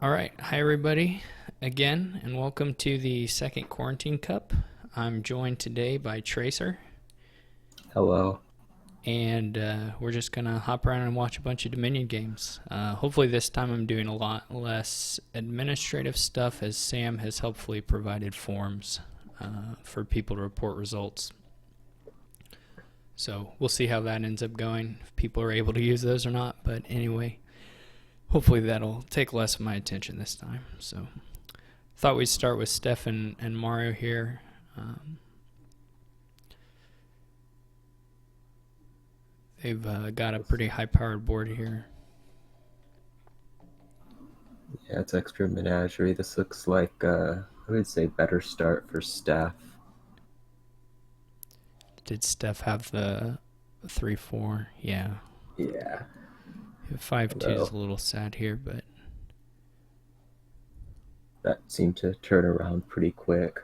All right. Hi, everybody, again, and welcome to the second Quarantine Cup. I'm joined today by Tracer, Hello. and we're just going to hop around and watch a bunch of Dominion games. Hopefully, this time I'm doing a lot less administrative stuff as Sam has helpfully provided forms for people to report results. So we'll see how that ends up going, if people are able to use those or not. But anyway, hopefully that'll take less of my attention this time. So thought we'd start with Steph and Mario here. They've got a pretty high-powered board here. Yeah, it's extra menagerie. This looks like, I would say, better start for Steph. Did Steph have the 3-4? Yeah. Yeah. 5-2 is Although a little sad here, but that seemed to turn around pretty quick.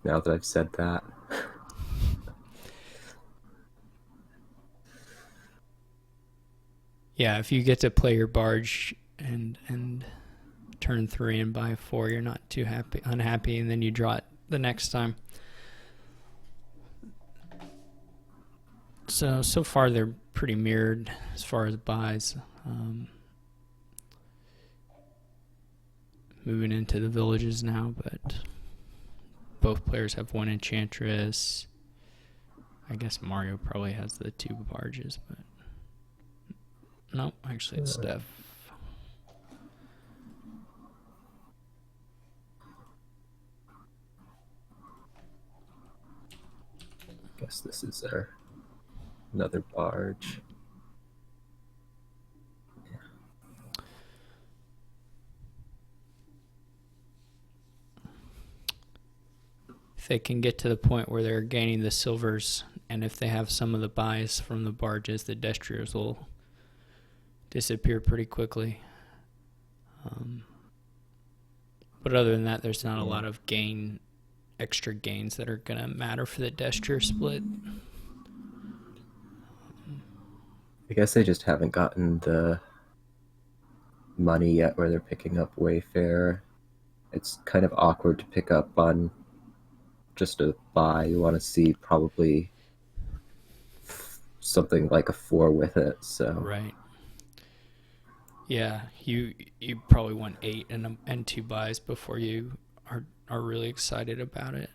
Now that I've said that. yeah, if you get to play your barge and turn 3 and buy 4, you're not too unhappy, and then you draw it the next time. So far they're pretty mirrored as far as buys. Moving into the villages now, but both players have one enchantress. I guess Mario probably has the 2 barges, but no, actually it's Steph. Guess this is another barge. If they can get to the point where they're gaining the silvers, and if they have some of the buys from the barges, the destriers will disappear pretty quickly. But other than that, there's not a lot of extra gains that are going to matter for the destrier split. I guess they just haven't gotten the money yet where they're picking up Wayfarer. It's kind of awkward to pick up on just a buy. You want to see probably something like a 4 with it. So Right. Yeah, you probably want 8 and 2 buys before you are really excited about it.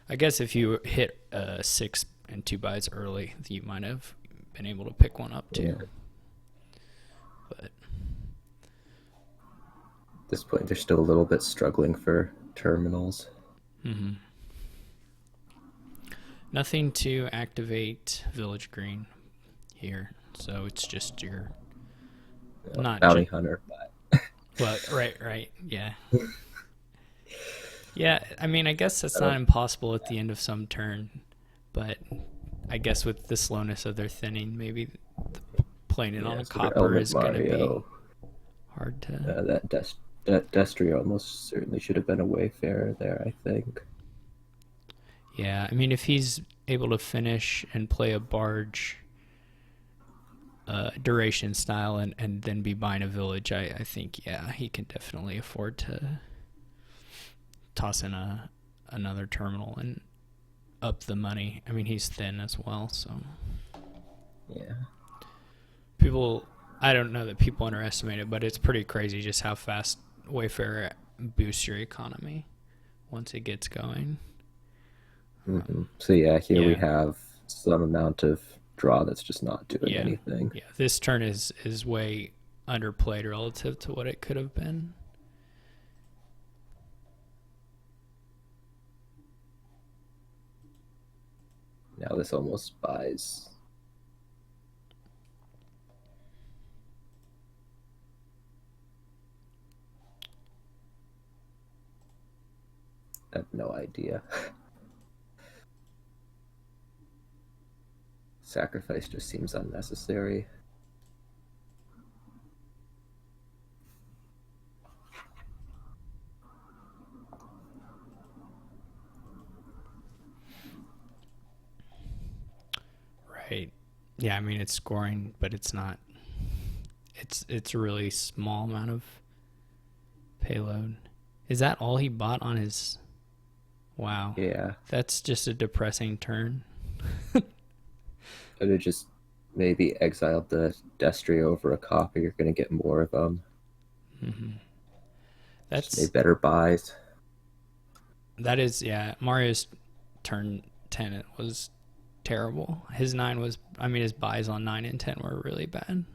I guess if you hit 6 and 2 buys early, you might have been able to pick one up too. yeah. But At this point, they're still a little bit struggling for terminals. nothing to activate Village Green here, so it's just your not Bounty Hunter. well, right, yeah. Yeah, I mean, I guess that's I not don't, impossible at the end of some turn, but I guess with the slowness of their thinning, maybe playing it on a so for copper Element is going to be Mario, hard to. that Destry almost certainly should have been a Wayfarer there, I think. Yeah, I mean, if he's able to finish and play a barge duration style and then be buying a village, I think, yeah, he can definitely afford to toss in another terminal and up the money. I mean, he's thin as well, so Yeah. people, I don't know that people underestimate it, but it's pretty crazy just how fast Wayfarer boosts your economy once it gets going. So yeah, here we Yeah, have some amount of draw that's just not doing yeah, anything. yeah. This turn is way underplayed relative to what it could have been. Now this almost buys. I have no idea. Sacrifice just seems unnecessary. Right. Yeah, I mean it's scoring, but it's not. It's a really small amount of payload. Is that all he bought on his? Wow, Yeah, that's just a depressing turn. could have just maybe exiled the Destry over a copy. You're going to get more of them. Just That's made better buys. that is yeah. Mario's turn 10 it was terrible. His 9 was. I mean his buys on 9 and 10 were really bad.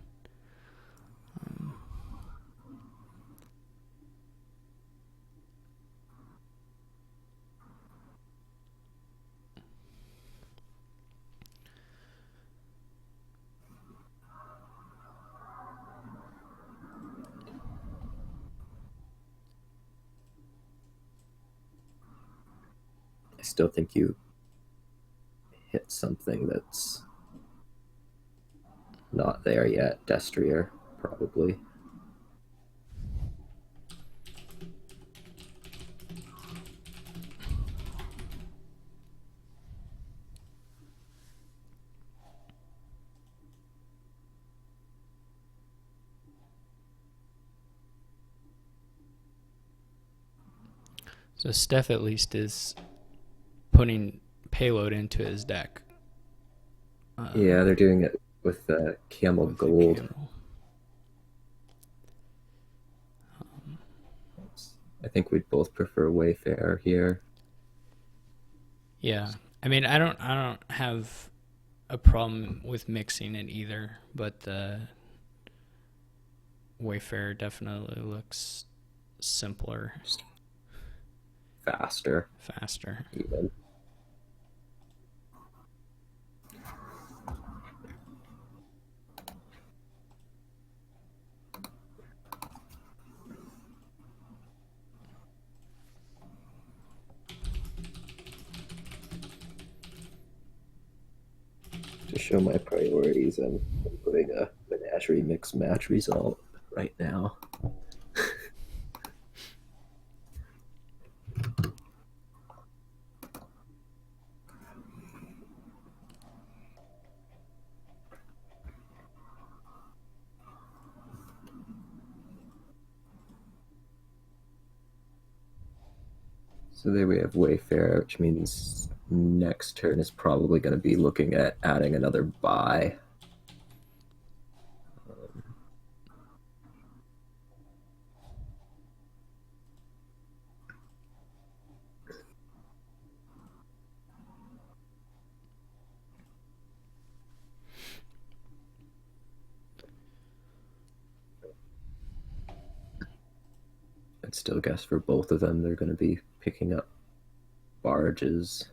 I still think you hit something that's not there yet. Destrier, probably. So Steph at least is putting payload into his deck. Yeah, they're doing it with Camel With the Gold. Camel. I think we'd both prefer Wayfarer here. Yeah, I mean I don't have a problem with mixing it either, but the Wayfarer definitely looks simpler, Faster, faster. even. To show my priorities, I'm putting a Menagerie Mix match result right now. So there we have Wayfarer, which means next turn is probably going to be looking at adding another buy. I'd still guess for both of them, they're going to be picking up barges.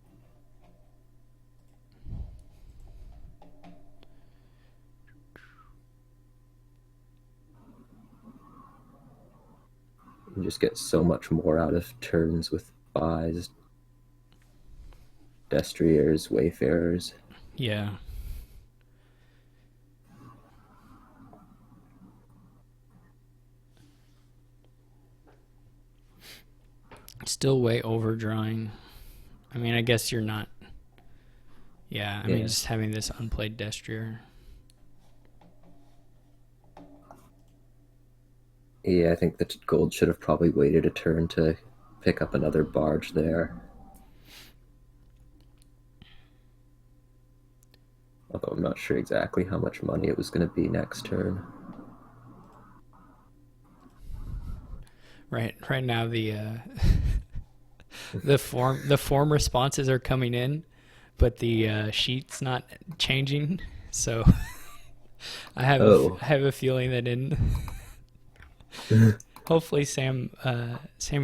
You just get so much more out of turns with buys, Destriers, Wayfarers. Yeah. Still way overdrawing. I mean, I guess you're not. Yeah, I mean, just having this unplayed Destrier. Yeah, I think that gold should have probably waited a turn to pick up another barge there. Although I'm not sure exactly how much money it was going to be next turn. Right now the the form responses are coming in, but the sheet's not changing. So I have a feeling that in hopefully Sam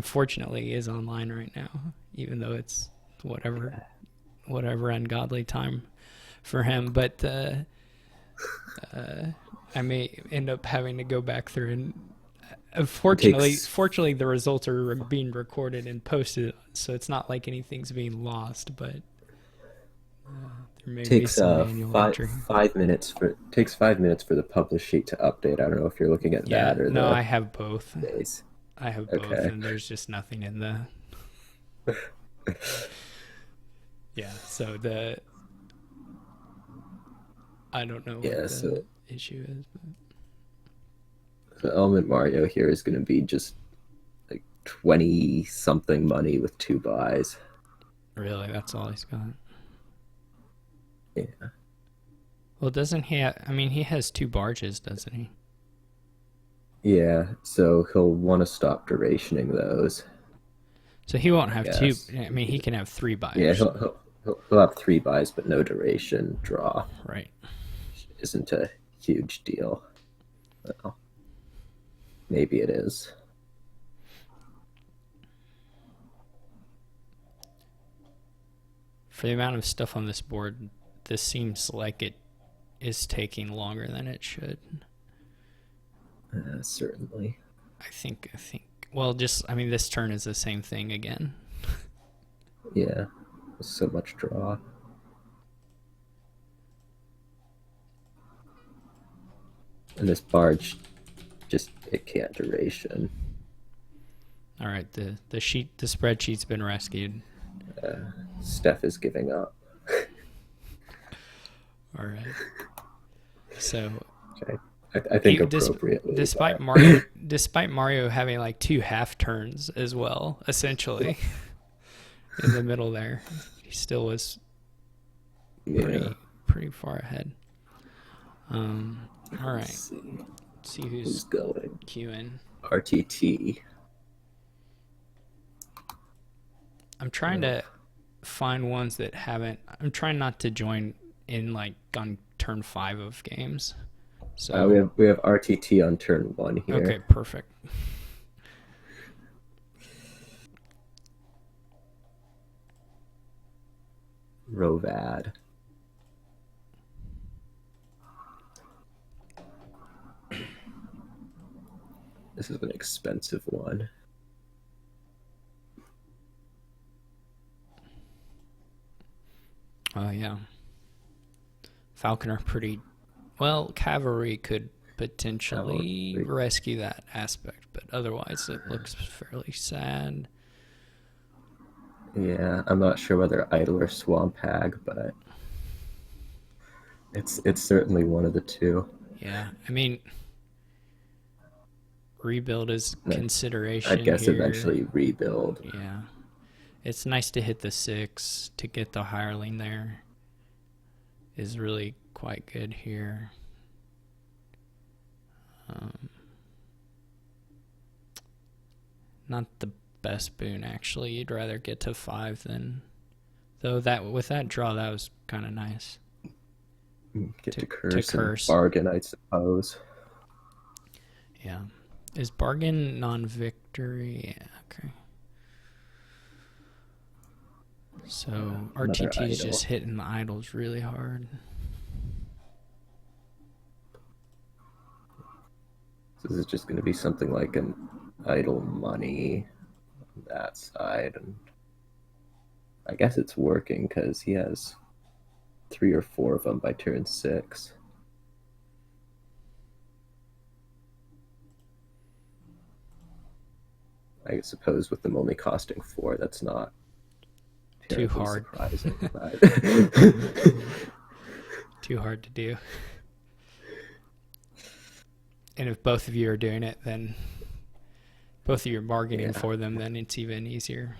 fortunately is online right now, even though it's whatever ungodly time for him. But I may end up having to go back through and fortunately the results are being recorded and posted, so it's not like anything's being lost, but there may be some manual entry. 5 minutes takes 5 minutes for the publish sheet to update. I don't know if you're looking at that or no, the I have both. days. I have both, and there's just nothing in the. Yeah, so I don't know what Yeah, the issue is. so Element Mario here is going to be just like 20 something money with 2 buys. Really, that's all he's got. Yeah. Well, doesn't he? I mean, he has 2 barges, doesn't he? Yeah, so he'll want to stop durationing those, So he won't I have two. guess. I mean, he can have 3 Yeah, buyers, he'll have 3 buys, but no duration draw. right? Isn't a huge deal. Well, maybe it is. For the amount of stuff on this board, this seems like it is taking longer than it should. Certainly. I think. Well, just I mean, this turn is the same thing again. Yeah, so much draw. And this barge, just it can't duration. All right, the spreadsheet's been rescued. Steph is giving up. All right. So Okay. I think He- dis- appropriately. despite but- Mario having like 2 half turns as well, essentially in the middle there, he still was yeah. pretty far ahead. All right, Let's see let's see who's who's going. queuing. RTT. I'm trying to find ones that haven't. I'm trying not to join in like on turn 5 of games. So We have RTT on turn 1 here. okay, perfect. Rovad. This is an expensive one. Oh yeah. Falconer pretty well. Cavalry could potentially Cavalry. rescue that aspect, but otherwise it looks fairly sad. Yeah, I'm not sure whether Idle or Swamp Hag, but it's certainly one of the two. Yeah, I mean, rebuild is No, consideration. I'd guess here. eventually rebuild. Yeah, it's nice to hit the 6 to get the hireling there. Is really quite good here. Not the best boon actually. You'd rather get to 5 than, though that with that draw that was kind of nice. Get To to curse, curse. and bargain, I suppose. Yeah, is bargain non-victory? Yeah, okay. So RTT is idle. just hitting the idols really hard. So this is just going to be something like an idle money on that side, and I guess it's working because he has 3 or 4 of them by turn 6. I suppose with them only costing 4, that's not Too terribly hard. surprising. But Too hard to do. And if both of you are doing it, then both of you are bargaining Yeah. for them, then it's even easier.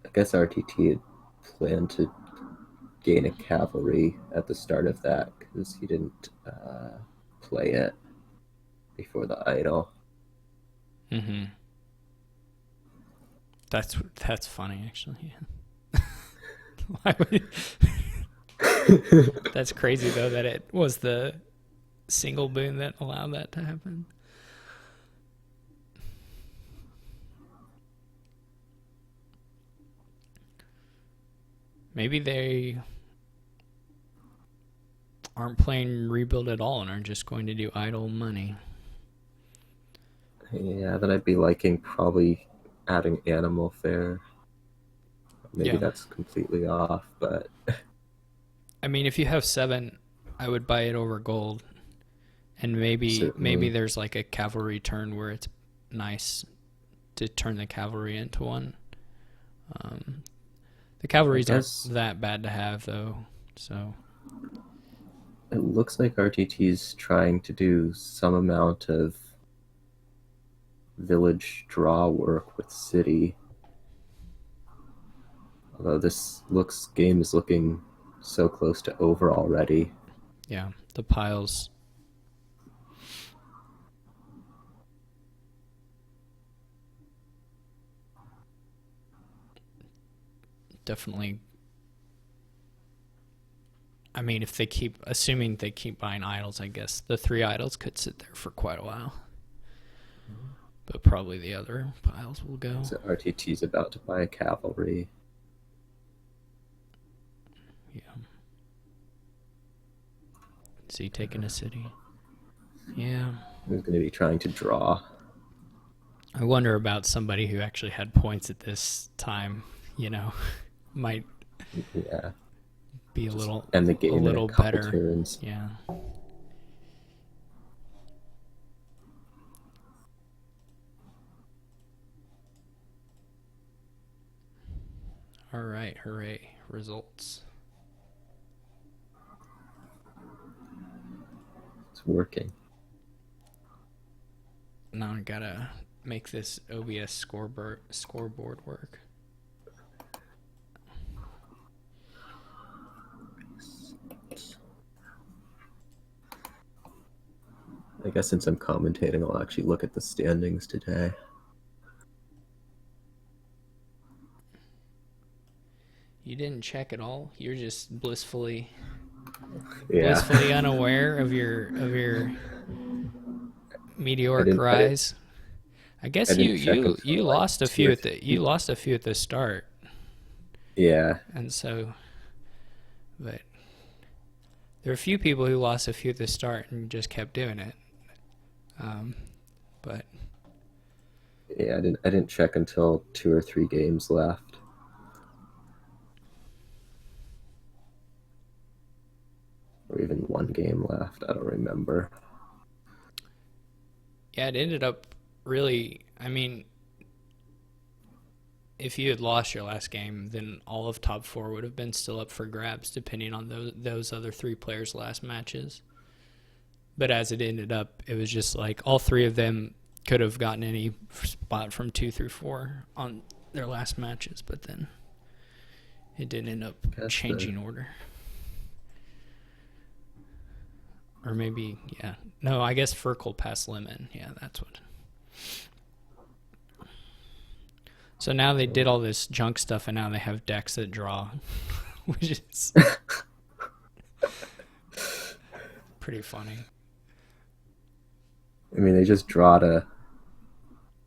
I guess RTT had planned to gain a cavalry at the start of that because he didn't play it before the idol. Mm-hmm. That's funny, actually. Why would That's crazy, though, that it was the single boon that allowed that to happen. Maybe they aren't playing rebuild at all and are just going to do idle money. Yeah, then I'd be liking probably adding animal fare. Maybe Yeah. that's completely off, but I mean, if you have 7, I would buy it over gold. And maybe Certainly. there's like a cavalry turn where it's nice to turn the cavalry into one. The cavalries aren't that bad to have, though. So it looks like RTT's trying to do some amount of village draw work with city. Although this game is looking so close to over already. Yeah, the piles. Definitely. I mean, if they keep, assuming they keep buying idols, I guess the 3 idols could sit there for quite a while. But probably the other piles will go. So RTT's about to buy a cavalry. Yeah. Is he taking a city? Yeah. He's going to be trying to draw. I wonder about somebody who actually had points at this time, might be a little end the game a little in a couple better. Turns. Yeah. All right, hooray. Results. It's working. Now I gotta make this OBS scoreboard work. I guess since I'm commentating, I'll actually look at the standings today. You didn't check at all? You're just blissfully unaware of your meteoric rise. I guess you lost a few at the start. Yeah. And so, but there are a few people who lost a few at the start and just kept doing it. But yeah, I didn't check until 2 or 3 games left. Or even 1 game left. I don't remember. Yeah, it ended up really, I mean, if you had lost your last game, then all of top 4 would have been still up for grabs, depending on those other 3 players' last matches. But as it ended up, it was just like all 3 of them could have gotten any spot from 2 through 4 on their last matches, but then it didn't end up changing order. Or maybe, yeah. No, I guess Furkel passed Lemon. Yeah, that's what. So now they did all this junk stuff, and now they have decks that draw, which is pretty funny. I mean, they just draw to...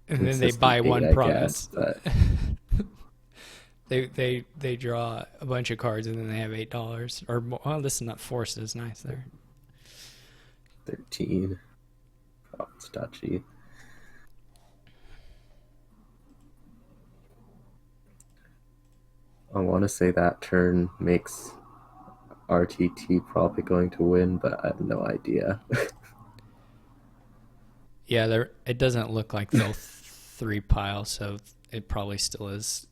And then they buy 1 province. Guess, but... they draw a bunch of cards, and then they have $8. Or, well, this is not forces. Nice there. 13. Oh, it's touchy. I want to say that turn makes RTT probably going to win, but I have no idea. Yeah, it doesn't look like they'll 3 pile, so it probably still is.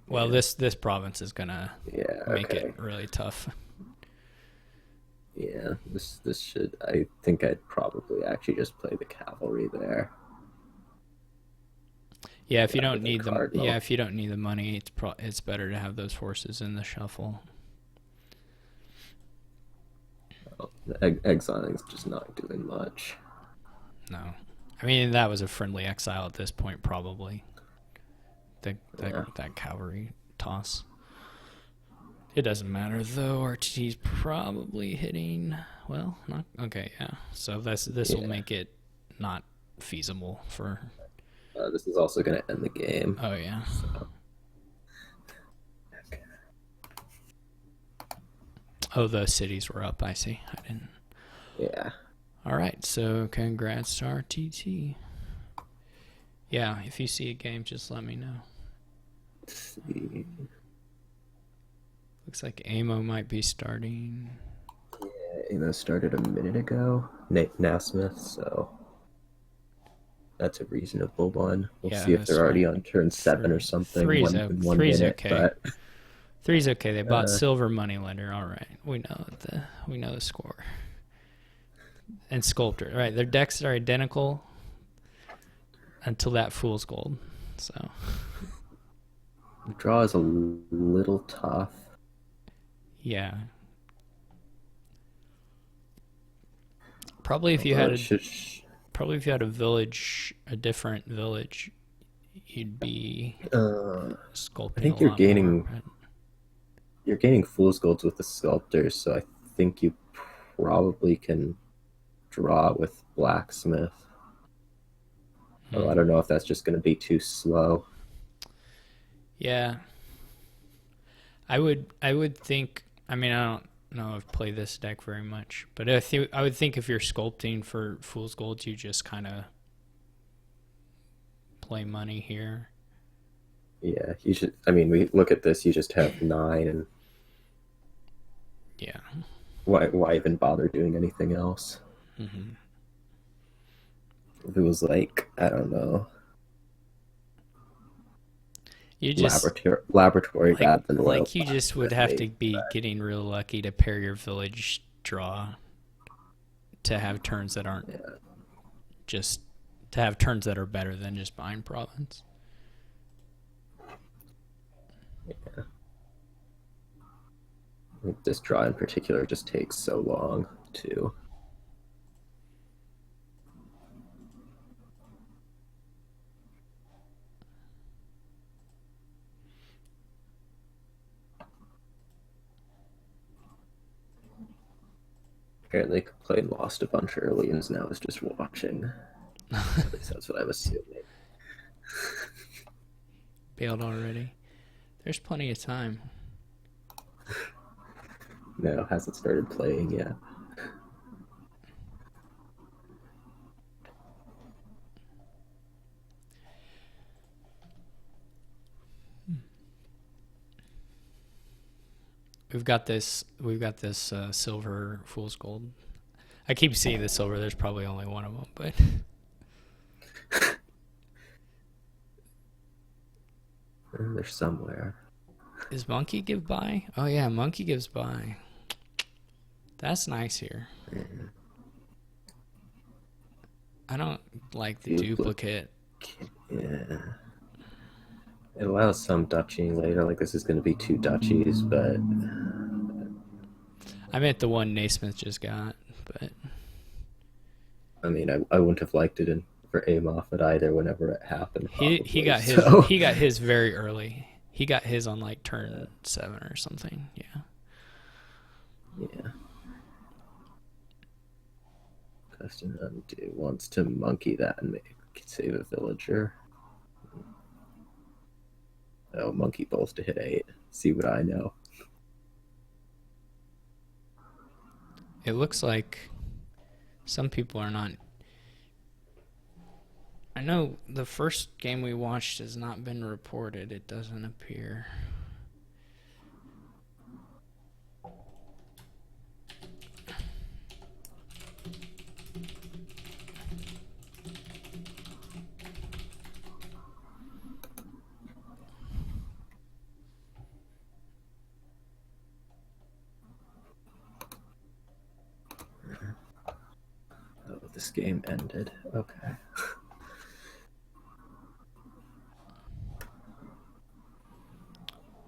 Well, yeah. This province is gonna make it really tough. Yeah, this should. I think I'd probably actually just play the cavalry there. Yeah, if you don't need if you don't need the money, it's better to have those horses in the shuffle. Well, the exiling's just not doing much. No, I mean that was a friendly exile at this point, probably. That cavalry toss. It doesn't matter though. RTT's probably hitting. Well, not okay. Yeah. So this will make it not feasible for. This is also going to end the game. Oh yeah. So. Okay. Oh, the cities were up. I see. I didn't. Yeah. All right. So congrats to RTT. Yeah. If you see a game, just let me know. Let's see. Looks like Amo might be starting. Yeah, Amo started a minute ago. Nasmith, so that's a reasonable one. We'll Yeah, see if that's they're already fine. on turn 7 or something, one Three's minute. okay. But Three's okay. They bought uh, silver moneylender. All right, we know the score. And sculptor. All right, their decks are identical until that fool's gold. So the draw is a little tough. yeah, probably if you Although had it a should, probably if you had a village, a different village, you'd be I sculpting a think you're lot more. gaining But you're gaining fool's golds with the sculptors, so I think you probably can draw with blacksmith. Oh, I don't know if that's just going to be too slow. yeah, I would think. I mean, I don't know. I've played this deck very much, but I would think if you're sculpting for fool's gold, you just kind of play money here. Yeah, you should. I mean, we look at this. You just have 9, and Yeah. why even bother doing anything else? Mm-hmm. If it was like, I don't know, You just laboratory rather than royal like you just would blacksmith, have to maybe. be getting real lucky to pair your village draw to have turns that aren't Yeah, just to have turns that are better than just buying province. yeah. I think this draw in particular just takes so long too. Apparently played Lost a bunch early and now is just watching. At least that's what I'm assuming. Bailed already. There's plenty of time. No, hasn't started playing yet. We've got this silver fool's gold. I keep seeing the silver. There's probably only one of them, but They're somewhere. is monkey give buy? Oh yeah, monkey gives buy. That's nice here. I don't like the duplicate. Yeah. It allows some duchying later, like this is going to be 2 duchies, but I meant the one Naismith just got, but I mean, I wouldn't have liked it for aim off it either whenever it happened. he got his so. he got his very early. He got his on like turn 7 or something. Yeah. Yeah. Custom undo wants to monkey that and save a villager. Oh, monkey both to hit 8. See what I know. It looks like some people are not. I know the first game we watched has not been reported. It doesn't appear. Oh, this game ended. Okay.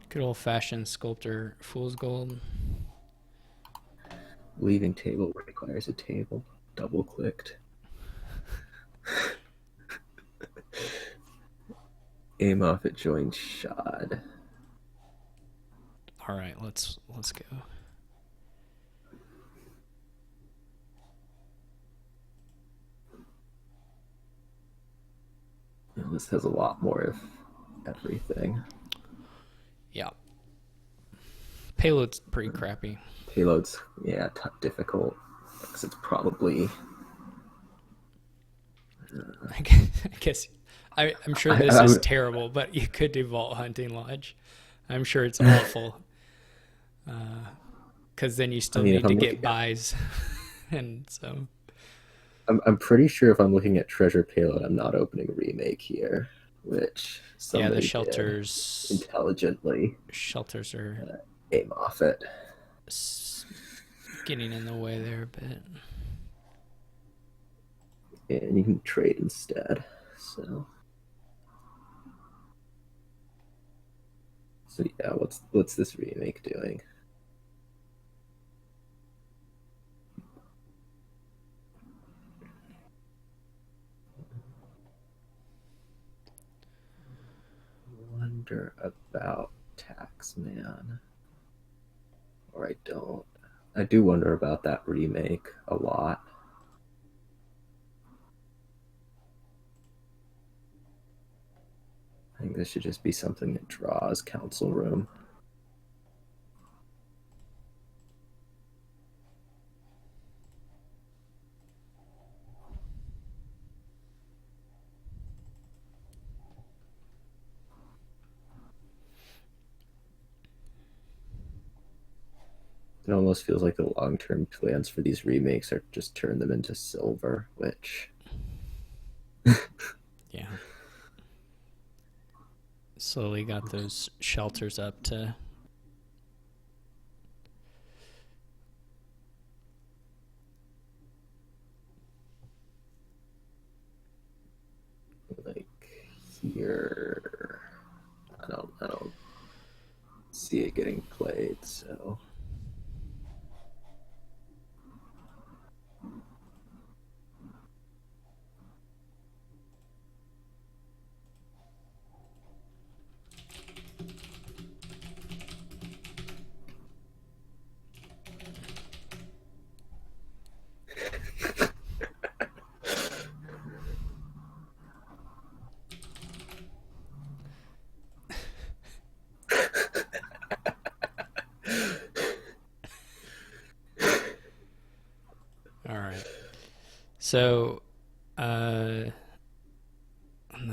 Good old fashioned sculptor fool's gold. Leaving table requires a table. Double clicked. Aim off at joined shot. All right, let's go. This has a lot more of everything. Yeah. Payload's pretty crappy. Payload's, yeah, difficult. Because it's probably... I guess I'm sure this is terrible, but you could do Vault Hunting Lodge. I'm sure it's awful. Because then you still need to get buys. And so... I'm pretty sure if I'm looking at Treasure Payload, I'm not opening remake here, which Yeah, the somebody did shelters intelligently shelters are aim off it. s- getting in the way there a bit. And you can trade instead. So yeah, what's this remake doing? Wonder about Taxman. Or I don't. I do wonder about that remake a lot. I think this should just be something that draws Council Room. It almost feels like the long-term plans for these remakes are just turn them into silver, which Yeah. Slowly got those shelters up to like here I don't see it getting played, so all right. So I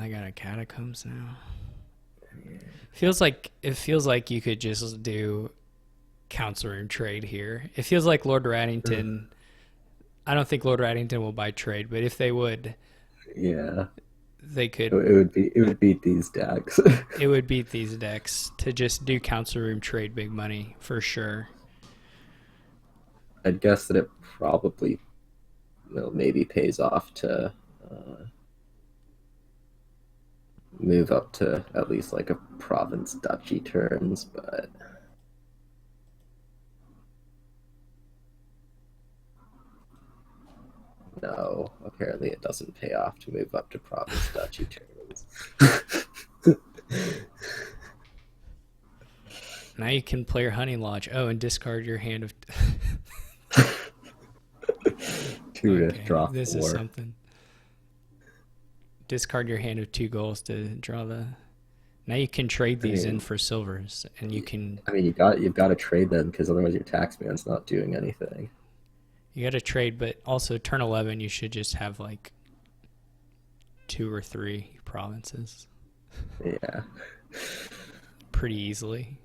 got a catacombs now. It feels like you could just do council room trade here. It feels like Lord Raddington. I don't think Lord Raddington will buy trade, but if they would, yeah, they it, could. it would be it would beat these decks. It would beat these decks to just do council room trade big money for sure. I'd guess that it probably maybe pays off to move up to at least like a province duchy turns, but no, apparently it doesn't pay off to move up to province duchy turns. Now you can play your Honey Lodge. Oh, and discard your hand of. Two to Okay, draw this is four. something. Discard your hand of 2 goals to draw the. Now you can trade I these in mean, for silvers, and you can. you've got to trade them because otherwise your tax man's not doing anything. You got to trade, but also turn 11, you should just have like 2 or 3 provinces Yeah, pretty easily.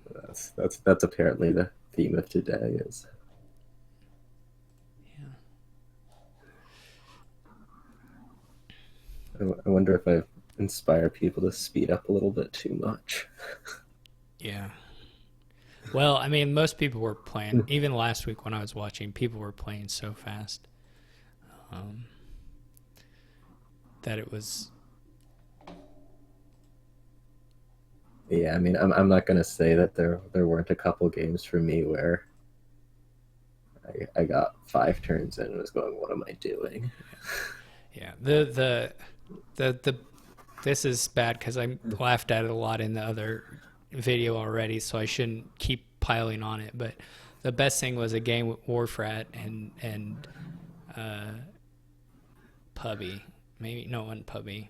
that's apparently the theme of today is. Yeah. I wonder if I inspire people to speed up a little bit too much. Yeah. Well, I mean, most people were playing. Even last week when I was watching, people were playing so fast um, that it was. Yeah, I mean, I'm not gonna say that there weren't a couple games for me where I got 5 turns in and was going, "What am I doing?" Yeah. The this is bad because I laughed at it a lot in the other video already, so I shouldn't keep piling on it. But the best thing was a game with Warfrat and Pubby. Maybe no one Pubby.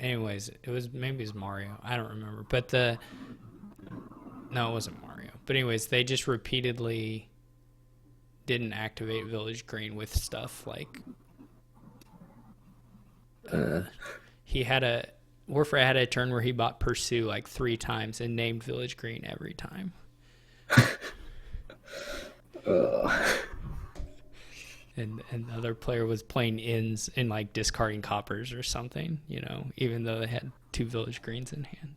Anyways, maybe it was Mario. I don't remember. But no, it wasn't Mario. But anyways, they just repeatedly didn't activate Village Green with stuff like he had a Warfare had a turn where he bought Pursue like 3 times and named Village Green every time. Uh, and the other player was playing ins and like discarding coppers or something, even though they had 2 village greens in hand.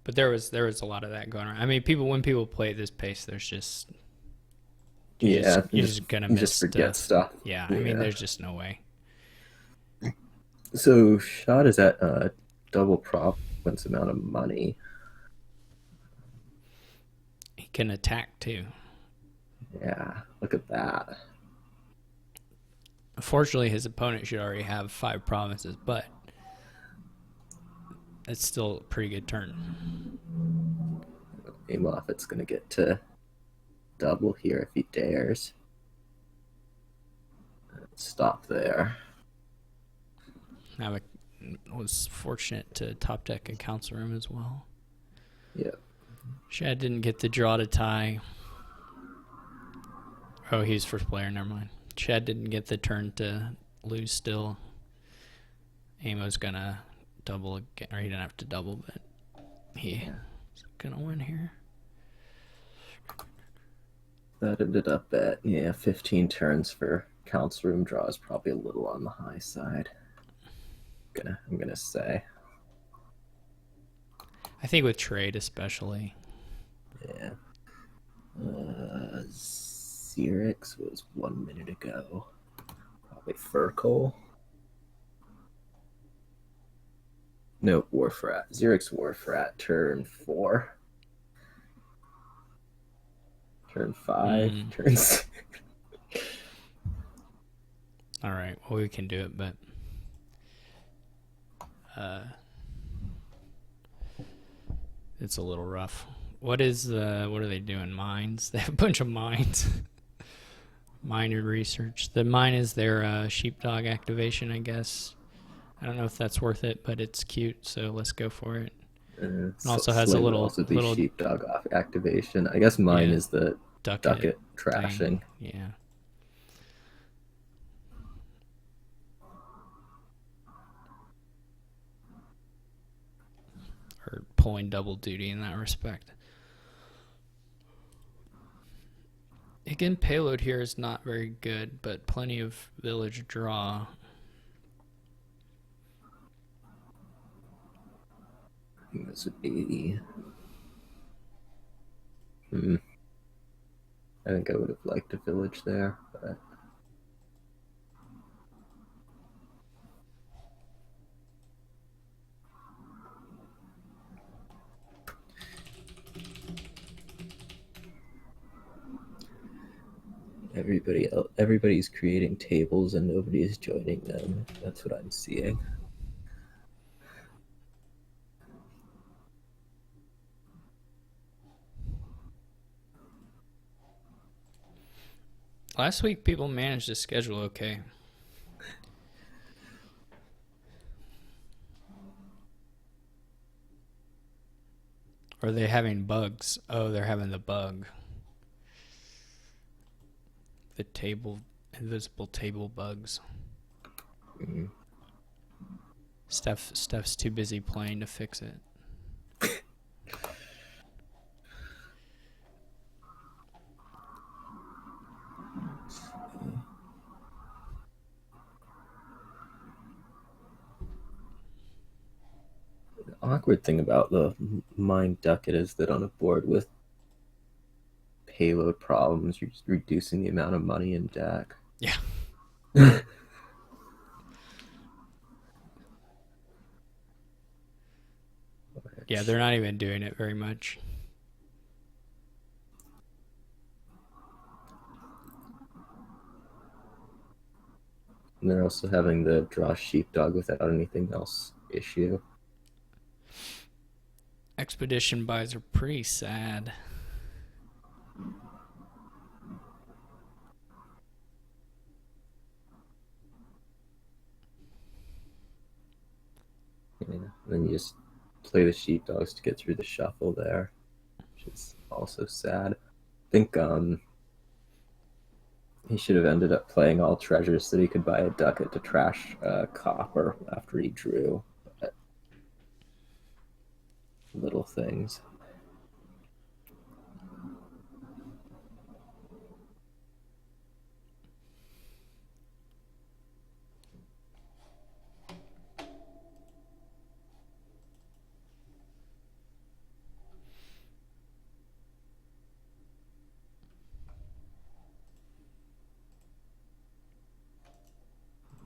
But there was a lot of that going on. I mean, when people play at this pace, there's just Yeah, you're just gonna you miss just forget stuff. Yeah, I mean, there's just no way. So Shot is at double province amount of money. He can attack too. Yeah, look at that. Unfortunately, his opponent should already have 5 provinces, but it's still a pretty good turn. Amoffitt's gonna get to double here if he dares. Stop there. I was fortunate to top deck a council room as well. Yep. Shad didn't get the draw to tie. Oh, he's first player, never mind. Shad didn't get the turn to lose still. Amo's gonna double again, or he didn't have to double, but he's gonna win here. That ended up at 15 turns for council room draw is probably a little on the high side. I'm gonna say. I think with trade especially. Yeah. Xerix was 1 minute ago. Probably Furkle. No, Warfrat. Xerix Warfrat, turn 4. Turn 5. Turn 6. All right, well, we can do it, but it's a little rough. What are they doing? Mines? They have a bunch of mines. Miner research. The mine is their sheepdog activation, I guess. I don't know if that's worth it, but it's cute, so let's go for it. It also has a little sheepdog off activation. I guess mine is the ducket trashing. Thing. Yeah. Or pulling double duty in that respect. Again, payload here is not very good, but plenty of village draw. I think this would be. I think I would have liked a village there, but. Everybody's creating tables and nobody is joining them. That's what I'm seeing. Last week, people managed to schedule okay. Or are they having bugs? Oh, they're having the bug. The invisible table bugs. Steph's too busy playing to fix it. The awkward thing about the Mine Ducket is that on a board with payload problems, you're just reducing the amount of money in deck. Yeah. Yeah, they're not even doing it very much. And they're also having the draw sheepdog without anything else issue. Expedition buys are pretty sad. Yeah. And then you just play the sheepdogs to get through the shuffle there, which is also sad. I think he should have ended up playing all treasures so that he could buy a ducat to trash copper after he drew. But little things.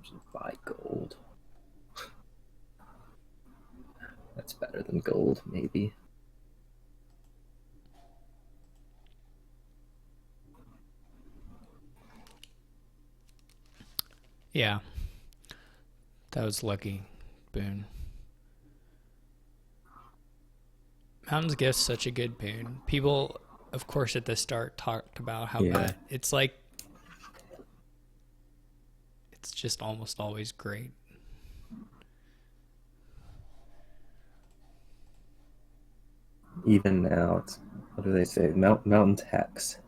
Just buy gold. That's better than gold, maybe. Yeah, that was lucky, boon. Mountain's Gift's such a good boon. People, of course, at the start talked about how Yeah. bad. It's like, it's just almost always great. Even now, it's what do they say? Mountain's hex.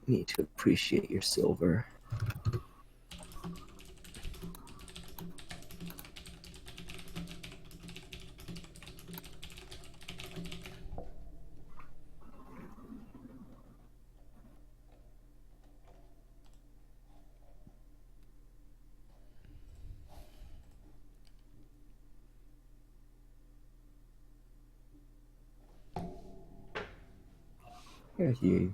You need to appreciate your silver. Here's you.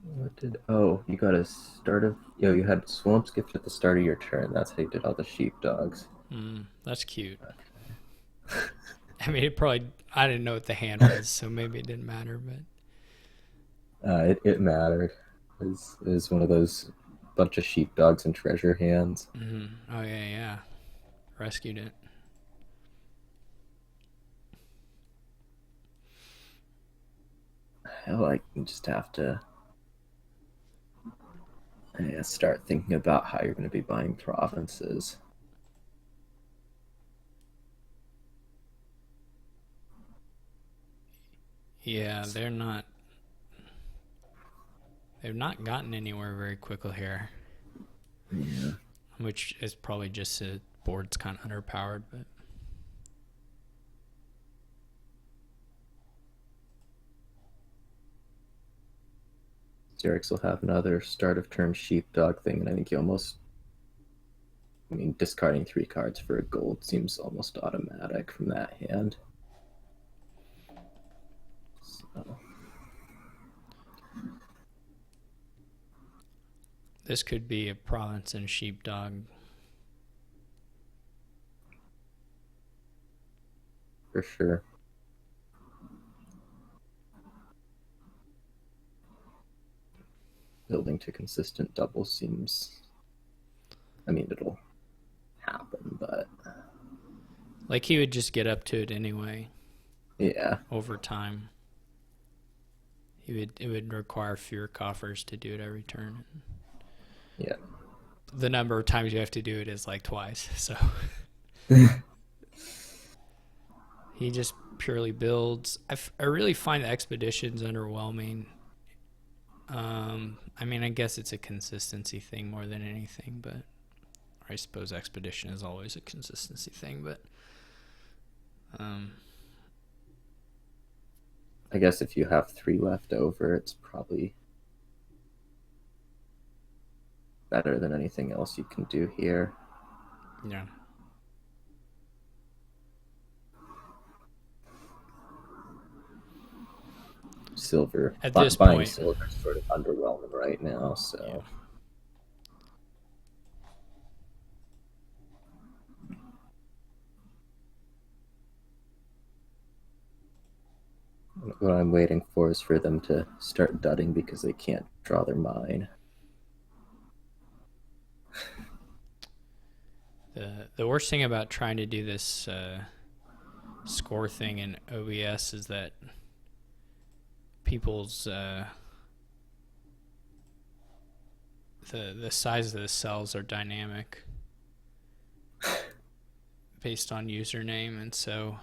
What did? Oh, you got a start of. Yo, you had Swamp's Gift at the start of your turn. That's how you did all the sheepdogs. That's cute. I mean, it probably. I didn't know what the hand was, so maybe it didn't matter. But It mattered. It was one of those bunch of sheepdogs and treasure hands. Oh yeah, rescued it. I like you just have to start thinking about how you're going to be buying provinces. Yeah, they're not. They've not gotten anywhere very quickly here. Yeah. Which is probably just the board's kind of underpowered, but. Xerix will have another start of turn sheepdog thing, and I think you almost. I mean, discarding 3 cards for a gold seems almost automatic from that hand. So. This could be a province and sheepdog. For sure. Building to consistent doubles seems. I mean, it'll happen, but. Like he would just get up to it anyway. Yeah. Over time. It would require fewer coffers to do it every turn. Yeah. The number of times you have to do it is like twice, so. He just purely builds. I really find the expeditions underwhelming. I mean, I guess it's a consistency thing more than anything, but I suppose expedition is always a consistency thing, but I guess if you have 3 left over, it's probably better than anything else you can do here. yeah. Silver. At this buying point, silver is sort of underwhelming right now, so. Yeah. What I'm waiting for is for them to start dudding because they can't draw their mine. The worst thing about trying to do this score thing in OBS is that people's the size of the cells are dynamic based on username, and so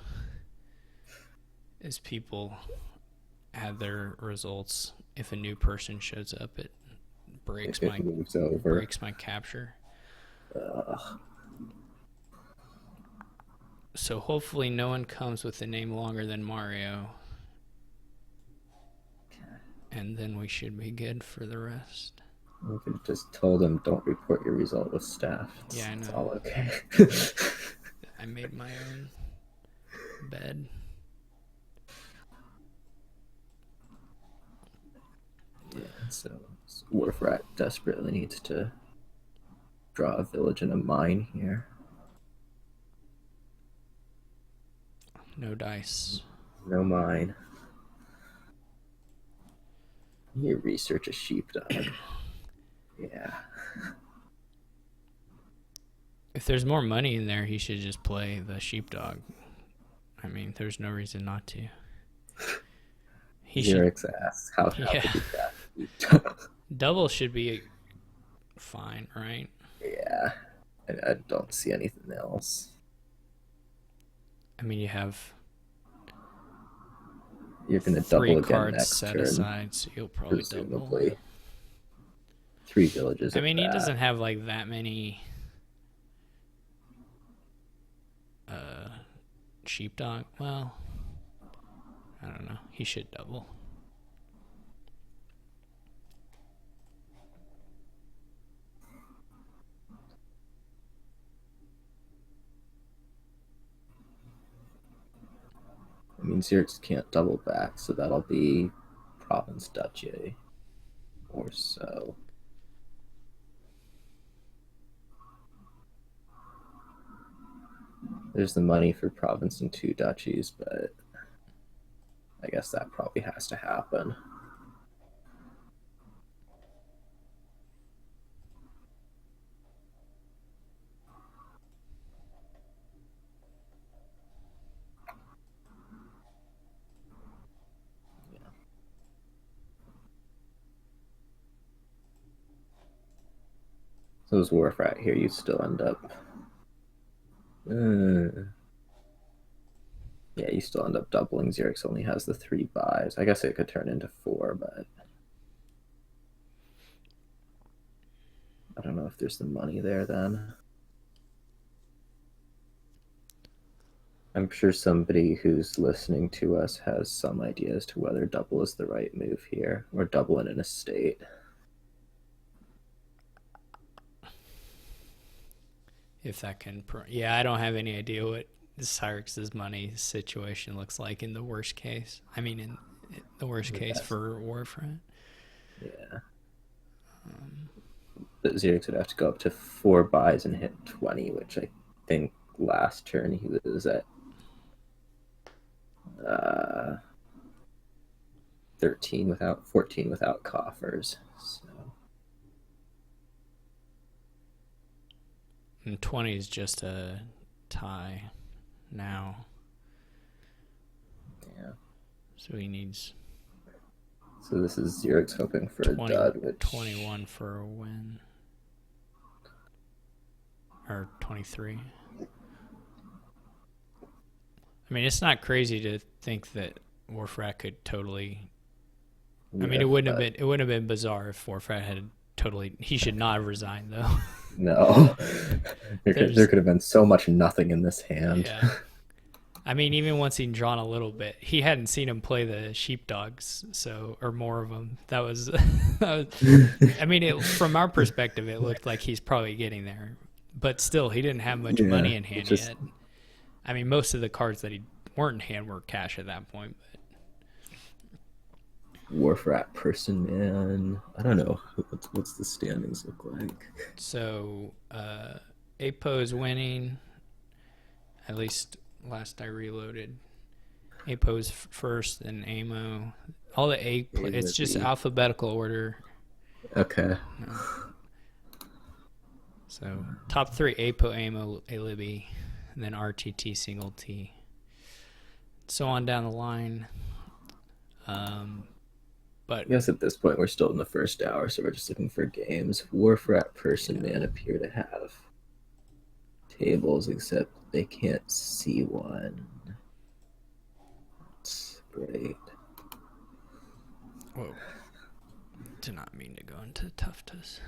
as people add their results, if a new person shows up, it breaks if my it moves over. capture. Ugh. So hopefully no one comes with a name longer than Mario, and then we should be good for the rest. We could have just told him, don't report your result with staff. Yeah, I It's know. all okay. I made my own bed. Yeah, so Warfrat desperately needs to draw a village and a mine here. No dice. No mine. You research a sheepdog. Yeah. If there's more money in there, he should just play the sheepdog. I mean, there's no reason not to. He Xerix asks how Yeah. to be fast. Double should be fine, right? Yeah. I don't see anything else. I mean, you have You're gonna 3 double again cards next set turn, aside, so you'll probably presumably. double. 3 villages. I at mean, he that. doesn't have like that many sheepdog. Well, I don't know. He should double. I mean, Xerix can't double back, so that'll be Province Duchy or so. There's the money for province and 2 duchies, but I guess that probably has to happen. Yeah. So as Warfrat here, you still end up. Yeah, you still end up doubling. Xerix only has the 3 buys. I guess it could turn into 4, but I don't know if there's the money there then. I'm sure somebody who's listening to us has some idea as to whether double is the right move here, or double in an estate. If that can, yeah, I don't have any idea what Cyrix's money situation looks like in the worst case. I mean, in the worst case for Warfront. Yeah. But Xerix would have to go up to 4 buys and hit 20, which I think last turn he was at 14 without coffers. So. And 20 is just a tie now. Yeah. So he needs. So this is Xerix hoping for 20, a dud, which 21 for a win. Or 23. I mean, it's not crazy to think that Warfrat could totally. I mean, it wouldn't have been bizarre if Warfrat had totally. He should not have resigned though. No, there could have been so much nothing in this hand. Yeah. I mean, even once he'd drawn a little bit, he hadn't seen him play the sheepdogs, or more of them. That was I mean, from our perspective, it looked like he's probably getting there, but still, he didn't have much money in hand yet. I mean, most of the cards that he weren't in hand were cash at that point. But Warfrat person, man. I don't know. What's the standings look like? So, Apo's winning. At least last I reloaded. Apo's first, then Amo. All the it's just alphabetical order. Okay. No. So, top 3, Apo, Amo, Alibi, and then RTT, single T. So on down the line. But I guess at this point we're still in the first hour, so we're just looking for games. Warfrat person man appear to have tables, except they can't see one. That's great. Whoa. did not mean to go into Tuftas.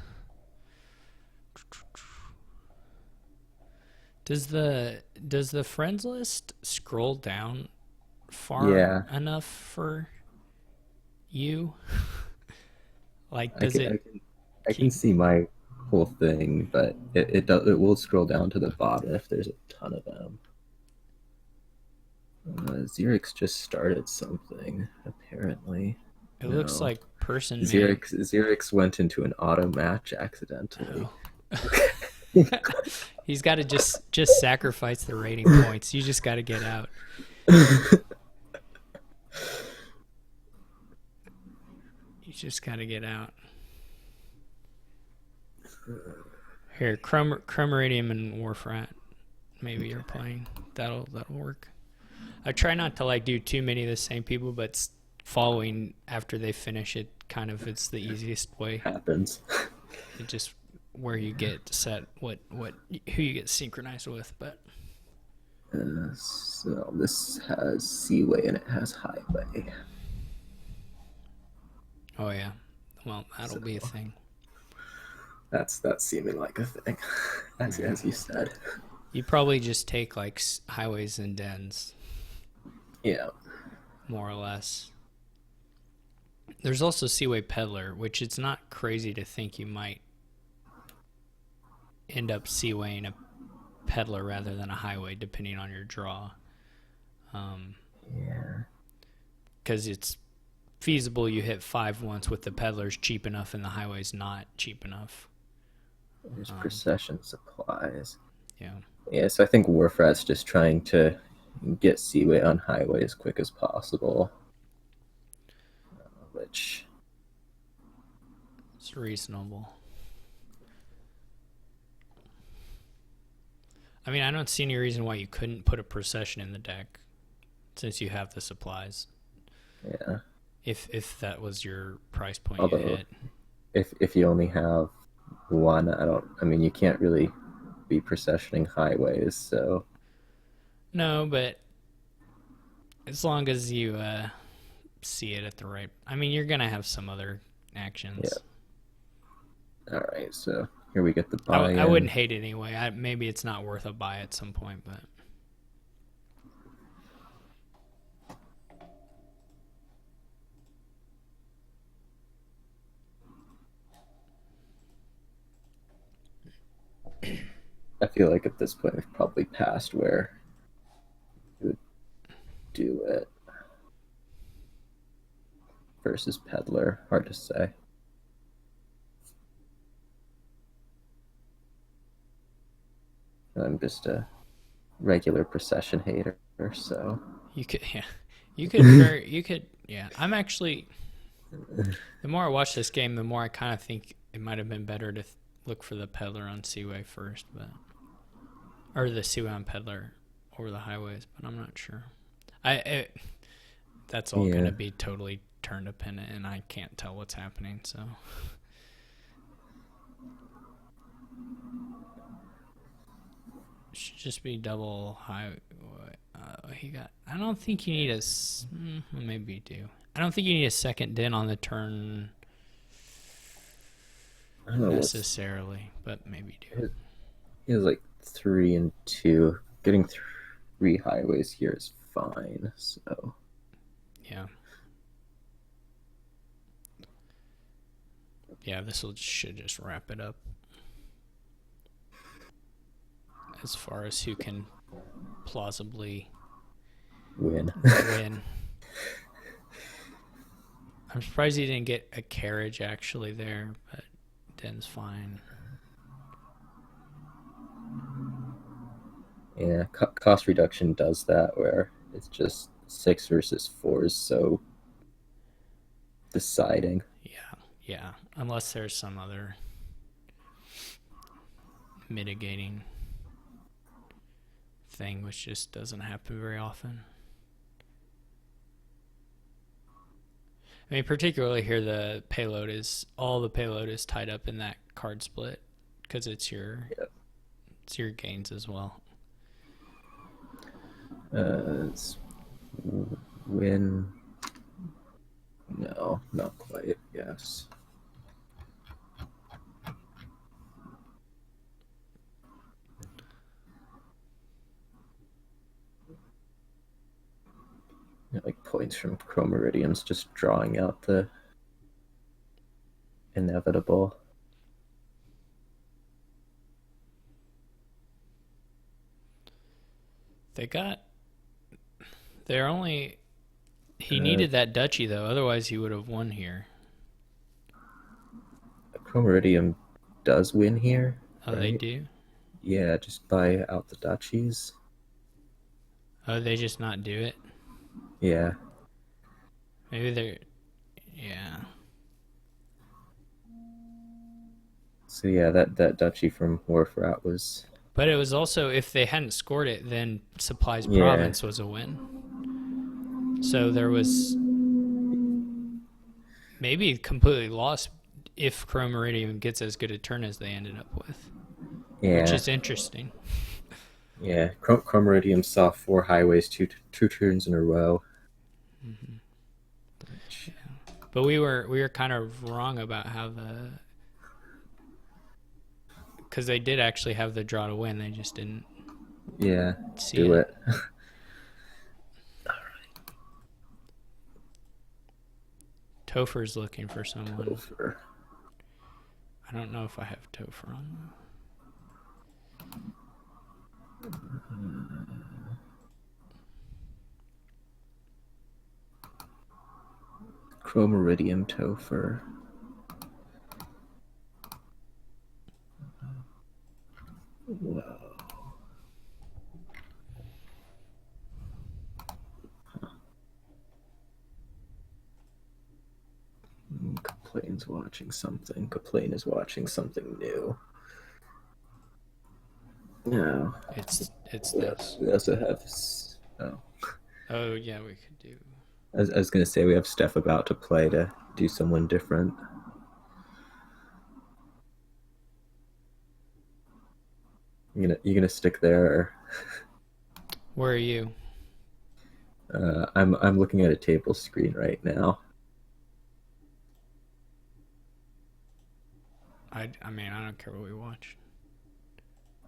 Does the friends list scroll down far Yeah, enough for you? Like, I does can I it can I can keep? see my whole thing, but it will scroll down to the bottom if there's a ton of them. Xerix just started something apparently. It looks No, like person may. Xerix went into an auto match accidentally. Oh, he's got to just sacrifice the rating points. You just got to get out. You just got to get out. Here, Chromeridium and Warfrat. Maybe you're playing. That'll work. I try not to like do too many of the same people, but following after they finish it kind of it's the easiest way. Happens. It just where you get set what who you get synchronized with, but So this has Seaway and it has Highway. oh yeah. Well, that'll So be a thing. that's seeming like a thing, as you said. You probably just take like highways and dens, Yeah. more or less. There's also Seaway Peddler, which it's not crazy to think you might end up Seawaying a Peddler rather than a highway, depending on your draw. Yeah. Because it's feasible you hit 5 once with the Peddler's cheap enough and the highway's not cheap enough. There's procession supplies. Yeah. Yeah, so I think Warfrat's just trying to get Seaway on Highway as quick as possible. Which It's reasonable. I mean, I don't see any reason why you couldn't put a procession in the deck since you have the supplies. yeah. If that was your price point Although you hit. if you only have one, I mean you can't really be processioning highways, so No, but as long as you see it at the right... I mean, you're going to have some other actions. yeah. Alright, so here we get the I buy-in. wouldn't hate it anyway. Maybe it's not worth a buy at some point, but... I feel like at this point we've probably passed where you would do it. Versus Peddler, hard to say. I'm just a regular procession hater, so You could, yeah. You could, yeah. I'm actually... The more I watch this game, the more I kind of think it might have been better to look for the Peddler on Seaway first, but... Or the Seaway on Peddler over the highways, but I'm not sure. That's all going to be totally turn dependent, and I can't tell what's happening, so... Should just be double high. He got... I don't think you need a... maybe you do. I don't think you need a second den on the turn necessarily, but maybe you do. He has like 3 and 2. Getting 3 highways here is fine, so... Yeah. Yeah, should just wrap it up. As far as who can plausibly win. I'm surprised he didn't get a carriage actually there, but den's fine. Yeah, cost reduction does that where it's just 6 versus 4 is so deciding. Yeah. Unless there's some other mitigating thing, which just doesn't happen very often. I mean, particularly here, all the payload is tied up in that card split because it's your gains as well. It's win. No, not quite. Yes. points from Chromeridium's just drawing out the inevitable. They're only. He Uh, needed that duchy though, otherwise he would have won here. Chromeridium does win here, Oh, they right? do. Yeah, just buy out the duchies. Oh, they just not do it. Yeah, Maybe they're. Yeah. so yeah, that duchy from Warfrat was, But it was also, if they hadn't scored it, then Supplies yeah, Province was a win. So there was maybe completely lost if Chromeridium gets as good a turn as they ended up with, which yeah, is interesting. yeah. Chromeridium saw 4 highways two turns in a row. But we were kind of wrong about how because they did actually have the draw to win. They just didn't Yeah, see do it. it. Topher's looking for someone. Topher. I don't know if I have Topher on. Chromeridium Topher. Whoa. Complain's watching something. Complain is watching something new. No. It's We this. also have. Oh. Oh yeah, we could do. I was gonna say we have Steph about to play to do someone different. You gonna stick there? Where are you? I'm looking at a table screen right now. I mean, I don't care what we watch.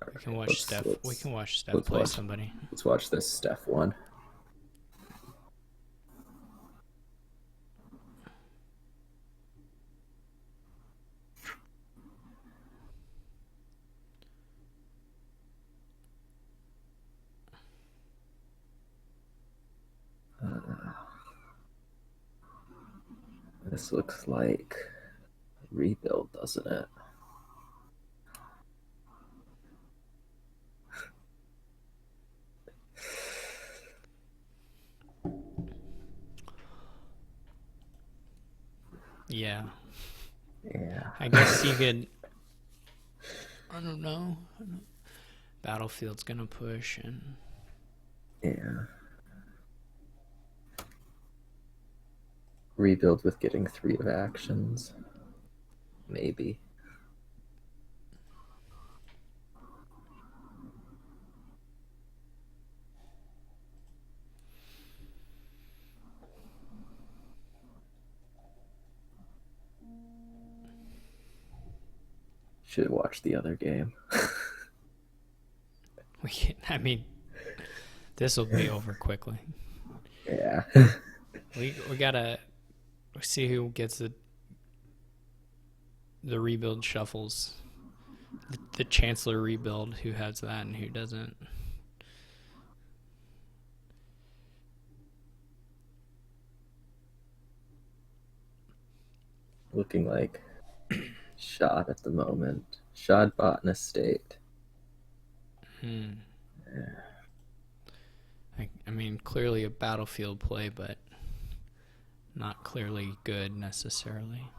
All We can right, watch Steph. We can watch Steph let's play watch. somebody. Let's watch this Steph one. This looks like rebuild, doesn't it? Yeah. Yeah. I guess you could. I don't know. Battlefield's gonna push and. Yeah. Rebuild with getting 3 of actions. Maybe. Should watch the other game. We can, I mean, this will be over quickly. Yeah. We gotta see who gets the rebuild shuffles. The Chancellor rebuild, who has that and who doesn't. Looking like Shad at the moment. Shad bought an estate. Yeah. I mean, clearly a battlefield play, but not clearly good necessarily.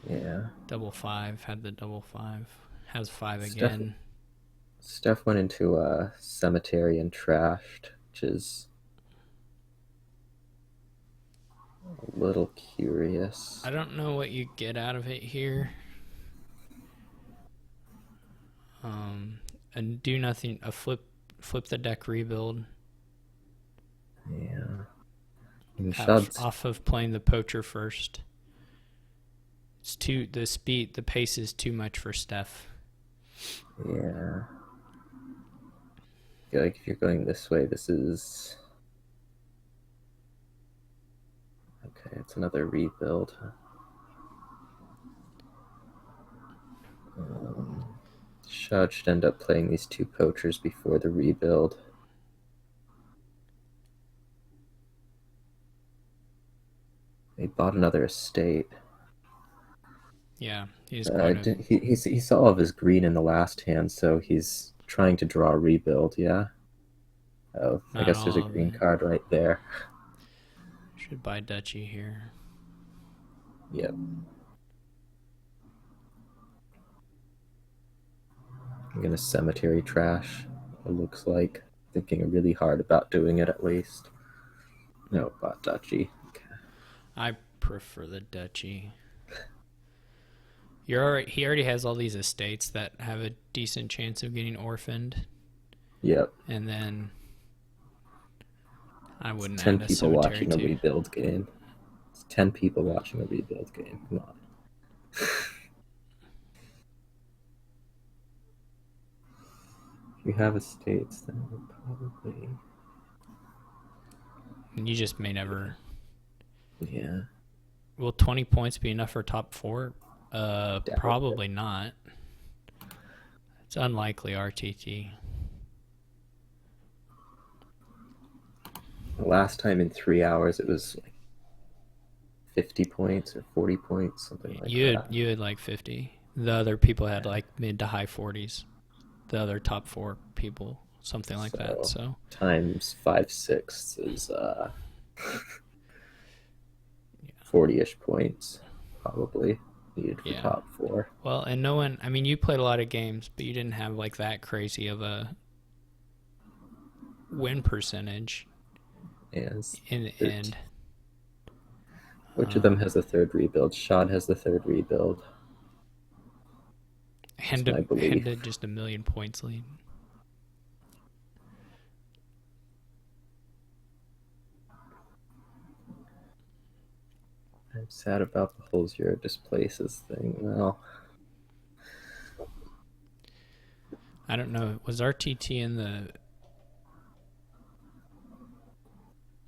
Yeah. Double 5, had the double 5. Has 5 again. Steph went into a cemetery and trashed, which is a little curious. I don't know what you get out of it here. And do nothing. A flip the deck rebuild. Yeah. Off of playing the poacher first. It's the pace is too much for Steph. Yeah. I feel like if you're going this way, this is Okay, it's another rebuild. Shad should end up playing these two poachers before the rebuild. He bought another estate. Yeah, he's going to. He saw all of his green in the last hand, so he's trying to draw a rebuild, yeah? Oh, I Not guess there's a all of green it. card right there. Should buy duchy here. Yep. I'm gonna cemetery trash, it looks like. Thinking really hard about doing it at least. No, bought duchy. Okay. I prefer the duchy. He already has all these estates that have a decent chance of getting orphaned, Yep. and then I wouldn't 10 add a people cemetery watching a too. rebuild game. It's 10 people watching a rebuild game. Come on. If you have estates, then we'll probably. And you just may never. Yeah. Will 20 points be enough for top 4? Doubt Probably not. It's unlikely RTT. The last time in 3 hours, it was like 50 points or 40 points, something like that. You had like 50. The other people had like mid to high 40s. The other top 4 people, something like that. So times 5/6 is 40-ish points, probably needed for top 4. Well, and no one. I mean, you played a lot of games, but you didn't have like that crazy of a win percentage. And In the end, which of them has the third rebuild? Shad has the third rebuild. and just a million points lead. I'm sad about the whole zero displaces thing. Well, I don't know. Was RTT in the?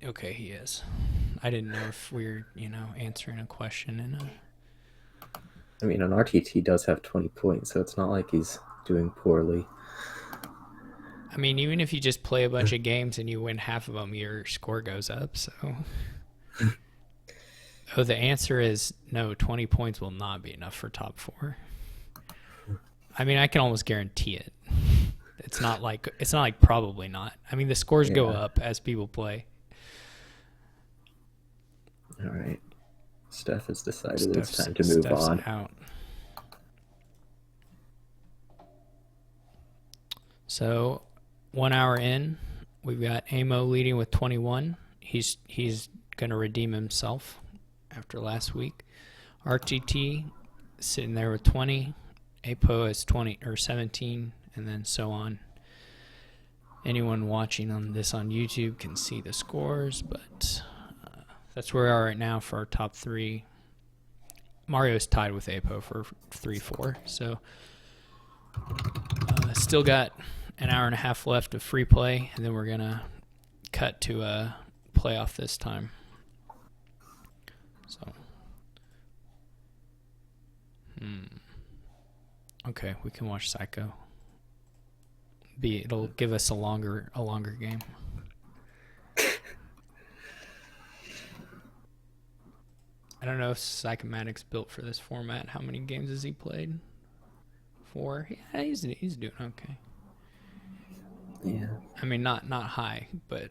Okay, he is. I didn't know if we were, answering a question in a. I mean, an RTT does have 20 points, so it's not like he's doing poorly. I mean, even if you just play a bunch of games and you win half of them, your score goes up. So. Oh, the answer is no. 20 points will not be enough for top 4. I mean, I can almost guarantee it. It's not like probably not. I mean, the scores go up as people play. All right. Steph has decided it's time to move on. Out. So, 1 hour in, we've got Amo leading with 21. He's going to redeem himself after last week. RTT sitting there with 20. Apo is 20 or 17, and then so on. Anyone watching on YouTube can see the scores, but that's where we are right now for our top 3. Mario's tied with Apo for 3-4, so still got an hour and a half left of free play, and then we're gonna cut to a playoff this time. So, okay, we can watch Psycho. It'll give us a longer game. I don't know if Psychomatic's built for this format. How many games has he played? 4. Yeah, he's doing okay. Yeah. I mean, not high, but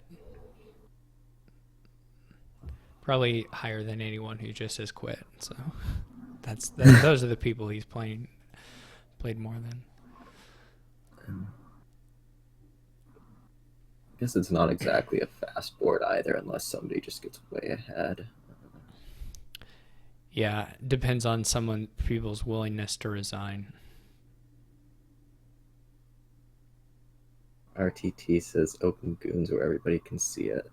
probably higher than anyone who just has quit. So those are the people he's played more than. I guess it's not exactly a fast board either, unless somebody just gets way ahead. Yeah, depends on people's willingness to resign. RTT says open goons where everybody can see it.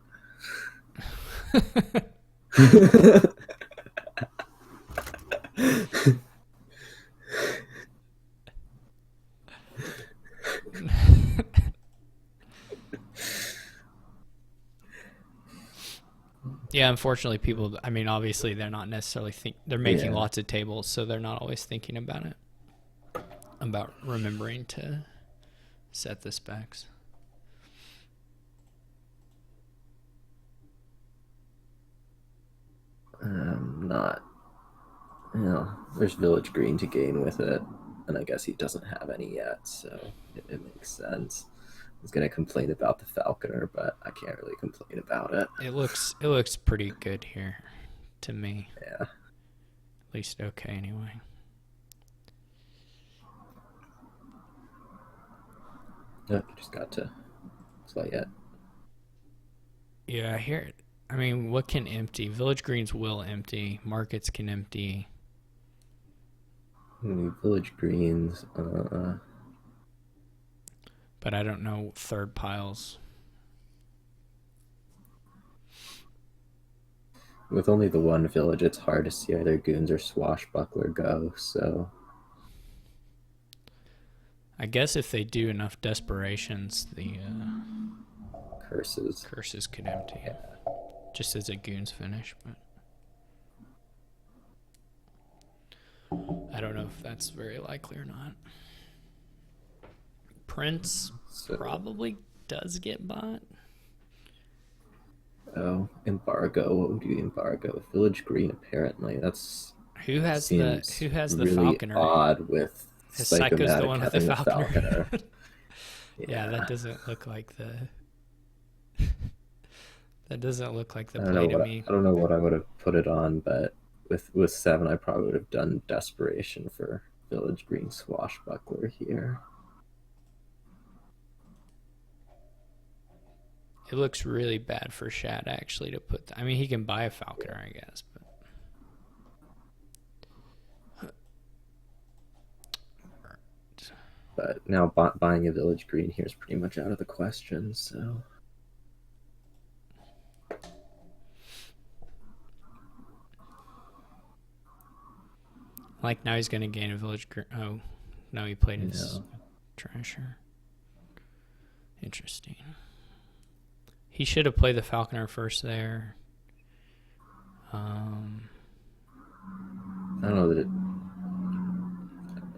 Yeah, unfortunately, people. I mean, obviously, they're not necessarily they're making Yeah. lots of tables, so they're not always thinking about it, about remembering to set the specs. Not, there's village green to gain with it, and I guess he doesn't have any yet, so it makes sense. I was gonna complain about the falconer, but I can't really complain about it. It looks pretty good here, to me. Yeah. At least okay, anyway. No, you just got to play it. Yeah, here. I mean, what can empty? Village greens will empty. Markets can empty. Village greens. But I don't know third piles. With only the one village, it's hard to see either goons or swashbuckler go. So I guess if they do enough desperations, the curses. curses could empty. Just as a goons finish, but I don't know if that's very likely or not. Prince So, probably does get bought. oh, embargo. What would you embargo? Village green. Apparently, that's Who has seems the really falconer? odd with His Psycho's the one with the having falconer. Yeah. Yeah, that doesn't look like the. That doesn't look like the I don't know play to what me. I don't know what I would have put it on, but with 7, I probably would have done desperation for village green swashbuckler here. It looks really bad for Shad actually to put. I mean, he can buy a falconer, I guess, but. But now buying a village green here is pretty much out of the question. So Like now he's gonna gain a village. Oh, no, he played his Trasher. Interesting. He should have played the falconer first there. I don't know that it.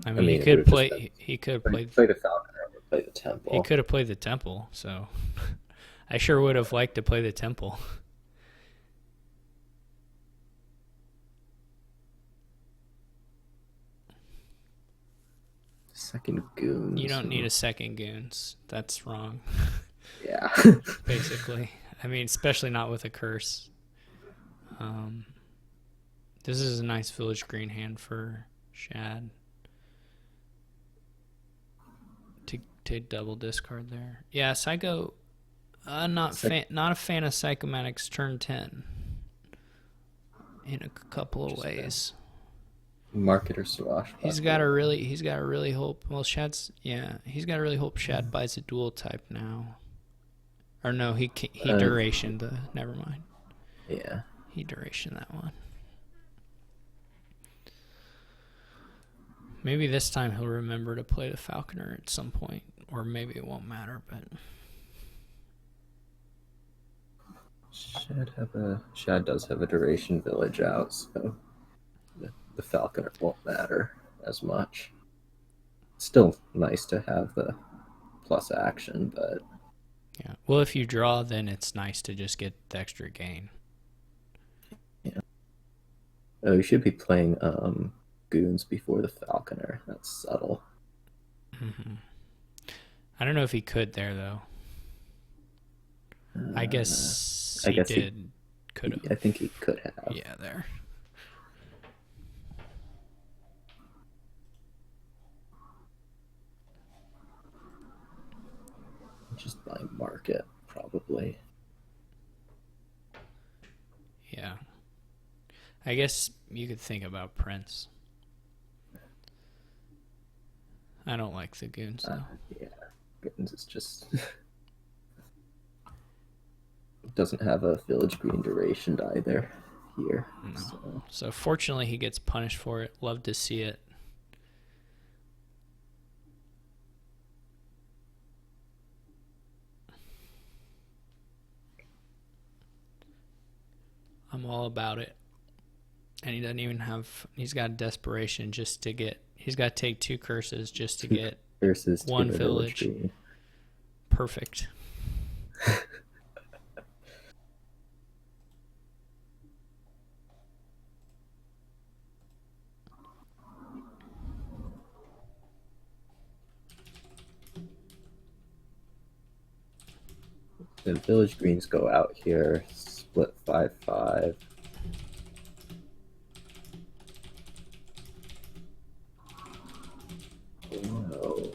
I mean, he it could would've just play. been- He could have played. play the falconer or play the temple. He could have played the temple. So, I sure would have liked to play the temple. Second goons. You don't need a second goons. That's wrong. Yeah. Basically, I mean, especially not with a curse. This is a nice village green hand for Shad. To double discard there. Yeah, Psycho. Not a fan of Psychomatic's turn 10. In a couple of ways. Market or swashbuckler. He's got to really hope. Well, he's got to really hope Shad buys a dual type now. Or no, he duration the. Never mind. Yeah. He duration that one. Maybe this time he'll remember to play the falconer at some point, or maybe it won't matter. But Shad does have a duration village out, so the falconer won't matter as much. Still nice to have the plus action, but yeah. Well, if you draw, then it's nice to just get the extra gain. yeah. Oh, you should be playing goons before the falconer. That's subtle. Mm-hmm. I don't know if he could there though. I guess he did. Could have. I think he could have. Yeah, there. Just by market, probably. Yeah. I guess you could think about Prince. I don't like the goons though. Yeah, goons is just doesn't have a village green duration either here. No. So fortunately, he gets punished for it. Love to see it. I'm all about it. And he doesn't even have. He's got desperation just to get. He's got to take 2 curses just to Two get curses to one get a village village. green. Perfect. The village greens go out here, split 5-5. Whoa.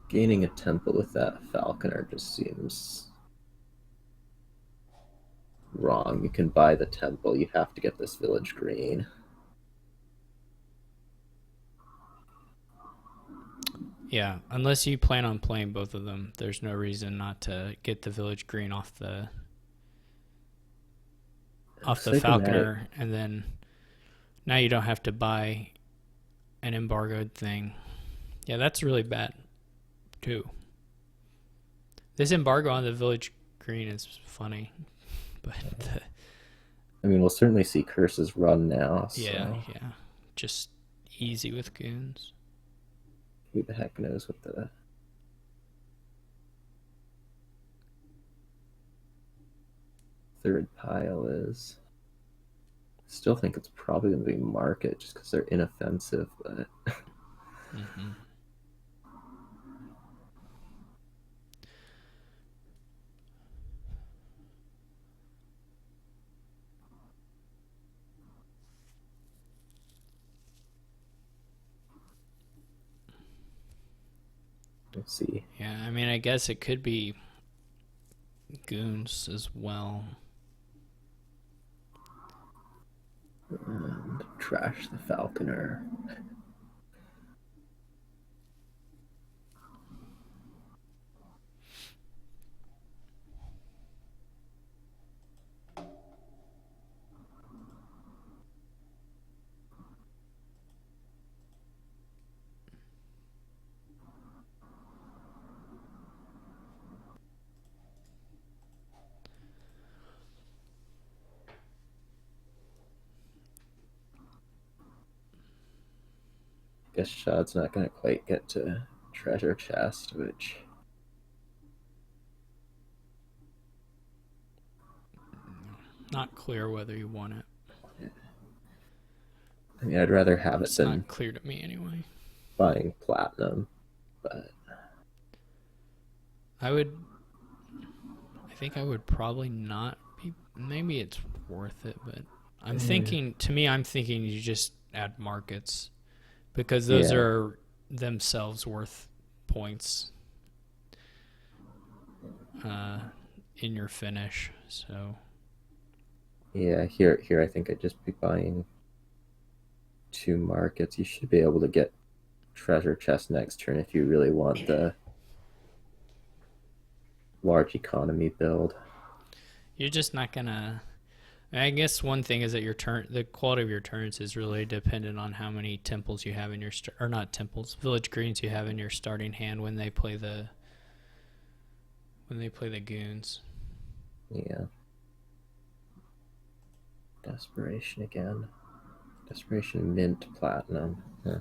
Gaining a temple with that falconer just seems wrong. You can buy the temple, you have to get this village green. Yeah, unless you plan on playing both of them, there's no reason not to get the village green off the falconer, and then now you don't have to buy an embargoed thing. Yeah, that's really bad too. This embargo on the village green is funny, but I mean, we'll certainly see curses run now. So yeah, just easy with goons. who the heck knows what the third pile is. Still think it's probably going to be market just because they're inoffensive, but Mm-hmm. let's see. Yeah, I mean, I guess it could be goons as well. And trash the falconer. Guess Shad's not going to quite get to treasure chest, which Not clear whether you want it. I mean, I'd rather have it It's than not clear to me anyway. buying platinum, but I think I would probably not be. Maybe it's worth it, but I'm thinking. To me, I'm thinking you just add markets because those Yeah. are themselves worth points in your finish. So yeah, here I think I'd just be buying 2 markets. You should be able to get treasure chest next turn if you really want the large economy build. you're just not gonna. I guess one thing is that the quality of your turns is really dependent on how many temples you have in your or not temples, village greens you have in your starting hand when they play the goons. Yeah. Desperation again. Desperation mint platinum. Huh.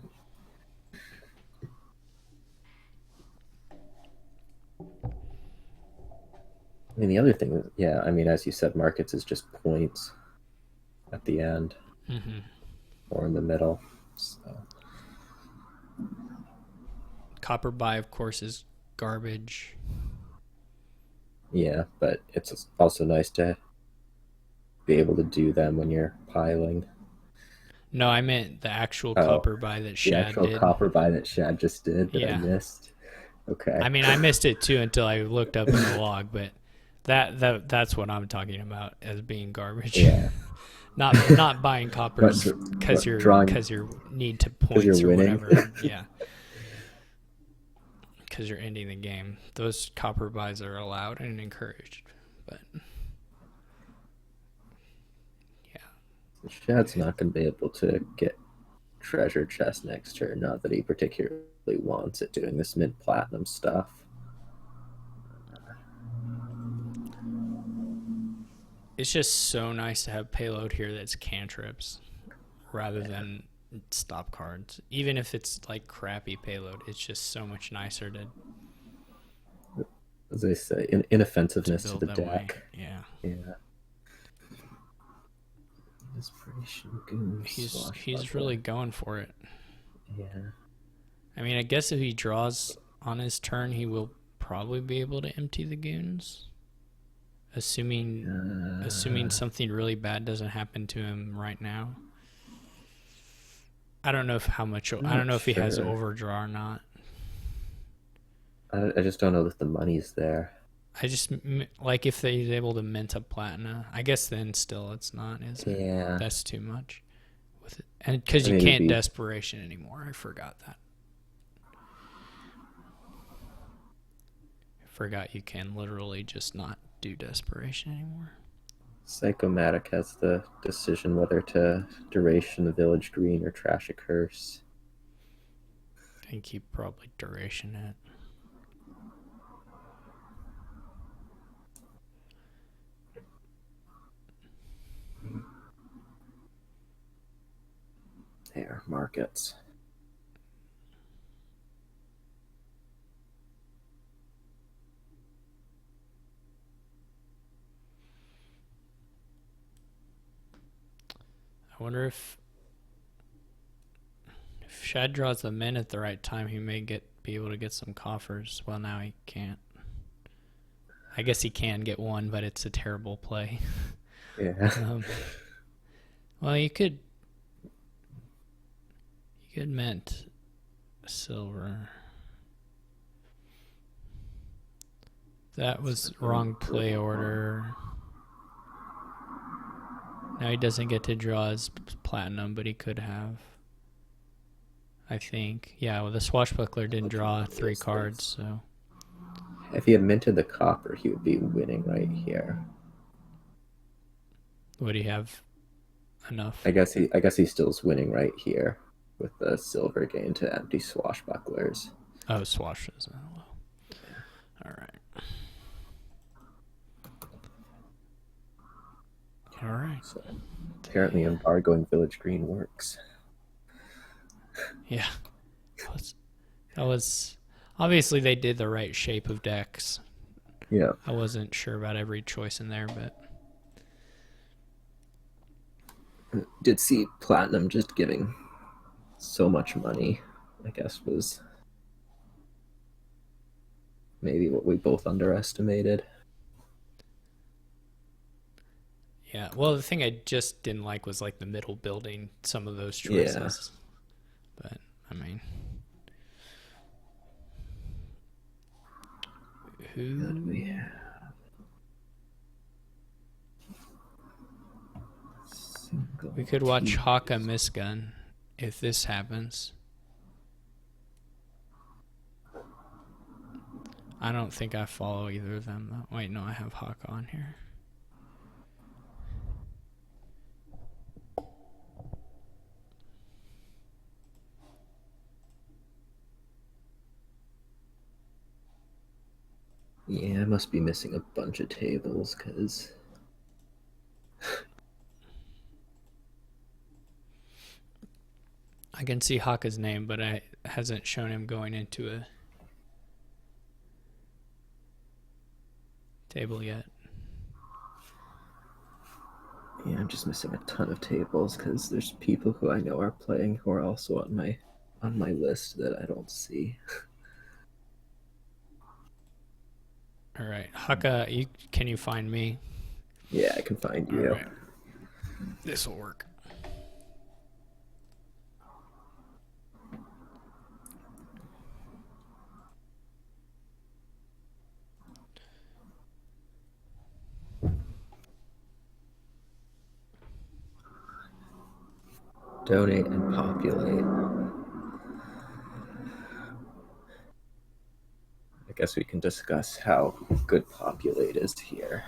I mean, the other thing, yeah, I mean, as you said, markets is just points at the end or in the middle. So, Copper buy, of course, is garbage. yeah, but it's also nice to be able to do them when you're piling. No, I meant the actual copper buy that The Shad actual did. copper buy that Shad just did that I missed. Okay. I mean, I missed it too until I looked up in the log, but that's what I'm talking about as being garbage. Yeah. not buying coppers because you're need to points or winning. whatever. Yeah. Because you're ending the game. Those copper buys are allowed and encouraged, but yeah. Shad's not going to be able to get treasure chest next turn. Not that he particularly wants it doing this mid platinum stuff. it's just so nice to have payload here that's cantrips rather than stop cards. Even if it's like crappy payload, it's just so much nicer As I say, to inoffensiveness to build the that way. deck. Yeah. Yeah. Inspiration, Goon, He's Swashbuckler. really going for it. Yeah. I mean, I guess if he draws on his turn, he will probably be able to empty the goons, assuming something really bad doesn't happen to him right now. I don't know if I don't know if he has sure. overdraw or not. I just don't know that the money's there. I just like if he's able to mint a platina. I guess then still it's not, is it? Yeah. That's too much. With it. And because I you mean, can't desperation anymore. I forgot that. I forgot you can literally just not do desperation anymore. Psychomatic has the decision whether to duration the village green or trash a curse. I think he probably duration it. There, markets. I wonder if Shad draws the min at the right time, he may be able to get some coffers. Well, now he can't. I guess he can get one, but it's a terrible play. Yeah. Well, you could mint silver. That was wrong play order. Now he doesn't get to draw his platinum, but he could have. I think. Yeah, well, the swashbuckler didn't draw 3 cards, so. If he had minted the copper, he would be winning right here. Would he have enough? I guess he still's winning right here with the silver gain to empty swashbucklers. Oh, swash is low. All right. All right. So apparently, embargoing village green works. Yeah. That was obviously they did the right shape of decks. Yeah. I wasn't sure about every choice in there, but Did see platinum just giving so much money, I guess, was maybe what we both underestimated. yeah. Well, the thing I just didn't like was like the middle building, some of those choices. Yeah. But I mean, who do we have? We could watch Haka Misgun if this happens. I don't think I follow either of them though. Wait, no, I have Haka on here. Yeah, I must be missing a bunch of tables because I can see Haka's name, but it hasn't shown him going into a table yet. Yeah, I'm just missing a ton of tables because there's people who I know are playing who are also on my list that I don't see. All right, Haka, can you find me? Yeah, I can find you. Right. This will work. Donate and populate. I guess we can discuss how good populate is here.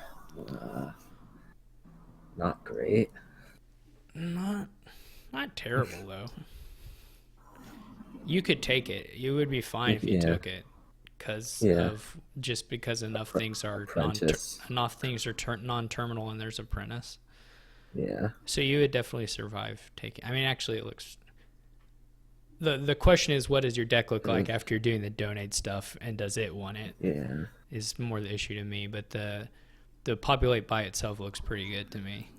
Not great. Not terrible though. You could take it. You would be fine if you took it, because Yeah. of just because enough things are Apprentice. non-terminal and there's apprentice. Yeah. So you would definitely survive taking. I mean, actually, it looks. The question is, what does your deck look like after you're doing the donate stuff, and does it want it? Yeah. Is more the issue to me, but the populate by itself looks pretty good to me.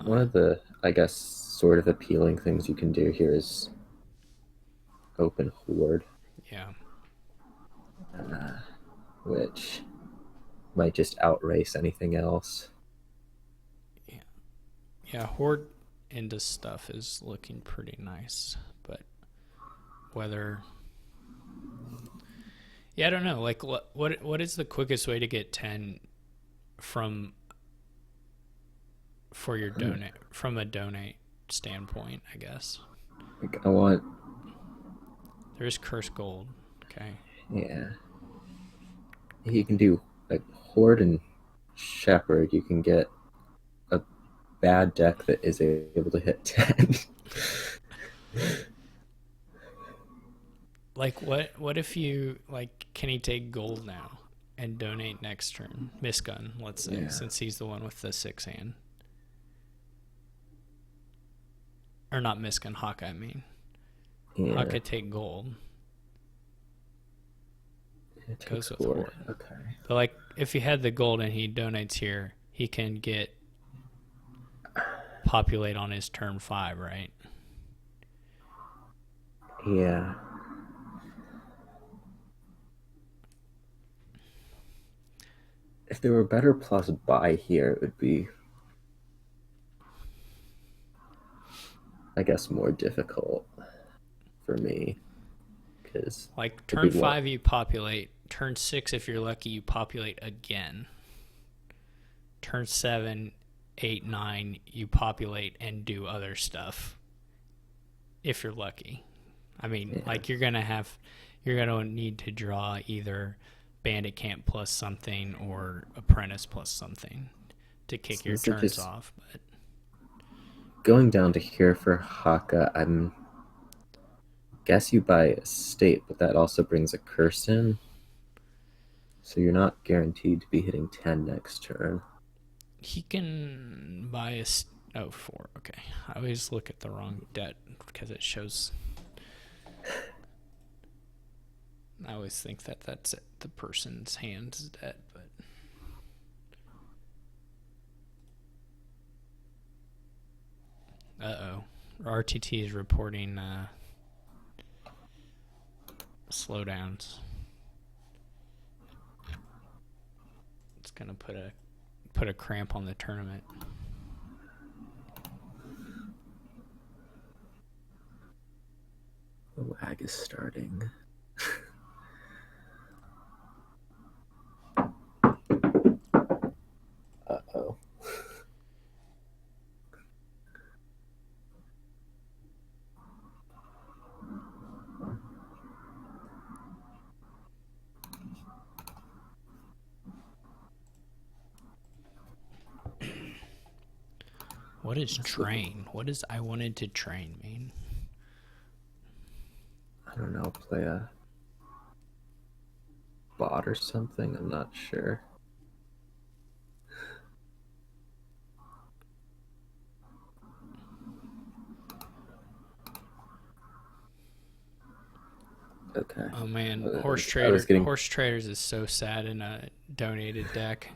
One of the, I guess, sort of appealing things you can do here is open horde, Yeah. which might just outrace anything else. Yeah, horde into stuff is looking pretty nice, but whether I don't know. Like, what is the quickest way to get 10 from for your donate from a donate standpoint? I guess Like, I want, there's curse gold. Okay. yeah. You can do like horde and shepherd. You can get a bad deck that is able to hit 10. Like, what if you like? Can he take gold now and donate next turn? Misgun, let's say, Yeah. since he's the one with the 6 hand, or not Misgun, Hawk. I mean, Yeah. Hawk could take gold. It Goes takes with horde. horde. Okay. But like, if he had the gold and he donates here, he can get populate on his turn 5, right? Yeah. If there were better plus buy here, it would be, I guess, more difficult for me. Because Like turn 5 you populate, turn 6 if you're lucky you populate again. Turn 7, 8, 9 you populate and do other stuff if you're lucky. I mean, like you're going to need to draw either bandit camp plus something or apprentice plus something to kick your turns off, but going down to here for Haka, I'm guess you buy a state, but that also brings a curse in. So you're not guaranteed to be hitting 10 next turn. he can buy a 4. Okay. I always look at the wrong debt because it shows. I always think that that's it, the person's hand's debt, but RTT is reporting slowdowns. It's gonna put a cramp on the tournament. The lag is starting. Uh-oh. What is train? What does I wanted to train mean? I don't know, play a bot or something? I'm not sure. Okay. Oh man, I Horse Traders is so sad in a donated deck.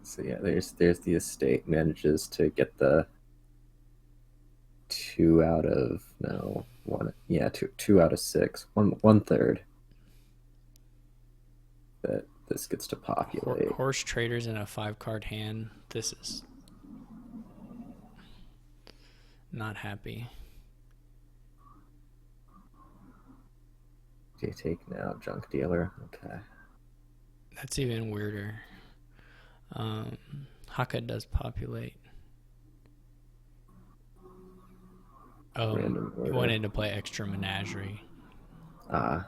So yeah, there's the estate manages to get the 2 out of no 1. Yeah, two out of 6. 1/3 that this gets to populate. Horse Traders in a 5-card hand. This is not happy. Do you take now junk dealer? Okay. That's even weirder. Haka does populate. Oh, you wanted to play extra menagerie. I'm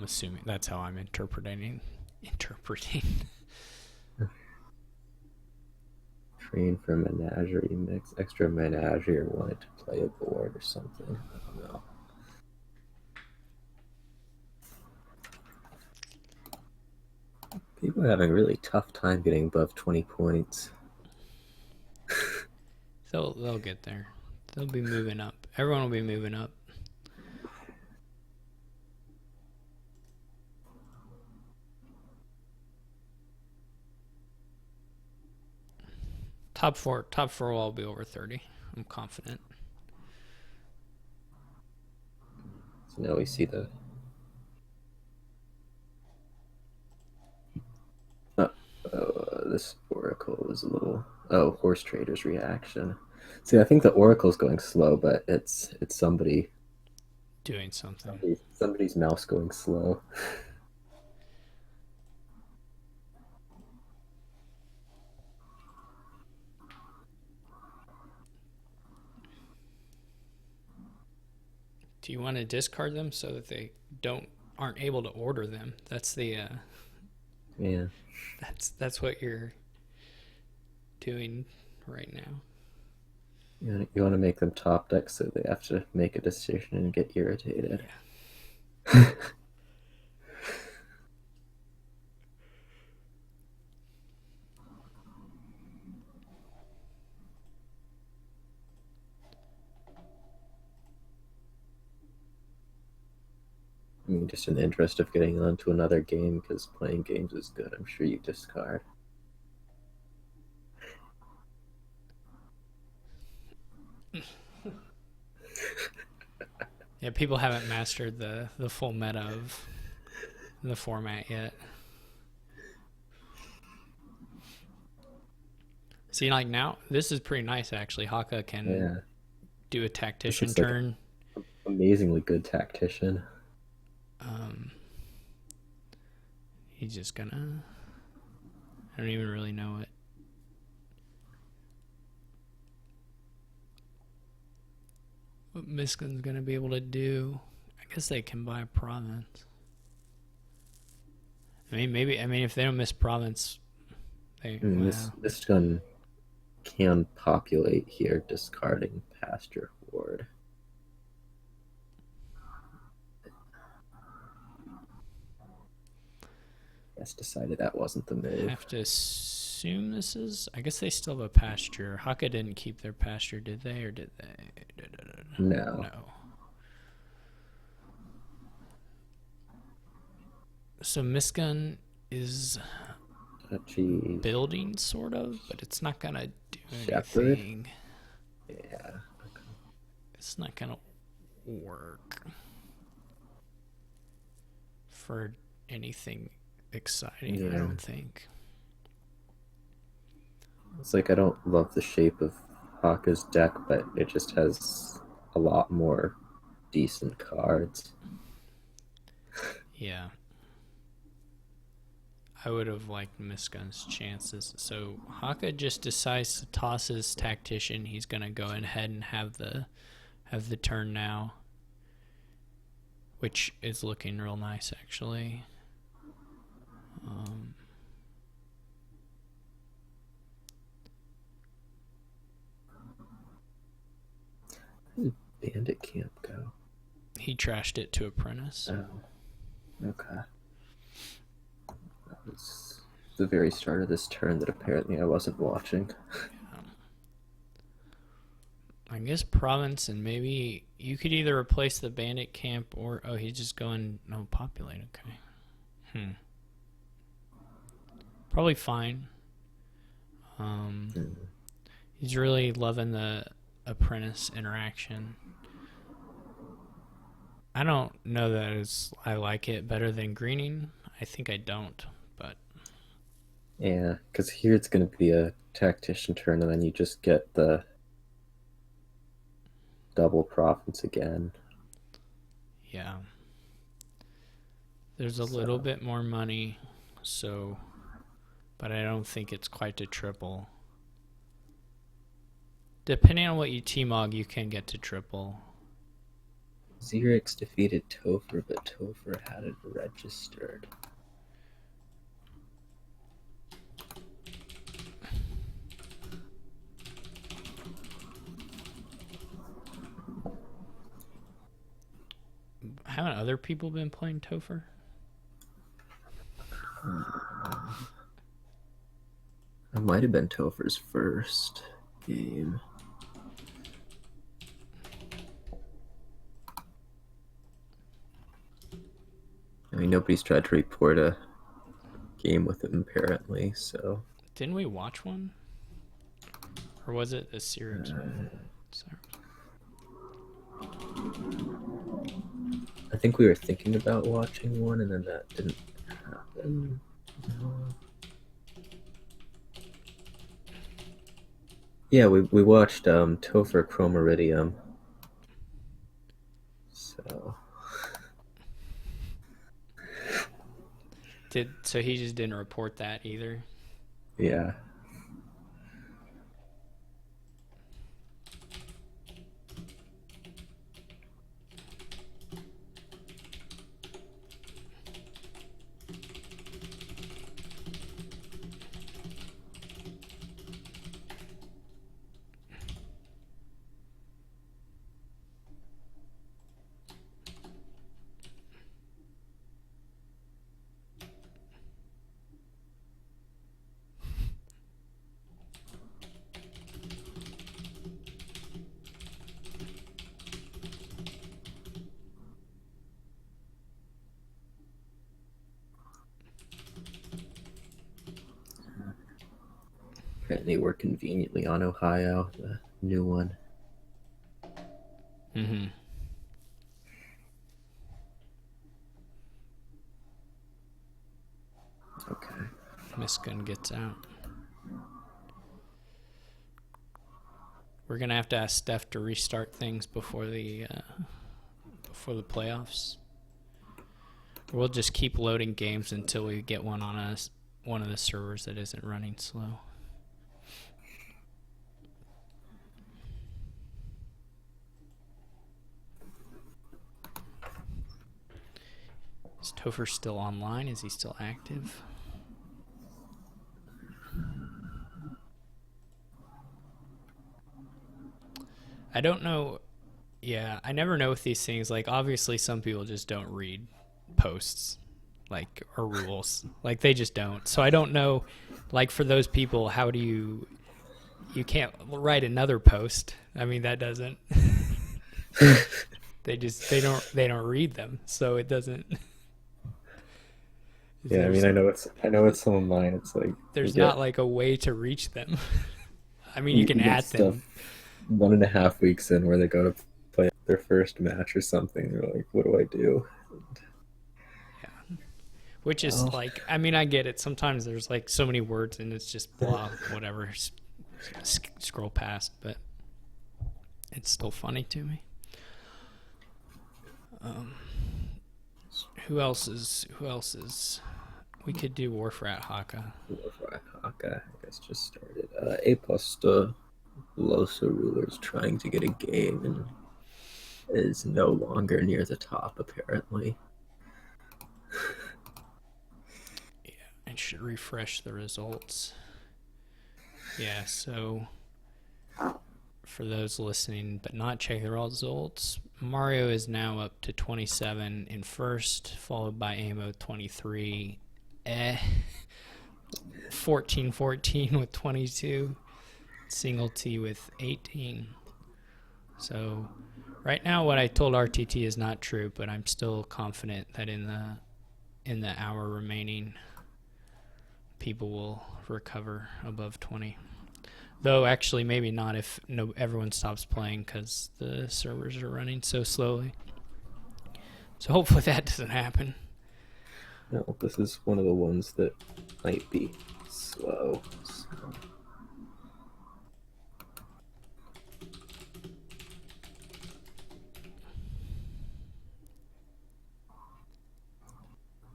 assuming that's how I'm interpreting. Train for menagerie mix. Extra menagerie or wanted to play a board or something. I don't know. People are having a really tough time getting above 20 points. They'll get there. They'll be moving up. Everyone will be moving up. Top four will all be over 30. I'm confident. So now we see the this Oracle is a little horse trader's reaction. See, I think the Oracle's going slow, but it's somebody Doing something. somebody's mouse going slow. Do you want to discard them so that they aren't able to order them? That's the Yeah. that's what you're doing right now. You want to make them top deck so they have to make a decision and get irritated. Yeah. I mean, just in the interest of getting on to another game, because playing games is good, I'm sure you discard. Yeah, people haven't mastered the full meta of the format yet. See, like now, this is pretty nice actually. Haka can do a tactician turn. Like amazingly good tactician. He's just gonna. I don't even really know what Miskin's gonna be able to do. I guess they can buy province. I mean, maybe. I mean, if they don't miss province, they. This gun can populate here, discarding pasture ward. Yes, decided that wasn't the move. I have to assume this is. I guess they still have a pasture. Haka didn't keep their pasture, did they? Or did they? No. No. So Miskin is building, sort of, but it's not gonna do anything. Yeah. It's not gonna work for anything exciting, I don't think. It's like I don't love the shape of Haka's deck, but it just has a lot more decent cards. Yeah. I would have liked Miskin's chances. So Haka just decides to toss his tactician. He's gonna go ahead and have the turn now, which is looking real nice actually. Where did Bandit Camp go? He trashed it to Apprentice. Oh, okay. That was the very start of this turn that apparently I wasn't watching. I guess province, and maybe you could either replace the bandit camp or he's just going populate. Okay. Probably fine. He's really loving the apprentice interaction. I don't know that I like it better than greening. I think I don't, but yeah, because here it's going to be a tactician turn, and then you just get the double province again. Yeah. There's a little bit more money, so, but I don't think it's quite to triple. Depending on what you T-Mog, you can get to triple. Xerix defeated Topher, but Topher had it registered. Haven't other people been playing Topher? It might have been Topher's first game. I mean, nobody's tried to report a game with him apparently, so. Didn't we watch one? Or was it a series? Sorry. I think we were thinking about watching one, and then that didn't happen. Yeah, we watched Topher Chromeridium. So So he just didn't report that either? yeah. Apparently, we're conveniently on Ohio, the new one. Mm-hmm. Okay. Misgun gets out. We're gonna have to ask Steph to restart things before the playoffs. We'll just keep loading games until we get one on one of the servers that isn't running slow. Is Topher still online? Is he still active? I don't know. Yeah, I never know with these things. Like, obviously, some people just don't read posts, like, or rules. Like, they just don't. So I don't know. Like, for those people, how do you can't write another post? I mean, that doesn't. they don't read them, so it doesn't. Yeah, I mean, I know it's some of mine. It's like there's not like a way to reach them. I mean, you can add them. 1.5 weeks in where they go to play their first match or something. They're like, what do I do? Yeah. Which is like, I mean, I get it. Sometimes there's like so many words and it's just blah, whatever. Scroll past, but it's still funny to me. Who else is? We could do Warfrat Haka. Warfrat Haka, I guess, just started. Aposta Losa Rulers trying to get a game and is no longer near the top, apparently. Yeah, I should refresh the results. Yeah, so for those listening but not checking the results, Mario is now up to 27 in first, followed by Amo 23. 14-14 with 22. Single T with 18. So right now what I told RTT is not true, but I'm still confident that in the hour remaining, people will recover above 20. Though actually maybe not if everyone stops playing because the servers are running so slowly. So hopefully that doesn't happen. No, this is one of the ones that might be slow. So.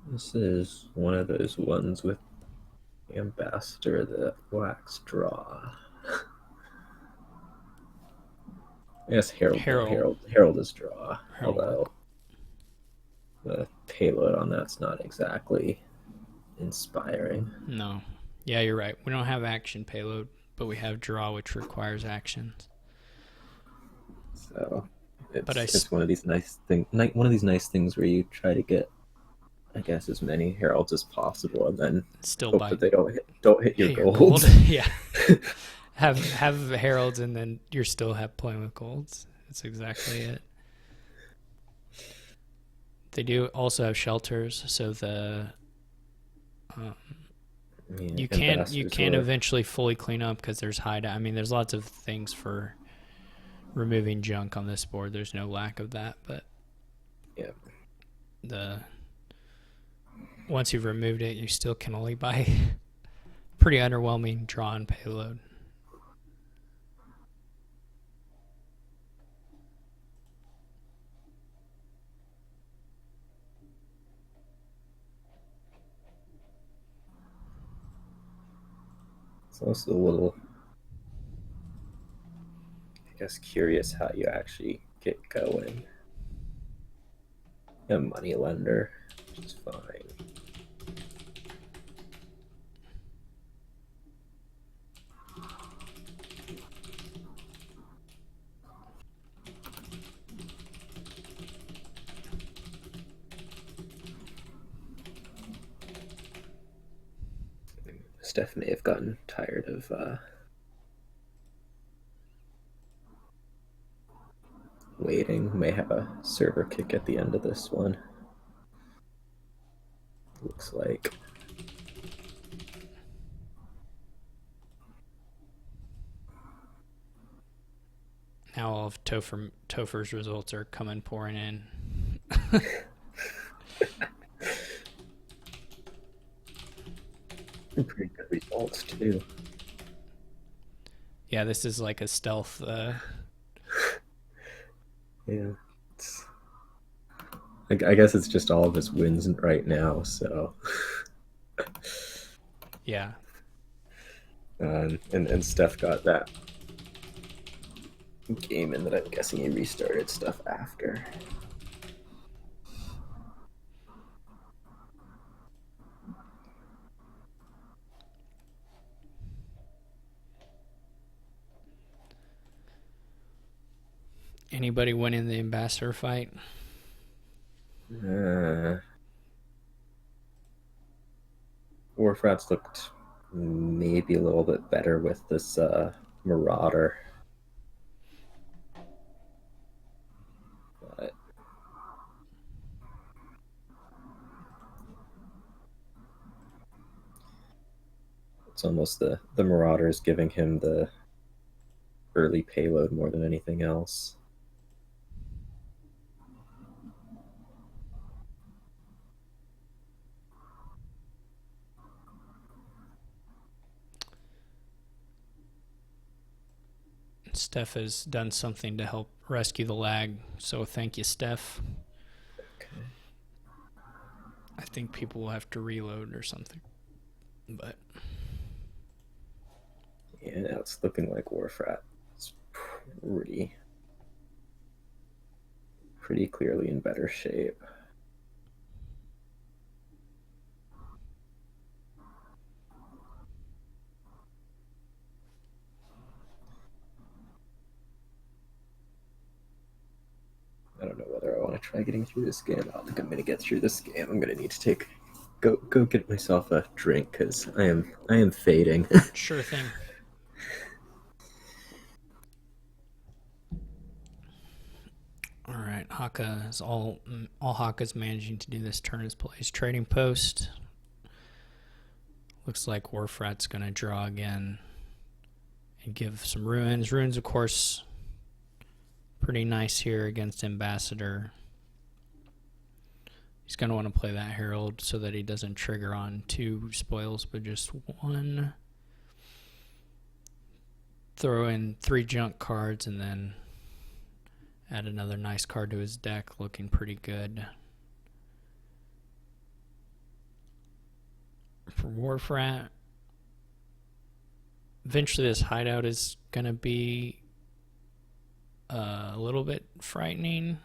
This is one of those ones with the ambassador that wax draw. I guess Herald is draw. Although the payload on that's not exactly inspiring. No. Yeah, you're right. We don't have action payload, but we have draw, which requires actions. So But It's one of these one of these nice things where you try to get, I guess, as many heralds as possible, and then still hope buy that they don't hit your your gold. golds. Yeah. Have heralds and then you're still have playing with golds. That's exactly it. They do also have shelters, so the um, Yeah, you ambassadors can were. eventually fully clean up because there's hideout. I mean, there's lots of things for removing junk on this board. There's no lack of that, but Yeah. the once you've removed it, you still can only buy pretty underwhelming draw and payload. It's also a little, I guess, curious how you actually get going. A money lender, which is fine. Steph may have gotten tired of waiting. May have a server kick at the end of this one. Looks like. Now all of Topher's results are coming pouring in. Pretty good results too. Yeah, this is like a stealth. Yeah. I guess it's just all of his wins right now, so. Yeah. And Steph got that game in that I'm guessing he restarted stuff after. Anybody winning the ambassador fight? Warfrats looked maybe a little bit better with this Marauder. But it's almost the Marauders giving him the early payload more than anything else. Steph has done something to help rescue the lag, so thank you, Steph. Okay. I think people will have to reload or something. But Yeah, now it's looking like Warfrat is pretty clearly in better shape. I don't know whether I want to try getting through this game. I don't think I'm going to get through this game. I'm going to need to go get myself a drink because I am fading. sure thing. All right, Haka is all Haka's managing to do this turn is play his trading post. Looks like Warfrat's going to draw again and give some ruins. Ruins, of course, pretty nice here against Ambassador. He's going to want to play that Herald so that he doesn't trigger on 2 spoils, but just 1. Throw in 3 junk cards and then add another nice card to his deck, looking pretty good. For Warfrat, eventually this hideout is going to be a little bit frightening.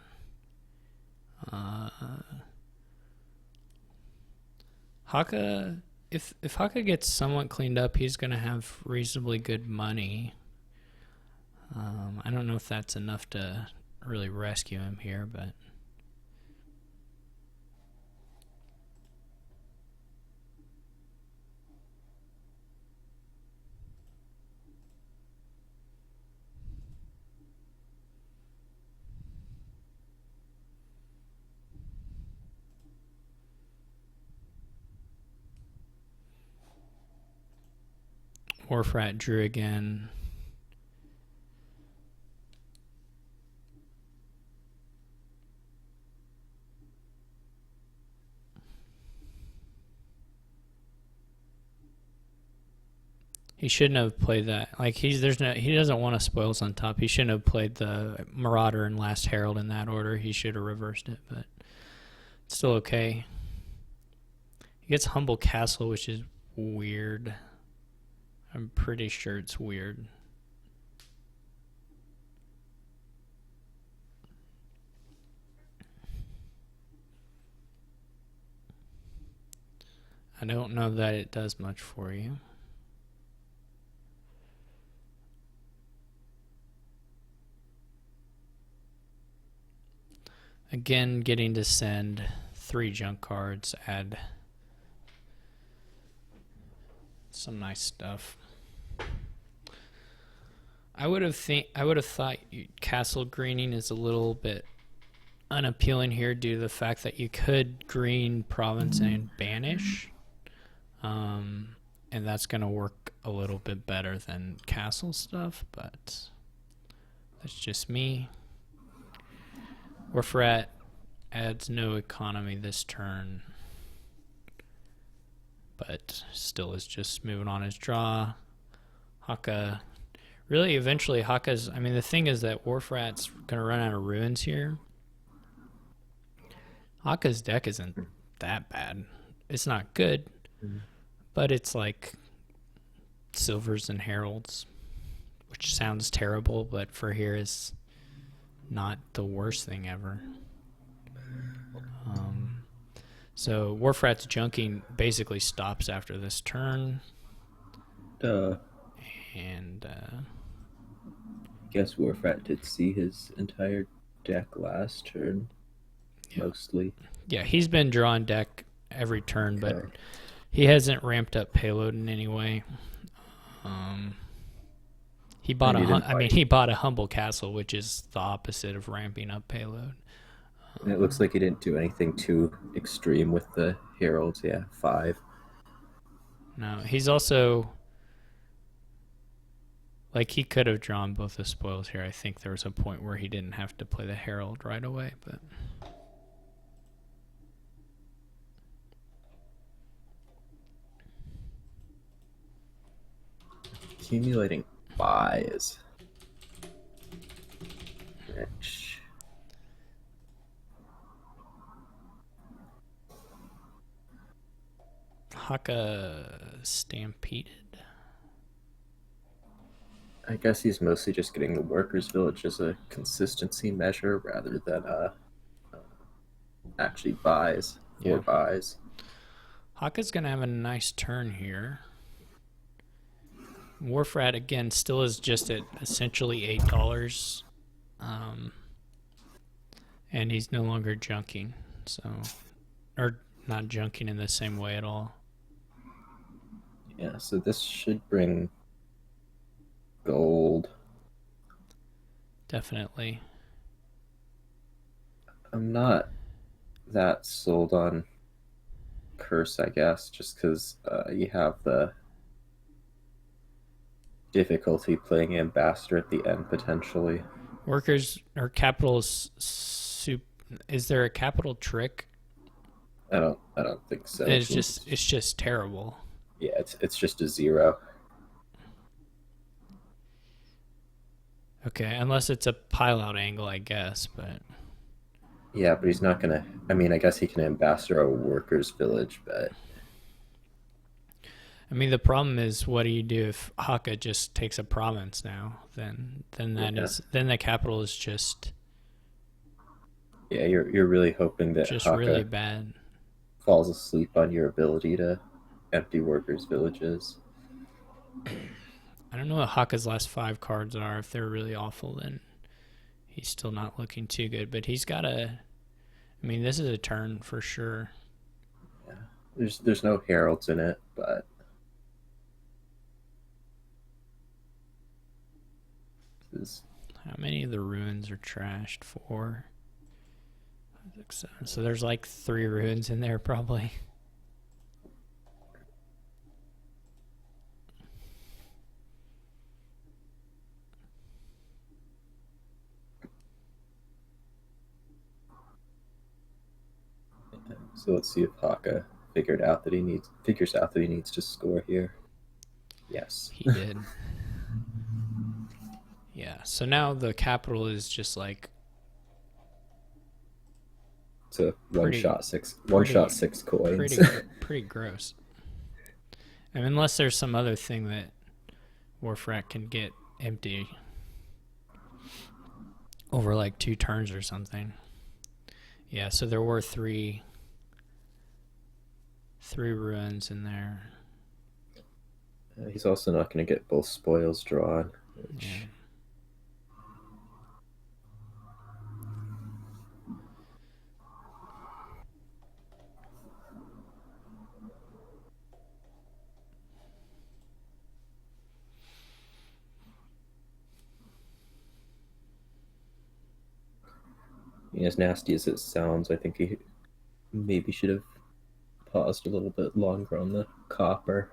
Haka, if Haka gets somewhat cleaned up, he's going to have reasonably good money. I don't know if that's enough to really rescue him here, but Wharfrat drew again. He shouldn't have played that. Like he doesn't want to spoils on top. He shouldn't have played the Marauder and Last Herald in that order. He should have reversed it, but it's still okay. He gets Humble Castle, which is weird. I'm pretty sure it's weird. I don't know that it does much for you. Again, getting to send 3 junk cards, add some nice stuff. I would have thought castle greening is a little bit unappealing here due to the fact that you could green province and banish, and that's going to work a little bit better than castle stuff, but that's just me. Wharfrat adds no economy this turn, but still is just moving on his draw. Haka, really eventually Haka's, I mean the thing is that Wharfrat's going to run out of ruins here. Haka's deck isn't that bad. It's not good, but it's like silvers and heralds, which sounds terrible, but for here is not the worst thing ever. So Wharfrat's junking basically stops after this turn. And guess Wharfrat did see his entire deck last turn, mostly. Yeah, he's been drawing deck every turn, Okay. but he hasn't ramped up payload in any way. He bought he bought a Humble Castle, which is the opposite of ramping up payload. And it looks like he didn't do anything too extreme with the heralds. Yeah, 5. No, he's also like he could have drawn both the spoils here. I think there was a point where he didn't have to play the herald right away, but Accumulating buys. Rich. Haka stampeded. I guess he's mostly just getting the workers' village as a consistency measure rather than actually buys. 4 buys. Haka's gonna have a nice turn here. Wharfrat again still is just at essentially $8, and he's no longer junking, or not junking in the same way at all. Yeah, so this should bring gold. Definitely. I'm not that sold on curse, I guess, just because you have the difficulty playing ambassador at the end potentially. Workers or capital soup. Is there a capital trick? I don't think so. It's just terrible. Yeah, it's just a 0. Okay, unless it's a pile out angle, I guess, but Yeah, but he's not gonna. I mean, I guess he can ambassador a workers' village, but I mean the problem is, what do you do if Haka just takes a province now? Then the capital is just yeah, you're really hoping that just Haka really bad. falls asleep on your ability to empty workers' villages. I don't know what Haka's last 5 cards are. If they're really awful, then He's still not looking too good, but he's got a. I mean, this is a turn for sure. Yeah. There's no heralds in it, but this How many of the ruins are trashed? 4, 5, 6, 7. So there's like 3 ruins in there probably. so let's see if Haka figures out that he needs to score here. Yes. He did. Yeah. So now the capital is just like It's a Pretty- one pretty- shot 6 coins. pretty gross. And unless there's some other thing that Warfrat can get empty over like 2 turns or something. Yeah, so there were 3 ruins in there. He's also not going to get both spoils drawn. Which... Yeah. As nasty as it sounds, I think he maybe should have paused a little bit longer on the copper.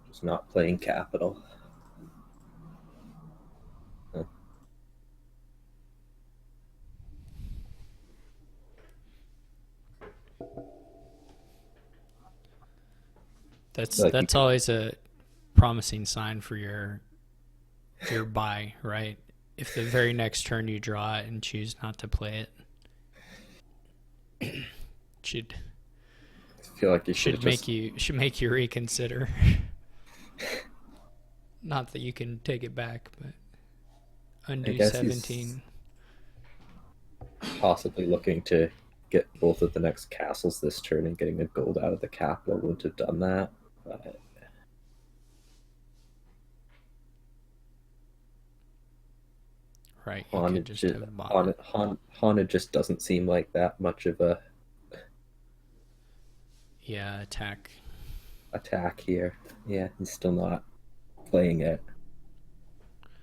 Just not playing capital. Huh. That's always a promising sign for your buy, right? If the very next turn you draw it and choose not to play it, should I feel like you should make you reconsider. Not that you can take it back, but undo 17. Possibly looking to get both of the next castles this turn, and getting a gold out of the capital wouldn't have done that. But Right, you could just have bought it. Haunted just doesn't seem like that much of a attack here. Yeah, he's still not playing it.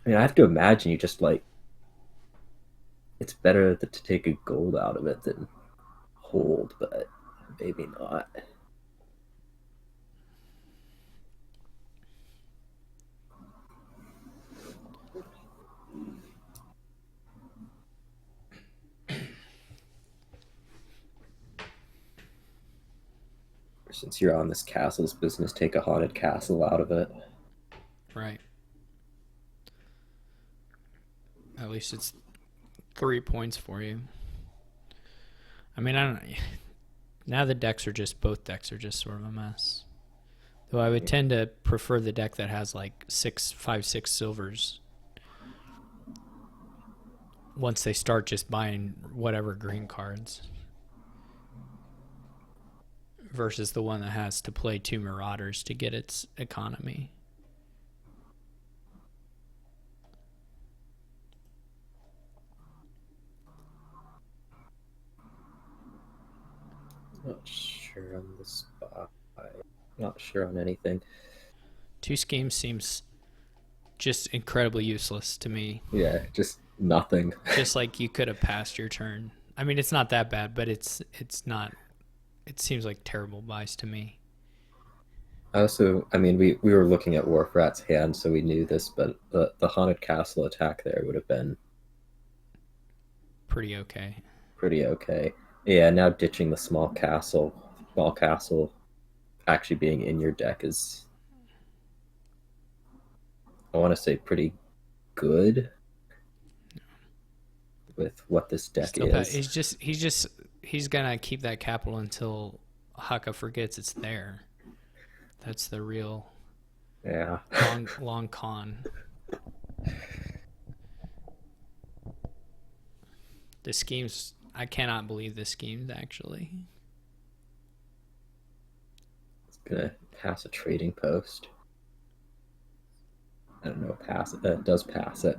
I mean, I have to imagine you just like it's better to take a gold out of it than hold, but maybe not. Since you're on this castle's business, take a haunted castle out of it. Right. At least it's 3 points for you. I mean, I don't. Now both decks are just sort of a mess. Though I would tend to prefer the deck that has like 5, 6 silvers. Once they start just buying whatever green cards. Versus the one that has to play 2 Marauders to get its economy. Not sure on the spot. Not sure on anything. 2 schemes seems just incredibly useless to me. Yeah, just nothing. Just like you could have passed your turn. I mean, it's not that bad, but it's not. It seems like terrible buys to me. Also, I mean, we were looking at Warfrat's hand, so we knew this, but the haunted castle attack there would have been pretty okay. Pretty okay. Yeah, now ditching the small castle actually being in your deck is, I want to say, pretty good with what this deck is. He's gonna keep that capital until Haka forgets it's there. That's the real long con. The schemes, I cannot believe the schemes actually. Gonna pass a trading post. I don't know, pass it. It does pass it.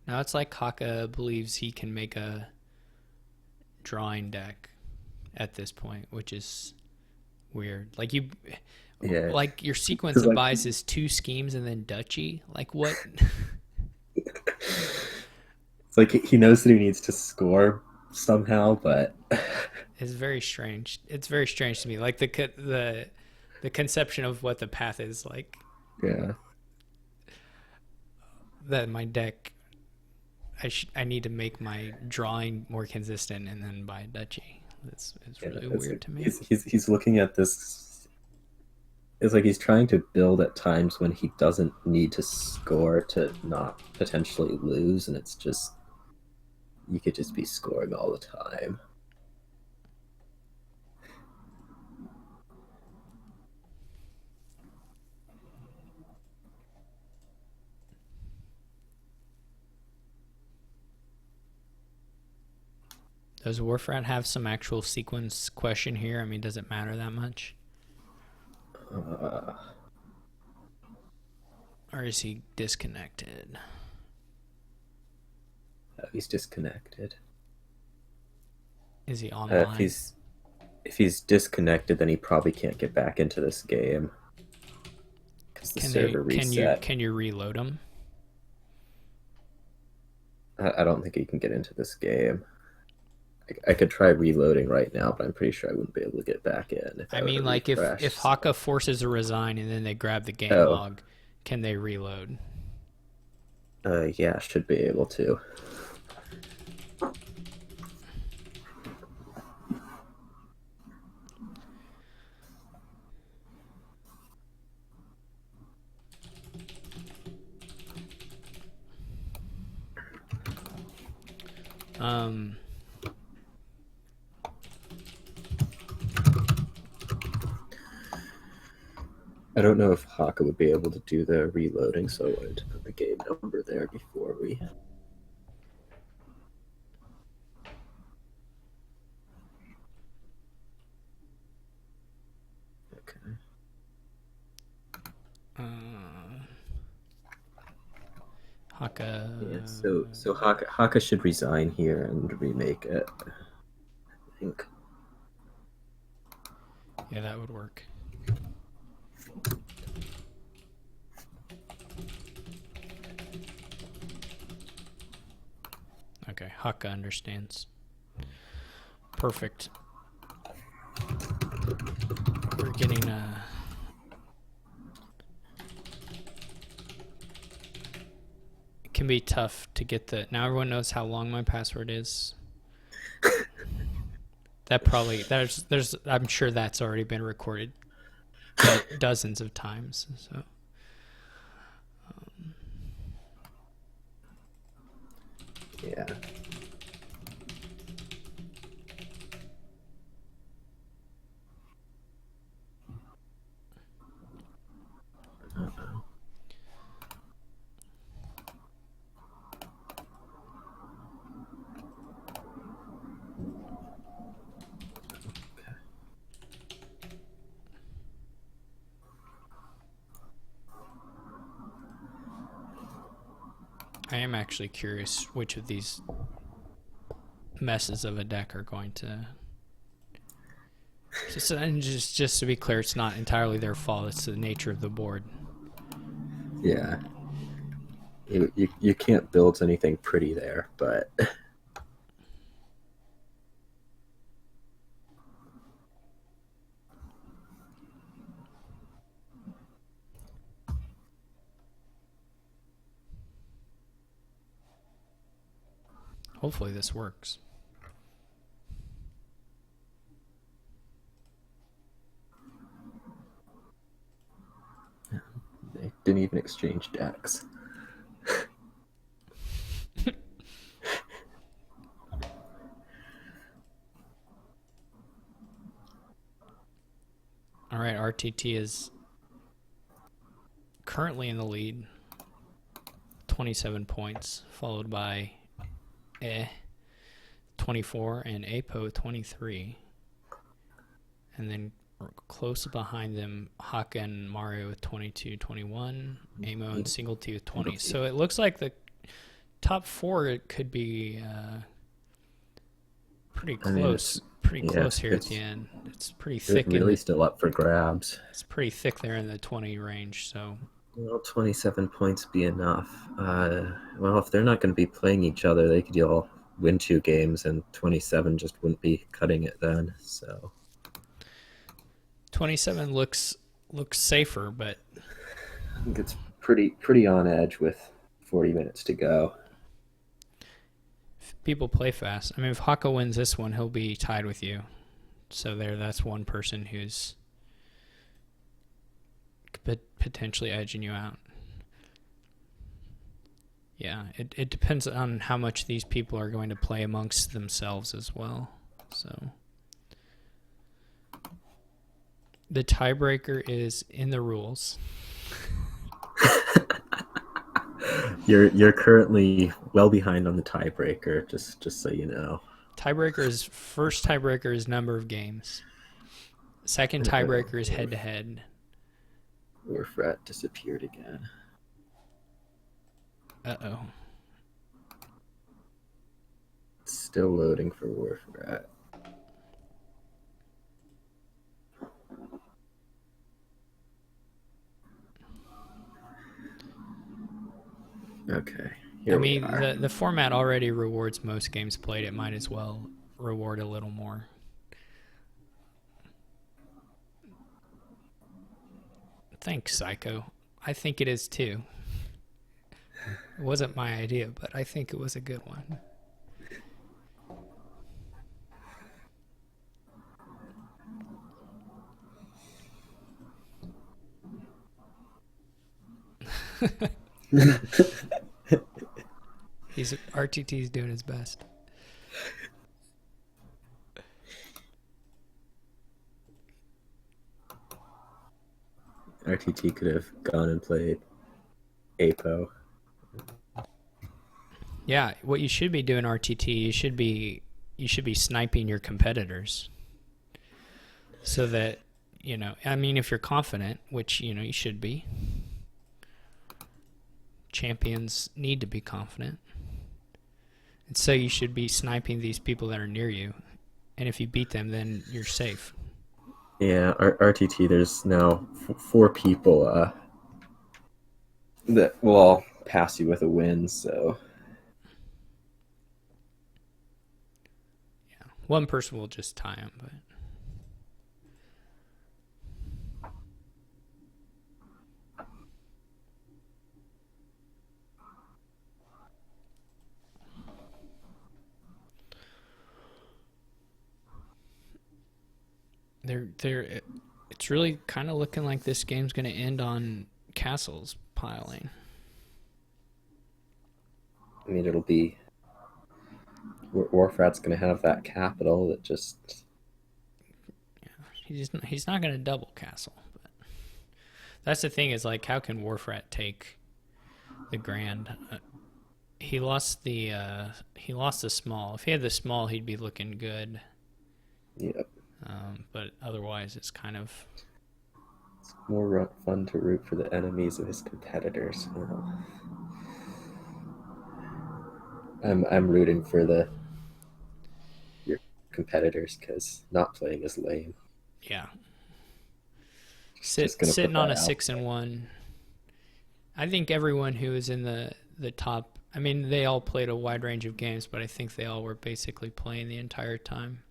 Now it's like Haka believes he can make a drawing deck at this point, which is weird. Like Yeah, like your sequence because of like buys is 2 schemes and then Duchy. Like what? it's like he knows that he needs to score somehow, but It's very strange. It's very strange to me. Like the conception of what the path is like, yeah, that my deck I need to make my drawing more consistent and then buy Duchy. It's yeah. really It's weird like to me. he's looking at this. It's like he's trying to build at times when he doesn't need to score to not potentially lose, and it's just you could just be scoring all the time. Does Warfrat have some actual sequence question here? I mean, does it matter that much? Uh, Or is he disconnected? he's disconnected. Is he If online? he's disconnected, then he probably can't get back into this game because the server reset. Can you reload him? I don't think he can get into this game. I could try reloading right now, but I'm pretty sure I wouldn't be able to get back in if I I were to mean, like refresh. if Haka forces a resign and then they grab the game Oh, log, can they reload? yeah, should be able to. Um, I don't know if Haka would be able to do the reloading, so I wanted to put the game number there before we. Okay. Haka. Yeah. So Haka should resign here and remake it. I think. Yeah, that would work. Okay, Haka understands. Perfect. We're getting it can be tough to get the. Now everyone knows how long my password is. That probably there's I'm sure that's already been recorded dozens of times. So Yeah. Uh-oh. Okay. I am actually curious which of these messes of a deck are going to. Just to be clear, it's not entirely their fault. It's the nature of the board. Yeah. You can't build anything pretty there, but Hopefully this works. they didn't even exchange decks. All right, RTT is currently in the lead, 27 points, followed by 24 and Apo with 23. And then close behind them, Haka and Mario with 22, 21, Amo and Singlety with 20. So it looks like the top four could be pretty close. Here at the end. It's pretty thick. It's really still up for grabs. It's pretty thick there in the 20 range. So, well, 27 points be enough. Well, if they're not going to be playing each other, they could all win 2 games, and 27 just wouldn't be cutting it then. So 27 looks safer, but I think it's pretty on edge with 40 minutes to go. If people play fast. I mean, if Haka wins this one, he'll be tied with you. So that's one person who's potentially edging you out. Yeah, it depends on how much these people are going to play amongst themselves as well. So the tiebreaker is in the rules. You're currently well behind on the tiebreaker, just so you know. First tiebreaker is number of games. Second tiebreaker is head to head. Warfrat disappeared again. Uh-oh. It's still loading for Warfrat. Okay. I mean, the format already rewards most games played. It might as well reward a little more. Thanks, Psycho. I think it is too. It wasn't my idea, but I think it was a good one. RTT's doing his best. RTT could have gone and played Apo. Yeah, what you should be doing, RTT, you should be sniping your competitors. So that, I mean, if you're confident, which, you should be. Champions need to be confident. And so you should be sniping these people that are near you. And if you beat them, then you're safe. Yeah, RTT, there's now 4 people that will all pass you with a win, so... Yeah, one person will just tie him, but... It's really kind of looking like this game's going to end on castles piling. I mean, it'll be... Warfrat's going to have that capital that just... Yeah, he's not going to double castle. But that's the thing is, like, how can Warfrat take the grand? He lost the small. If he had the small, he'd be looking good. Yep. But otherwise, it's kind of... It's more fun to root for the enemies of his competitors. I'm rooting for your competitors because not playing is lame. Yeah. Sitting on a 6-1. I think everyone who is in the top... I mean, they all played a wide range of games, but I think they all were basically playing the entire time.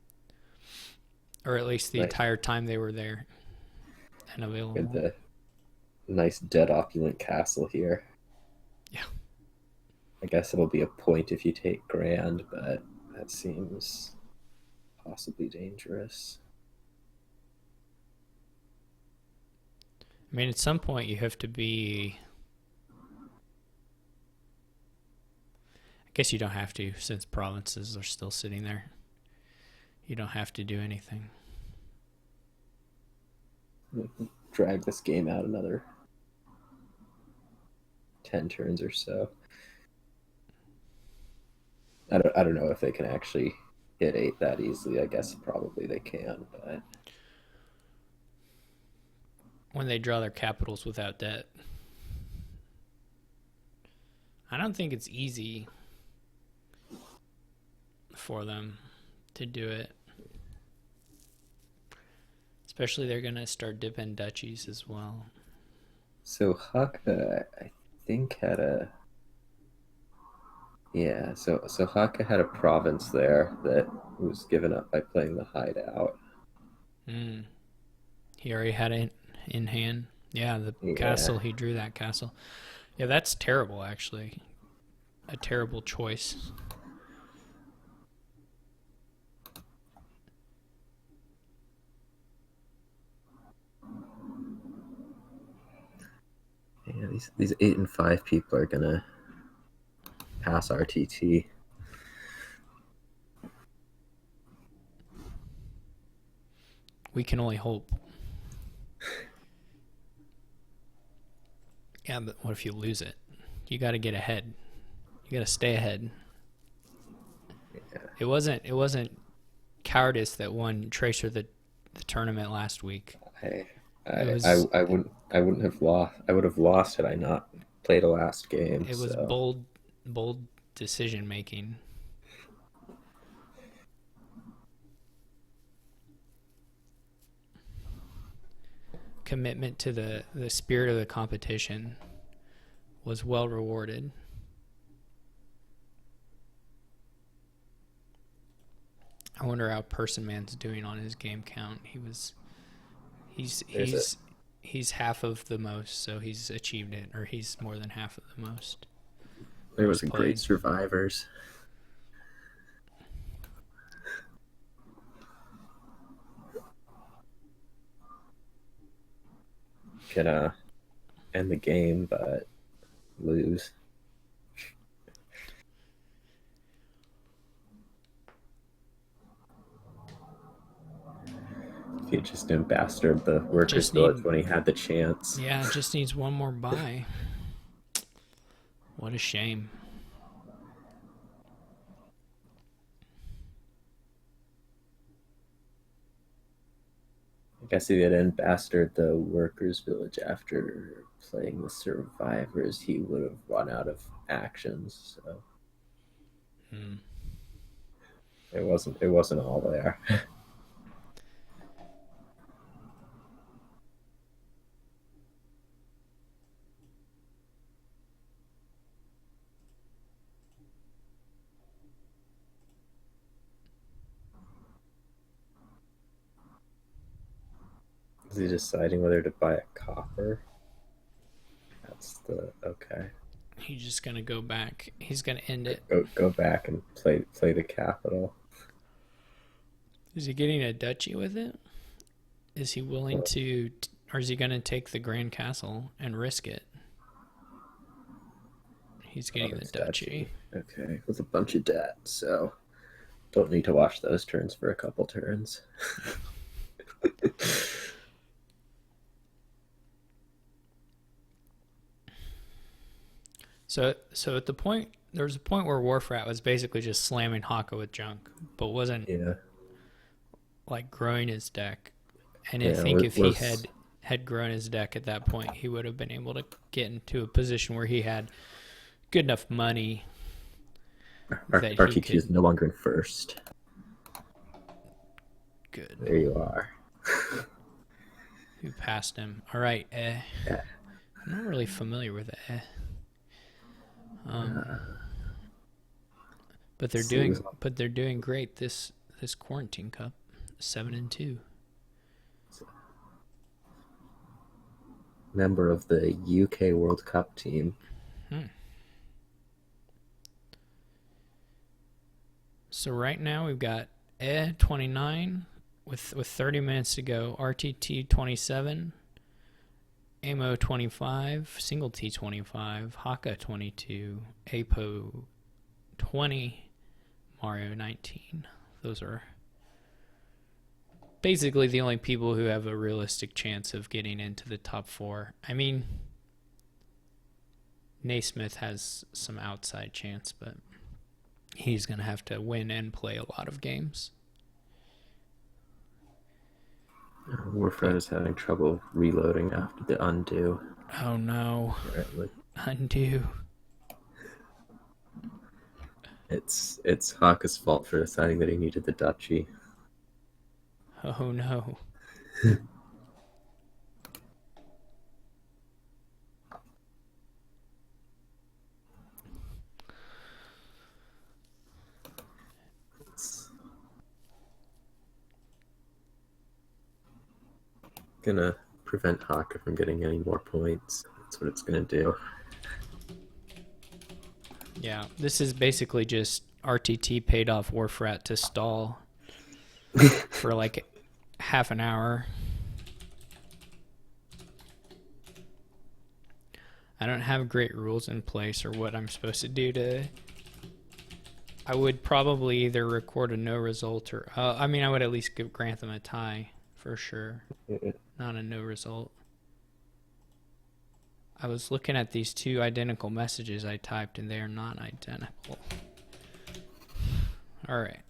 Or at least the entire time they were there and available. With the nice dead opulent castle here. Yeah. I guess it'll be a point if you take grand, but that seems possibly dangerous. I mean, at some point you have to be... I guess you don't have to, since provinces are still sitting there. You don't have to do anything. Drag this game out another 10 turns or so. I don't know if they can actually hit 8 that easily. I guess probably they can, but when they draw their capitals without debt. I don't think it's easy for them to do it. Especially they're going to start dipping duchies as well. so Haka, I think had a yeah. So Haka had a province there that was given up by playing the hideout. Mm. He already had it in hand. Yeah, the Yeah. castle, he drew that castle. Yeah, that's terrible, actually. A terrible choice. Yeah, these 8 and 5 people are gonna pass RTT. We can only hope. Yeah, but what if you lose it? You got to get ahead. You got to stay ahead. Yeah. It wasn't cowardice that won Tracer the tournament last week. I, It I was I wouldn't have lost. I would have lost had I not played a last game. it was So bold decision making. Commitment to the spirit of the competition was well rewarded. I wonder how Person Man's doing on his game count. He's there's a he's he's half of the most, so he's achieved it, or he's more than half of the most. there was Most a great played. survivors. Can end the game, but lose. If he just didn't bastard the workers' Just village need when he had the chance. Yeah, just needs one more buy. What a shame. I guess if he didn't bastard the workers' village after playing the survivors, he would have run out of actions. So Hmm. it wasn't all there. Is he deciding whether to buy a copper? That's the okay. He's just gonna go back. He's gonna end it. Go back and play the capital. Is he getting a duchy with it? Is he willing to, or is he gonna take the Grand Castle and risk it? He's getting the duchy. Okay, with a bunch of debt, so don't need to watch those turns for a couple turns. So at the point, there was a point where Warfrat was basically just slamming Haka with junk, but wasn't Yeah, like growing his deck. And I yeah. think if he had grown his deck at that point, he would have been able to get into a position where he had good enough money that he RTT could. is no longer in first. Good. There you are. Who passed him? All right. Yeah. I'm not really familiar with it. But they're doing great this quarantine cup, 7-2. Member of the UK World Cup team. So right now we've got 29 with 30 minutes to go. RTT 27, Amo 25, Single T 25, Haka 22, Apo 20, Mario 19. Those are basically the only people who have a realistic chance of getting into the top 4. I mean, Naismith has some outside chance, but he's going to have to win and play a lot of games. Warfred is having trouble reloading after the undo. Oh no. Apparently. Undo. It's Haka's fault for deciding that he needed the duchy. Oh no. It's gonna prevent Haka from getting any more points. That's what it's gonna do. Yeah, this is basically just RTT paid off Warfrat to stall for like half an hour. I don't have great rules in place or what I'm supposed to do to... I would probably either record a no result or... I mean, I would at least grant them a tie, for sure. Not a no result. I was looking at these two identical messages I typed, and they are not identical. All right.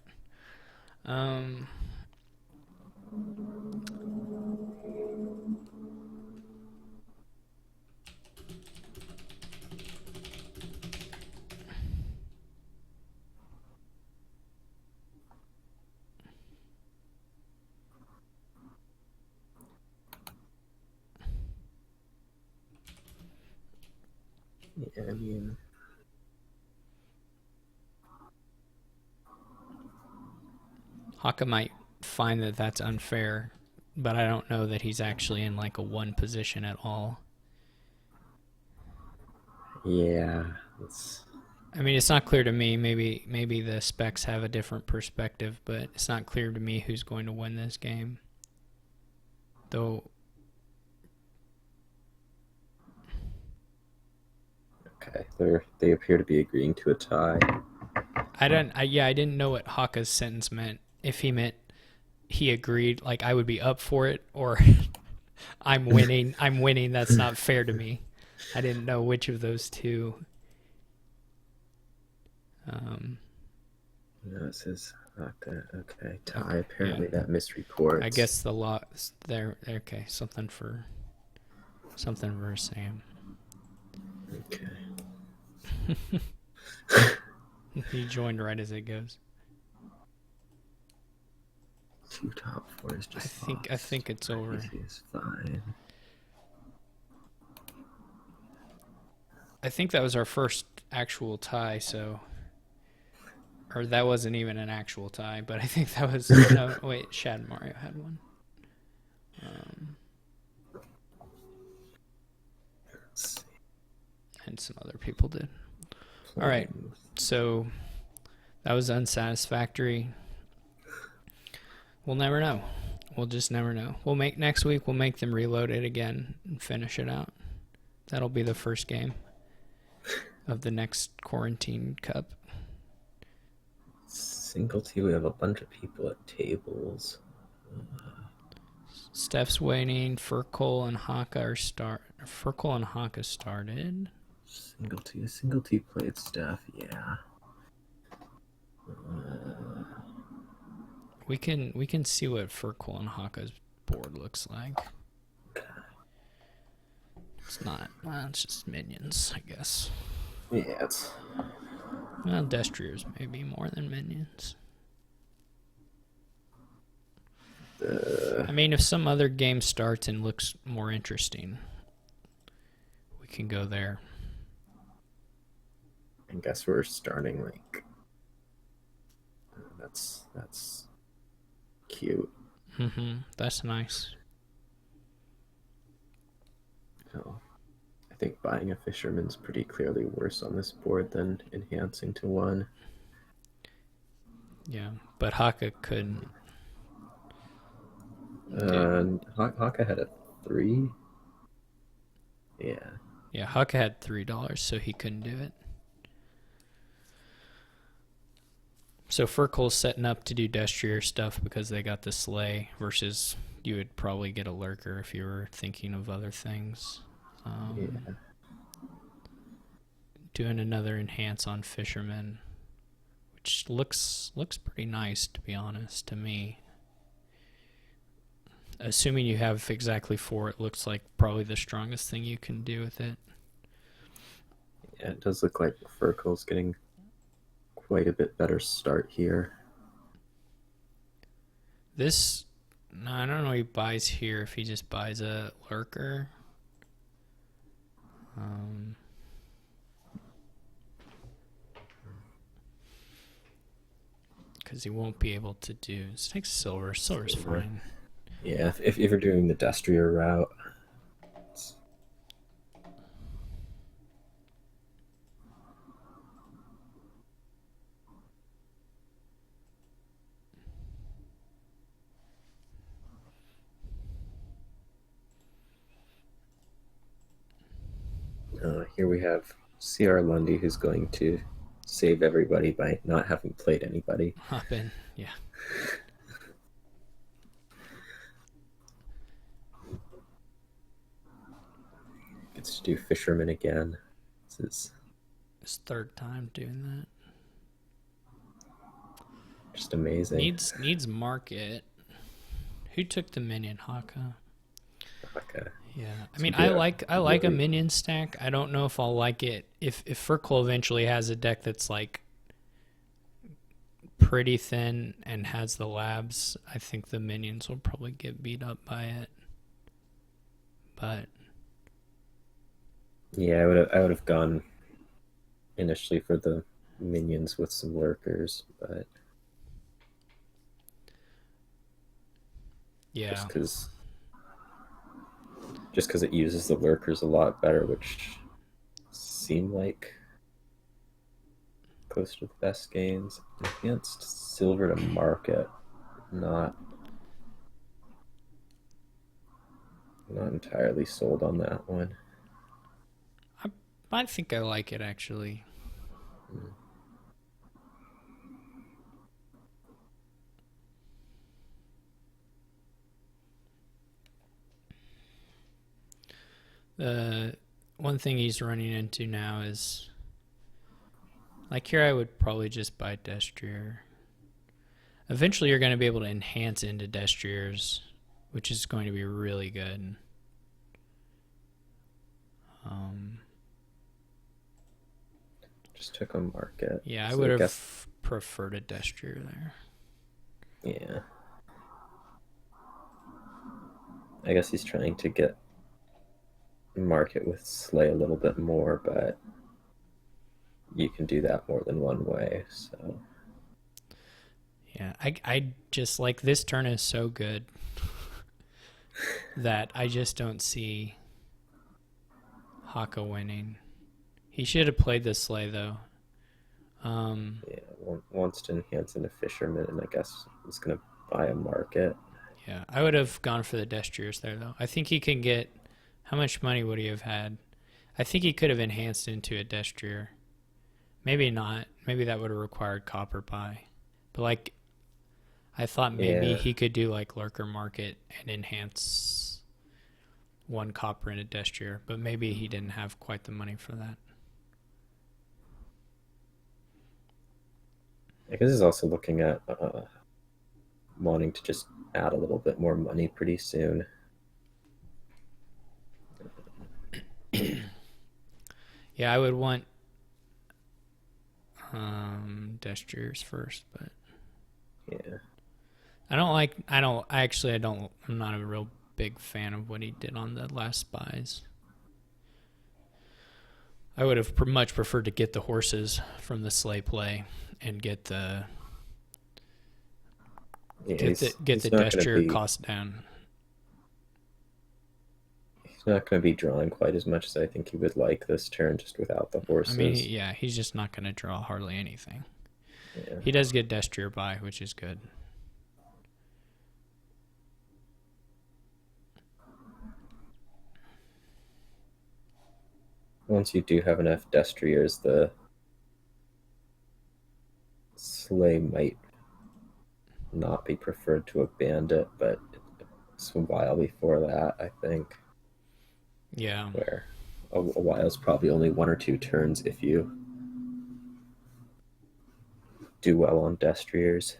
Yeah, I mean, Haka might find that that's unfair, but I don't know that he's actually in like a one position at all. yeah, I mean, it's not clear to me. Maybe the specs have a different perspective, but it's not clear to me who's going to win this game. Though, okay. They appear to be agreeing to a tie. I didn't know what Haka's sentence meant. If he meant he agreed, like I would be up for it, or I'm winning. I'm winning. That's not fair to me. I didn't know which of those two. No, it says Haka. Okay, tie. Apparently that misreports. I guess the law there. Okay, something for Sam. Okay. He joined right as it goes. Two top fours just I think it's over. Is fine. I think that was our first actual tie, so... Or that wasn't even an actual tie, but I think that was... No, wait, Shad Mario had one. Let's see. And some other people did. All right, so that was unsatisfactory. We'll never know. We'll just never know. Next week, we'll make them reload it again and finish it out. That'll be the first game of the next Quarantine Cup. Single T, we have a bunch of people at tables. Steph's waiting. Furkle and Haka are Furkle and Haka started. Single T played Steph, yeah. We can see what Furkle and Haka's board looks like. It's not. Well, it's just minions, I guess. Yeah, it's... Well, Destriers maybe more than minions. I mean, if some other game starts and looks more interesting, we can go there. I guess we're starting like... That's cute. That's nice. Oh, I think buying a Fisherman's pretty clearly worse on this board than enhancing to one. Yeah, but Haka couldn't. Haka had a 3. Yeah. Yeah, Haka had $3, so he couldn't do it. So Furkle's setting up to do Destrier stuff because they got the Slay, versus you would probably get a Lurker if you were thinking of other things. Yeah. Doing another enhance on Fisherman, which looks pretty nice, to be honest, to me. Assuming you have exactly 4, it looks like probably the strongest thing you can do with it. Yeah, it does look like Furkel's getting quite a bit better start here. This, no, I don't know what he buys here, if he just buys a lurker. Because he won't be able to do. Let's take silver. Silver's fine. Yeah, if you're doing the Destrier route. Here we have C.R. Lundy, who's going to save everybody by not having played anybody. Hop in, yeah. Gets to do Fisherman again. This is his 3rd time doing that. just amazing. Needs market. Who took the minion? Haka. Haka. Yeah, I mean, I like a minion stack. I don't know if I'll like it if Furkel eventually has a deck that's like pretty thin and has the labs. I think the minions will probably get beat up by it. But yeah, I would have gone initially for the minions with some lurkers, but yeah, just because it uses the lurkers a lot better, which seem like close to the best gains. Enhanced silver to market, not entirely sold on that one. I think I like it actually. The one thing he's running into now is, like, here I would probably just buy Destrier. Eventually you're going to be able to enhance into Destriers, which is going to be really good. Just took a market. Yeah, I would have preferred a Destrier there. Yeah. I guess he's trying to get market with Slay a little bit more, but you can do that more than one way, so yeah, I just like this turn is so good that I just don't see Haka winning. He should have played the Slay though. Yeah, wants to enhance into Fisherman, and I guess he's gonna buy a market. Yeah, I would have gone for the Destriers there though. I think he can get. How much money would he have had? I think he could have enhanced into a Destrier. Maybe not. Maybe that would have required copper buy. But like, I thought maybe he could do like Lurker Market and enhance 1 copper in a Destrier. But maybe he didn't have quite the money for that. I guess he's also looking at wanting to just add a little bit more money pretty soon. Yeah, I would want Destriers first, but yeah, I'm not a real big fan of what he did on the last spies. I would have much preferred to get the horses from the Slay play and get the Destrier cost down. He's not going to be drawing quite as much as I think he would like this turn, just without the horses. I mean, yeah, he's just not going to draw hardly anything. Yeah. He does get Destrier by, which is good. Once you do have enough Destriers, the Slay might not be preferred to a bandit, but it's a while before that, I think. Yeah. Where a while is probably only 1 or 2 turns if you do well on destriers.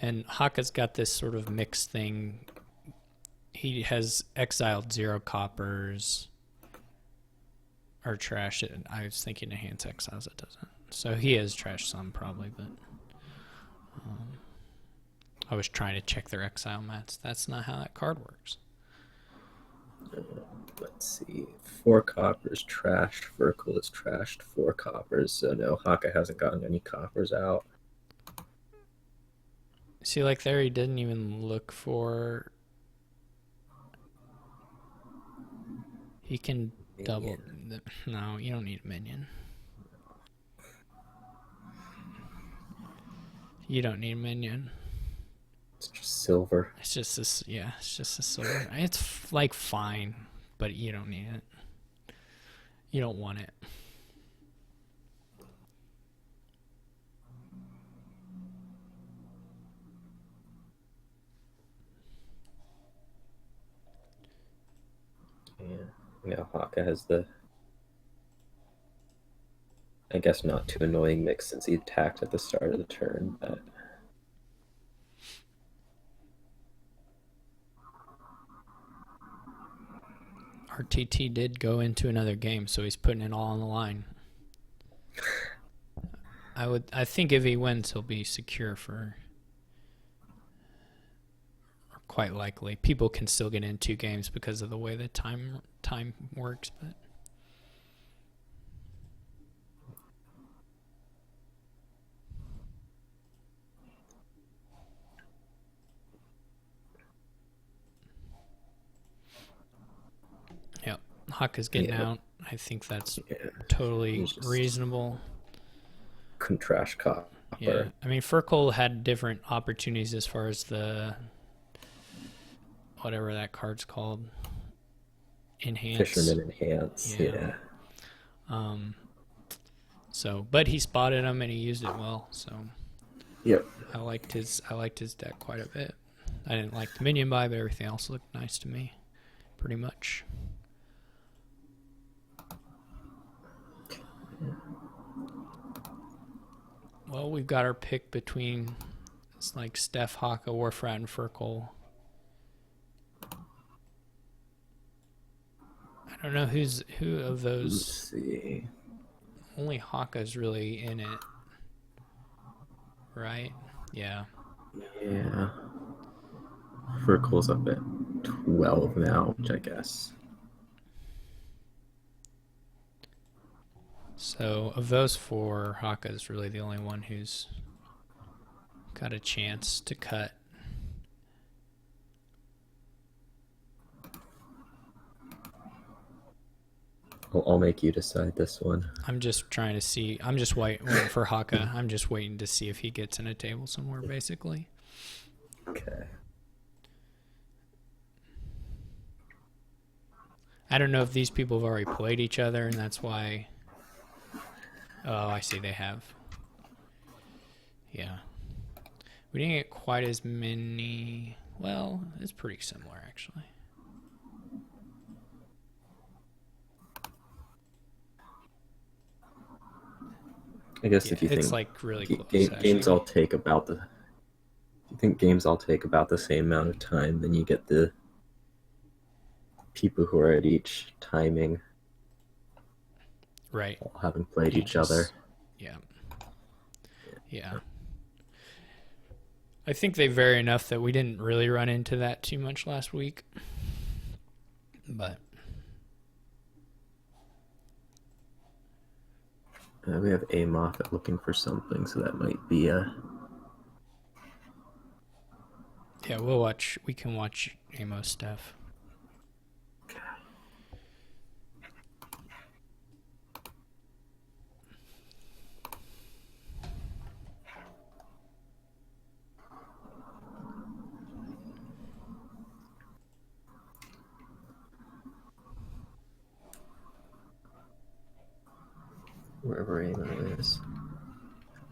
And Haka's got this sort of mixed thing. He has exiled 0 coppers or trash it. I was thinking enhance exiles, it doesn't. So he has trashed some probably, but I was trying to check their exile mats. That's not how that card works. Let's see. 4 coppers trashed. Verkle is trashed. 4 coppers. So no, Haka hasn't gotten any coppers out. See, like there, he didn't even look for. He can double. No, you don't need a minion. You don't need a minion. It's just silver. It's just this. Yeah, it's just a silver. It's like fine, but you don't need it. You don't want it. Yeah, Haka has the, I guess, not too annoying mix since he attacked at the start of the turn, but RTT did go into another game, so he's putting it all on the line. I think if he wins, he'll be secure for. Quite likely, people can still get in 2 games because of the way the time works, but. Yep, Haka's getting out. I think that's totally reasonable. Couldn't trash copper. Yeah, I mean, Furkle had different opportunities as far as the whatever that card's called, enhance. Fisherman enhance. Yeah. So, but he spotted him and he used it well. So. Yep. I liked his deck quite a bit. I didn't like the minion buy, but everything else looked nice to me, pretty much. Well, we've got our pick between it's like Steph, Haka, Warfrat, and Furkle. I don't know who of those. Let's see. Only Haka's really in it, right? Yeah. Yeah. Verkle's up at 12 now, which I guess. So of those 4, Haka's really the only one who's got a chance to cut. I'll make you decide this one. I'm just trying to see. I'm just waiting for Haka. I'm just waiting to see if he gets in a table somewhere, basically. Okay. I don't know if these people have already played each other, and that's why. Oh, I see they have. Yeah. We didn't get quite as many. Well, it's pretty similar, actually. I guess if you think it's like really close, games all take about the. If you think games all take about the same amount of time, then you get the people who are at each timing. Right. All having played each other. Yeah. I think they vary enough that we didn't really run into that too much last week. But. We have A Moffat looking for something, so that might be a. Yeah, we can watch Amos stuff. Wherever Amo is.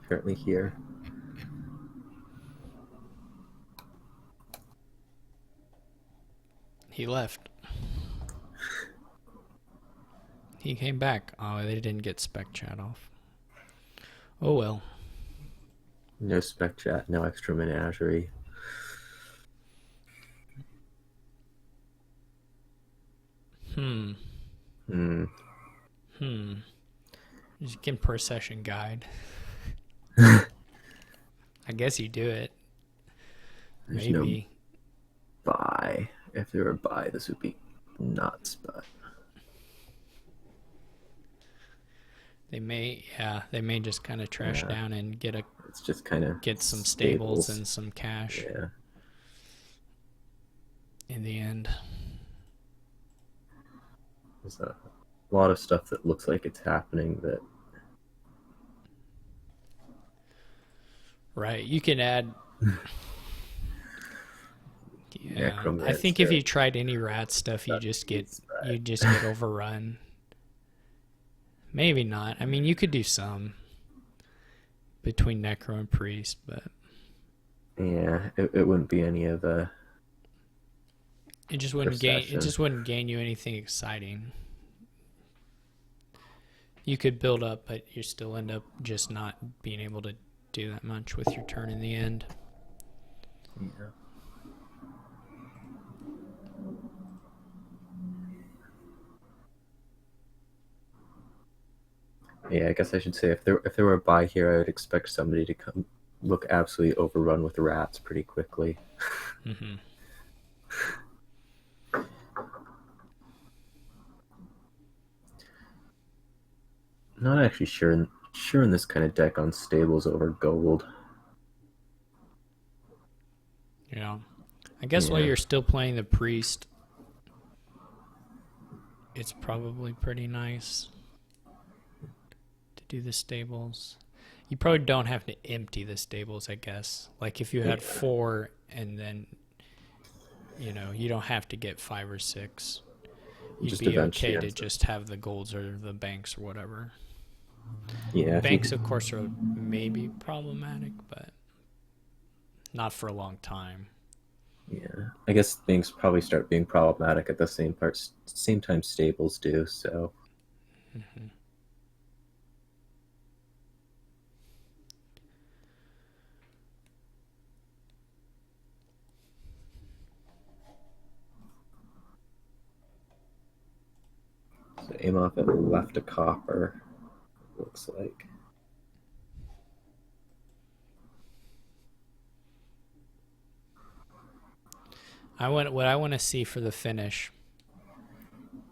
Apparently here. He left. He came back. Oh, they didn't get spec chat off. Oh well. No spec chat, no extra menagerie. Hmm. Hmm. Just get per session guide. I guess you do it. There's Maybe. no buy. If there were a buy, this would be nuts, but They may just kind of trash yeah, down and it's just kind of get some stables and some cash Yeah. in the end. There's a lot of stuff that looks like it's happening that Right. You can add. Yeah. I Necromancer. think if you tried any rat stuff, you just get overrun. Maybe not. I mean, you could do some between Necro and Priest, but yeah, it wouldn't be any of the. it just wouldn't gain. It Procession. just wouldn't gain you anything exciting. You could build up, but you still end up just not being able to do that much with your turn in the end. Yeah. Yeah, I guess I should say if there were a buy here, I would expect somebody to come look absolutely overrun with rats pretty quickly. Mm-hmm. Not actually sure in this kind of deck on stables over gold. Yeah. I guess while you're still playing the Priest, it's probably pretty nice to do the stables. You probably don't have to empty the stables, I guess. Like if you had 4 and then, you don't have to get 5 or 6. You'd Just be eventually okay to just have the golds or the banks or whatever. Yeah, Banks, of course, are maybe problematic, but not for a long time. Yeah, I guess things probably start being problematic at the same time stables do. So. Mm-hmm. So aim off at left a copper. Looks like. What I want to see for the finish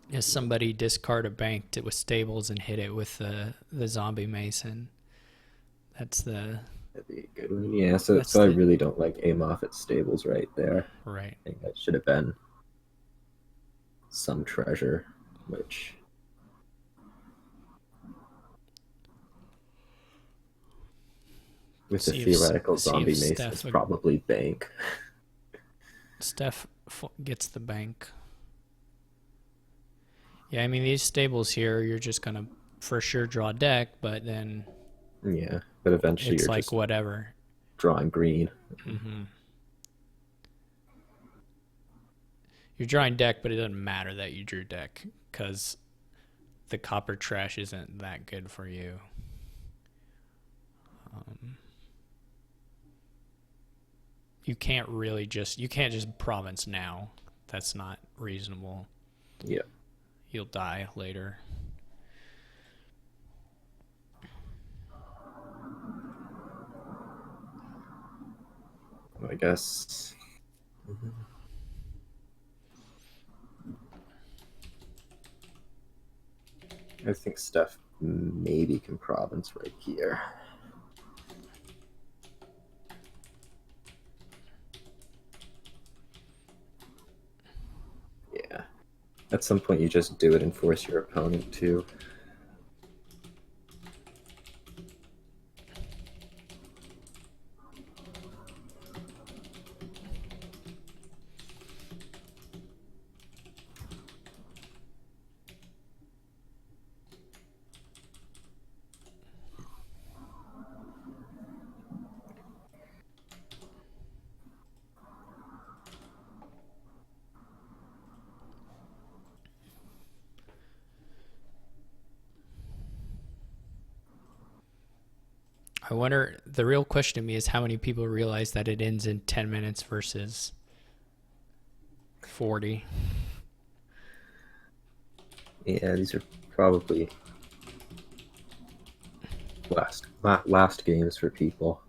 is somebody discard a bank with stables and hit it with the zombie mason. That'd be a good one. Yeah, so I really don't like aim off at stables right there. Right. I think that should have been some treasure, which with the theoretical zombie mason, it's probably bank. Steph gets the bank. Yeah, I mean, these stables here, you're just going to for sure draw deck, but then... Yeah, but eventually it's you're like just whatever. drawing green. Mm-hmm. You're drawing deck, but it doesn't matter that you drew deck, because the copper trash isn't that good for you. You can't just province now. That's not reasonable. Yeah. You'll die later. I guess. I think Steph maybe can province right here. Yeah. At some point, you just do it and force your opponent to. I wonder. The real question to me is how many people realize that it ends in 10 minutes versus 40. Yeah, these are probably last games for people.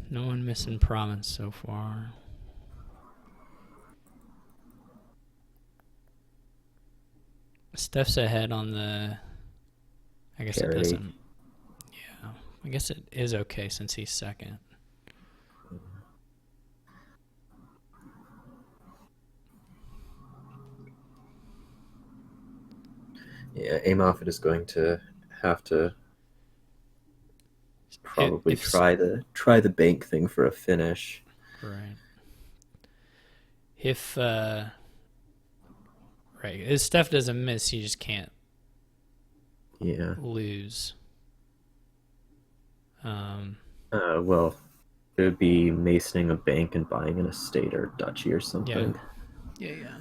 No one missing province so far. Steph's ahead on the. I guess Parity. it doesn't. Yeah, I guess it is okay since he's second. Yeah, Amoffit is going to have to probably If try the bank thing for a finish. right. If right, if Steph doesn't miss, he just can't Yeah. lose. Well, it would be masoning a bank and buying an estate or a duchy or something. Yeah, yeah.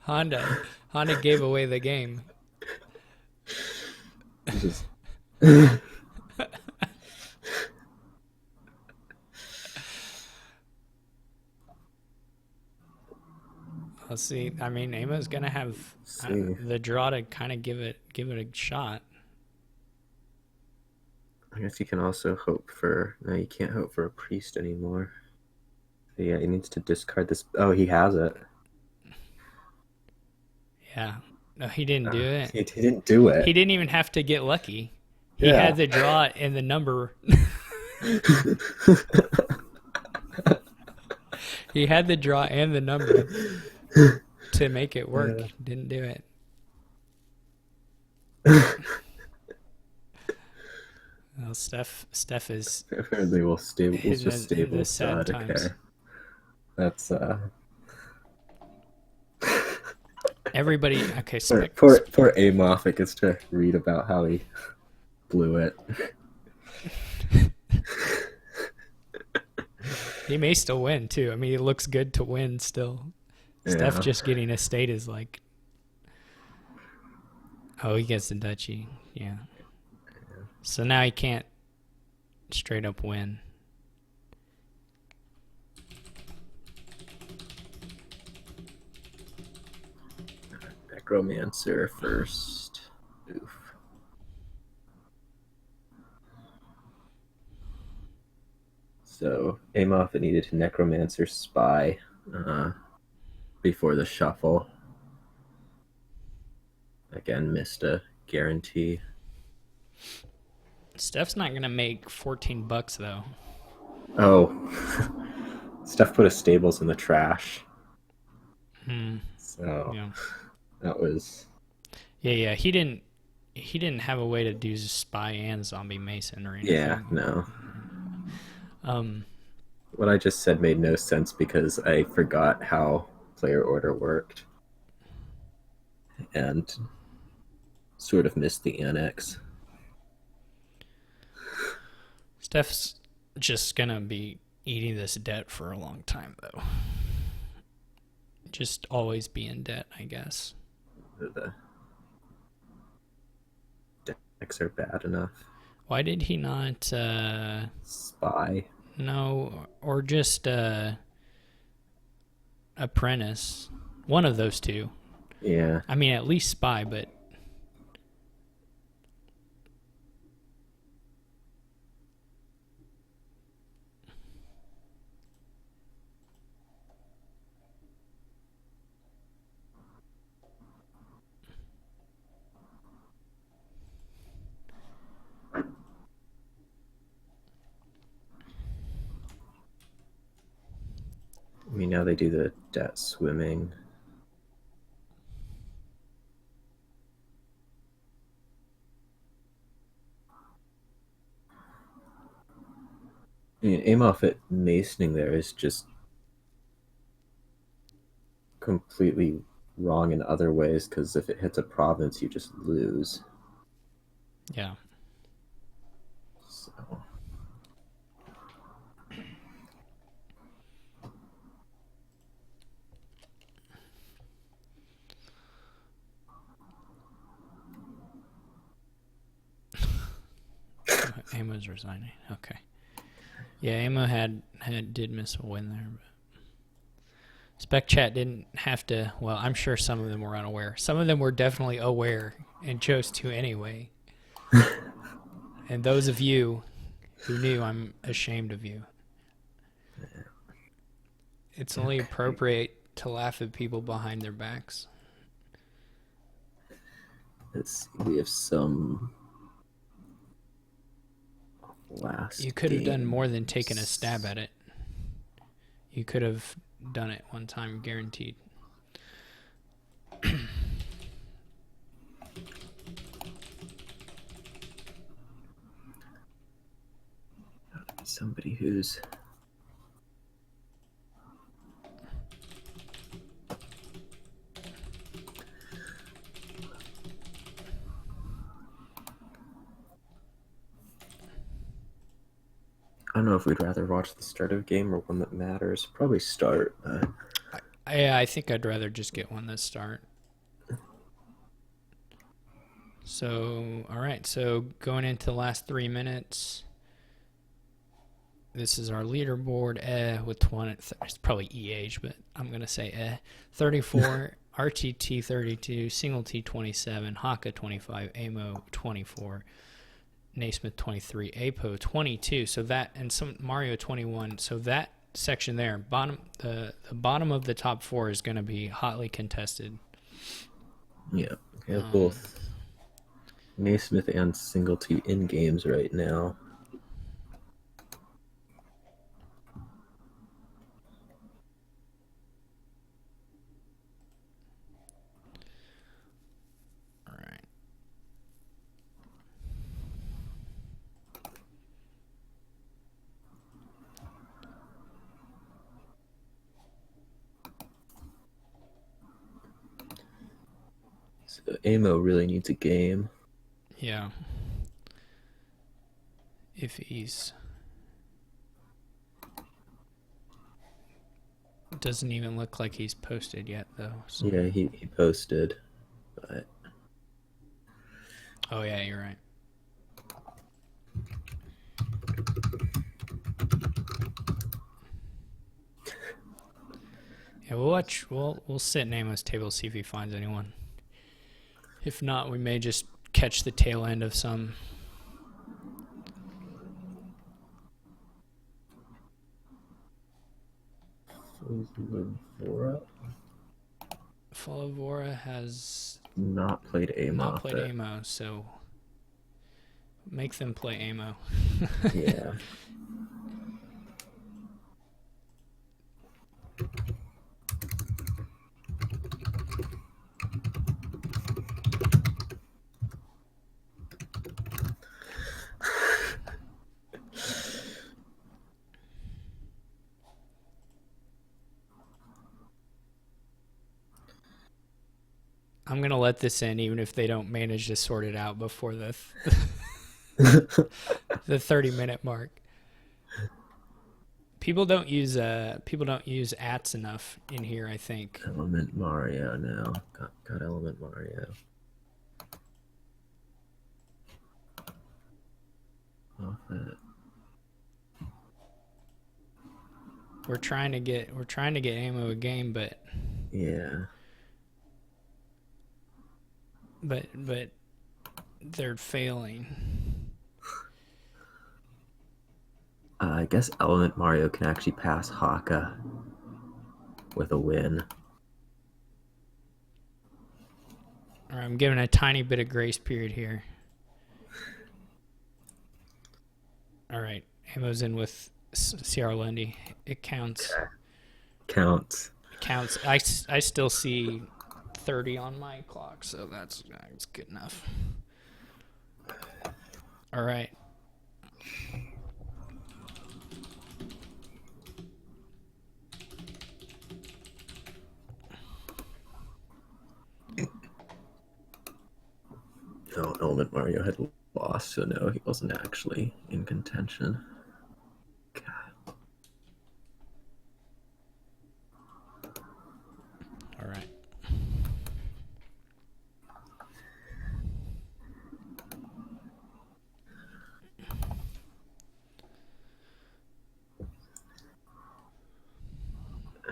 Honda gave away the game. Just Let's see. I mean, Ama's gonna have the draw to kind of give it a shot. I guess you can also hope for. No, you can't hope for a priest anymore. So yeah, he needs to discard this. Oh, he has it. Yeah. No, he didn't do it. He didn't do it. He didn't even have to get lucky. He Yeah. had the draw and the number. He had the draw and the number to make it work. Yeah. Didn't do it. Well, Steph is Apparently, we'll just stable the sad times. Okay. That's Everybody. Okay, poor Amoffit gets to read about how he blew it. He may still win too. I mean, it looks good to win still. Yeah. Steph just getting a state is like, oh, he gets the duchy. Yeah. So now he can't straight up win. Necromancer first. Oof. So Amoffit needed to Necromancer Spy before the shuffle. Again, missed a guarantee. Steph's not gonna make $14 though. Oh, Steph put his stables in the trash. So Yeah. that was. Yeah. He didn't have a way to do spy and zombie mason or anything. Yeah, no. What I just said made no sense because I forgot how player order worked and sort of missed the annex. Steph's just gonna be eating this debt for a long time though. Just always be in debt, I guess. The decks are bad enough. Why did he not Spy. no, or just apprentice? One of those two. Yeah. I mean, at least spy, but I mean, now they do the debt swimming. I mean, Amoffit masoning there is just completely wrong in other ways because if it hits a province, you just lose. Yeah. So Amo's resigning. Okay. Yeah, Amo did miss a win there. But Spec Chat didn't have to. Well, I'm sure some of them were unaware. Some of them were definitely aware and chose to anyway. And those of you who knew, I'm ashamed of you. It's only appropriate to laugh at people behind their backs. let's see, we have some last. You could have done games. more than taking a stab at it. You could have done it one time, guaranteed. Somebody who's I don't know if we'd rather watch the start of a game or one that matters. Probably start. I think I'd rather just get one that start. So, all right. So going into the last 3 minutes, this is our leaderboard. With 20, it's probably EH, but I'm gonna say 34, RTT 32, Single T 27, Haka 25, Amo 24, Naismith 23, Apo 22. So that and some Mario 21. So that section there, the bottom of the top 4 is going to be hotly contested. Yeah, we have both Naismith and Single T in games right now. All right. So Amo really needs a game. Yeah. If he's doesn't even look like he's posted yet though. So. Yeah, he posted, but Oh yeah, you're right. Yeah, we'll watch. We'll sit in Amo's table, see if he finds anyone. If not, we may just catch the tail end of some. Falavora has not played Amo. not played Amo, so make them play Amo. Yeah. I'm gonna let this in, even if they don't manage to sort it out before the 30-minute mark. People don't use ats enough in here, I think. Element Mario now. Got Element Mario. Off it. We're trying to get Amo a game, but Yeah. but they're failing. I guess Element Mario can actually pass Haka with a win. All right, I'm giving a tiny bit of grace period here. All right, Amo's in with CR Lundy. It counts. Okay. Counts. It counts. I still see 30 on my clock, so that's good enough. All right. Oh, Element Mario had lost, so no, he wasn't actually in contention. God. All right.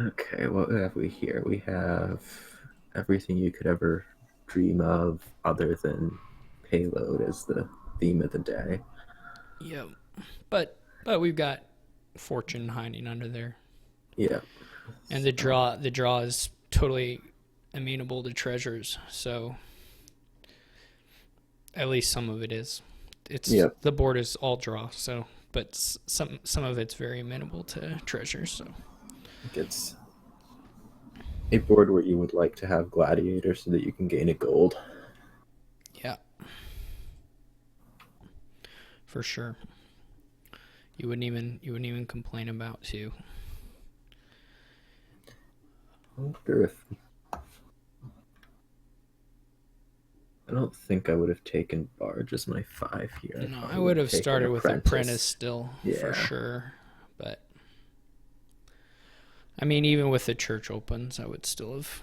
Okay, what have we here? We have everything you could ever dream of other than payload as the theme of the day. Yep. But we've got fortune hiding under there. Yeah. And the draw is totally amenable to treasures, so at least some of it is. It's Yep. the board is all draw, so but some of it's very amenable to treasures. So It's a board where you would like to have gladiator so that you can gain a gold. yeah, for sure. You wouldn't even complain about too. I wonder if I don't think I would have taken Barge as my 5 here. No, I probably would have taken started with Apprentice still, for Yeah. sure. But I mean, even with the church opens, I would still have.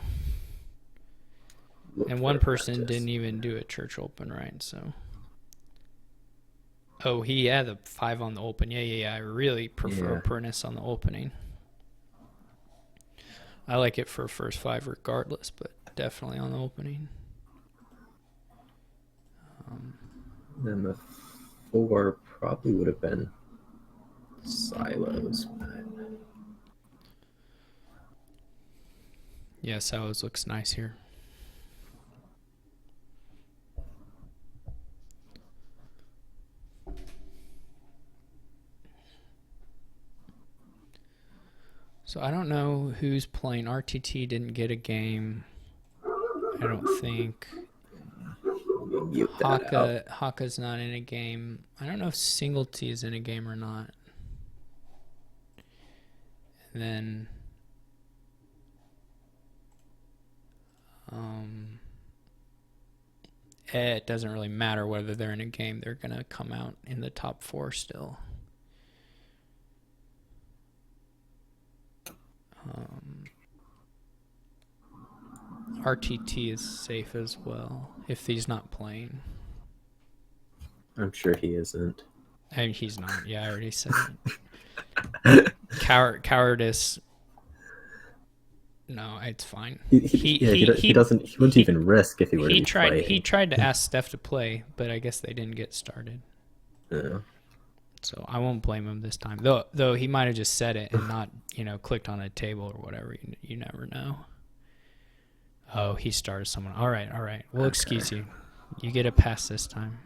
Look And for one person Apprentice. didn't even do a church open, right? So. Oh, he had the 5 on the open. Yeah. I really prefer Yeah. Apprentice on the opening. I like it for first 5 regardless, but definitely on the opening. Then the 4 probably would have been Silos. But Yeah, Silos looks nice here. So I don't know who's playing. RTT didn't get a game. I don't think. mute that out. Haka's not in a game. I don't know if Singleton is in a game or not. And then it doesn't really matter whether they're in a game. They're going to come out in the top 4 still. RTT is safe as well if he's not playing. I'm sure he isn't. And he's not. Yeah, I already said it. Cowardice. No, it's fine. He doesn't. He wouldn't even risk if he were to be playing. He tried to ask Steph to play, but I guess they didn't get started. Yeah. So I won't blame him this time. Though he might have just said it and not, clicked on a table or whatever. You never know. Oh, he started someone. All right. We'll excuse you. You get a pass this time.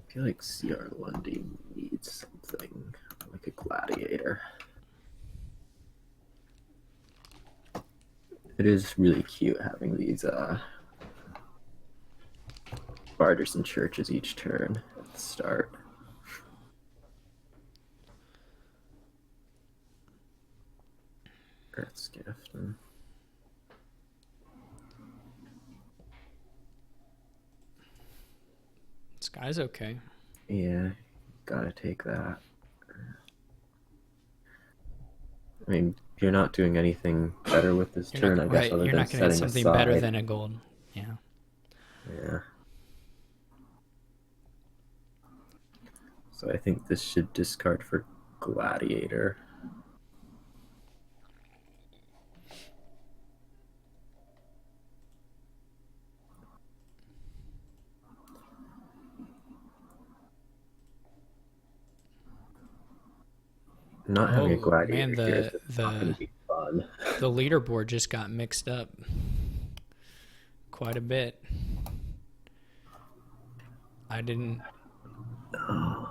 I feel like CR Lundy needs something like a gladiator. It is really cute having these barters and churches each turn at the start. Earth's Gift. This guy's okay. Yeah, gotta take that. I mean, you're not doing anything better with this turn, I guess, other You're than not going to get setting something aside. better than a gold. Yeah. Yeah. So I think this should discard for Gladiator. Not having a gladiator man, here is not going to be fun. The leaderboard just got mixed up quite a bit. I didn't.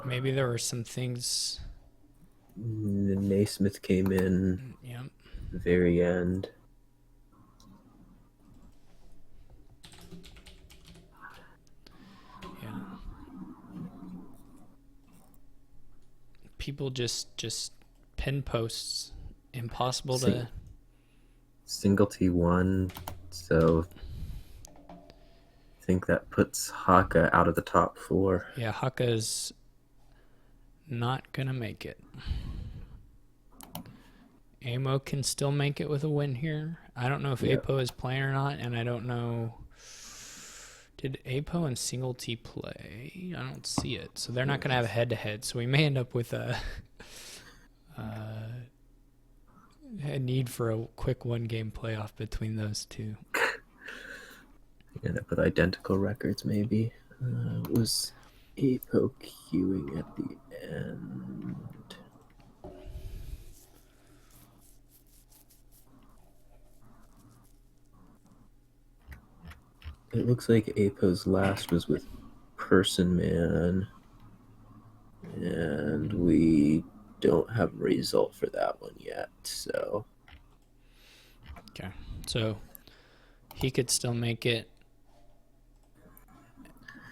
Maybe there were some things. Naismith came in Yep. the very end. Yeah. People just pin posts. Impossible Sing- to. Single T1, so I think that puts Haka out of the top 4. Yeah, Haka's not gonna make it. Amo can still make it with a win here. I don't know if Yeah. Apo is playing or not, and I don't know. Did Apo and Single T play? I don't see it, so they're not gonna have a head-to-head. So we may end up with a need for a quick one-game playoff between those two. End up with identical records, maybe. Was Apo queuing at the end? It looks like Apo's last was with Person Man, and we don't have a result for that one yet. So Okay, so he could still make it.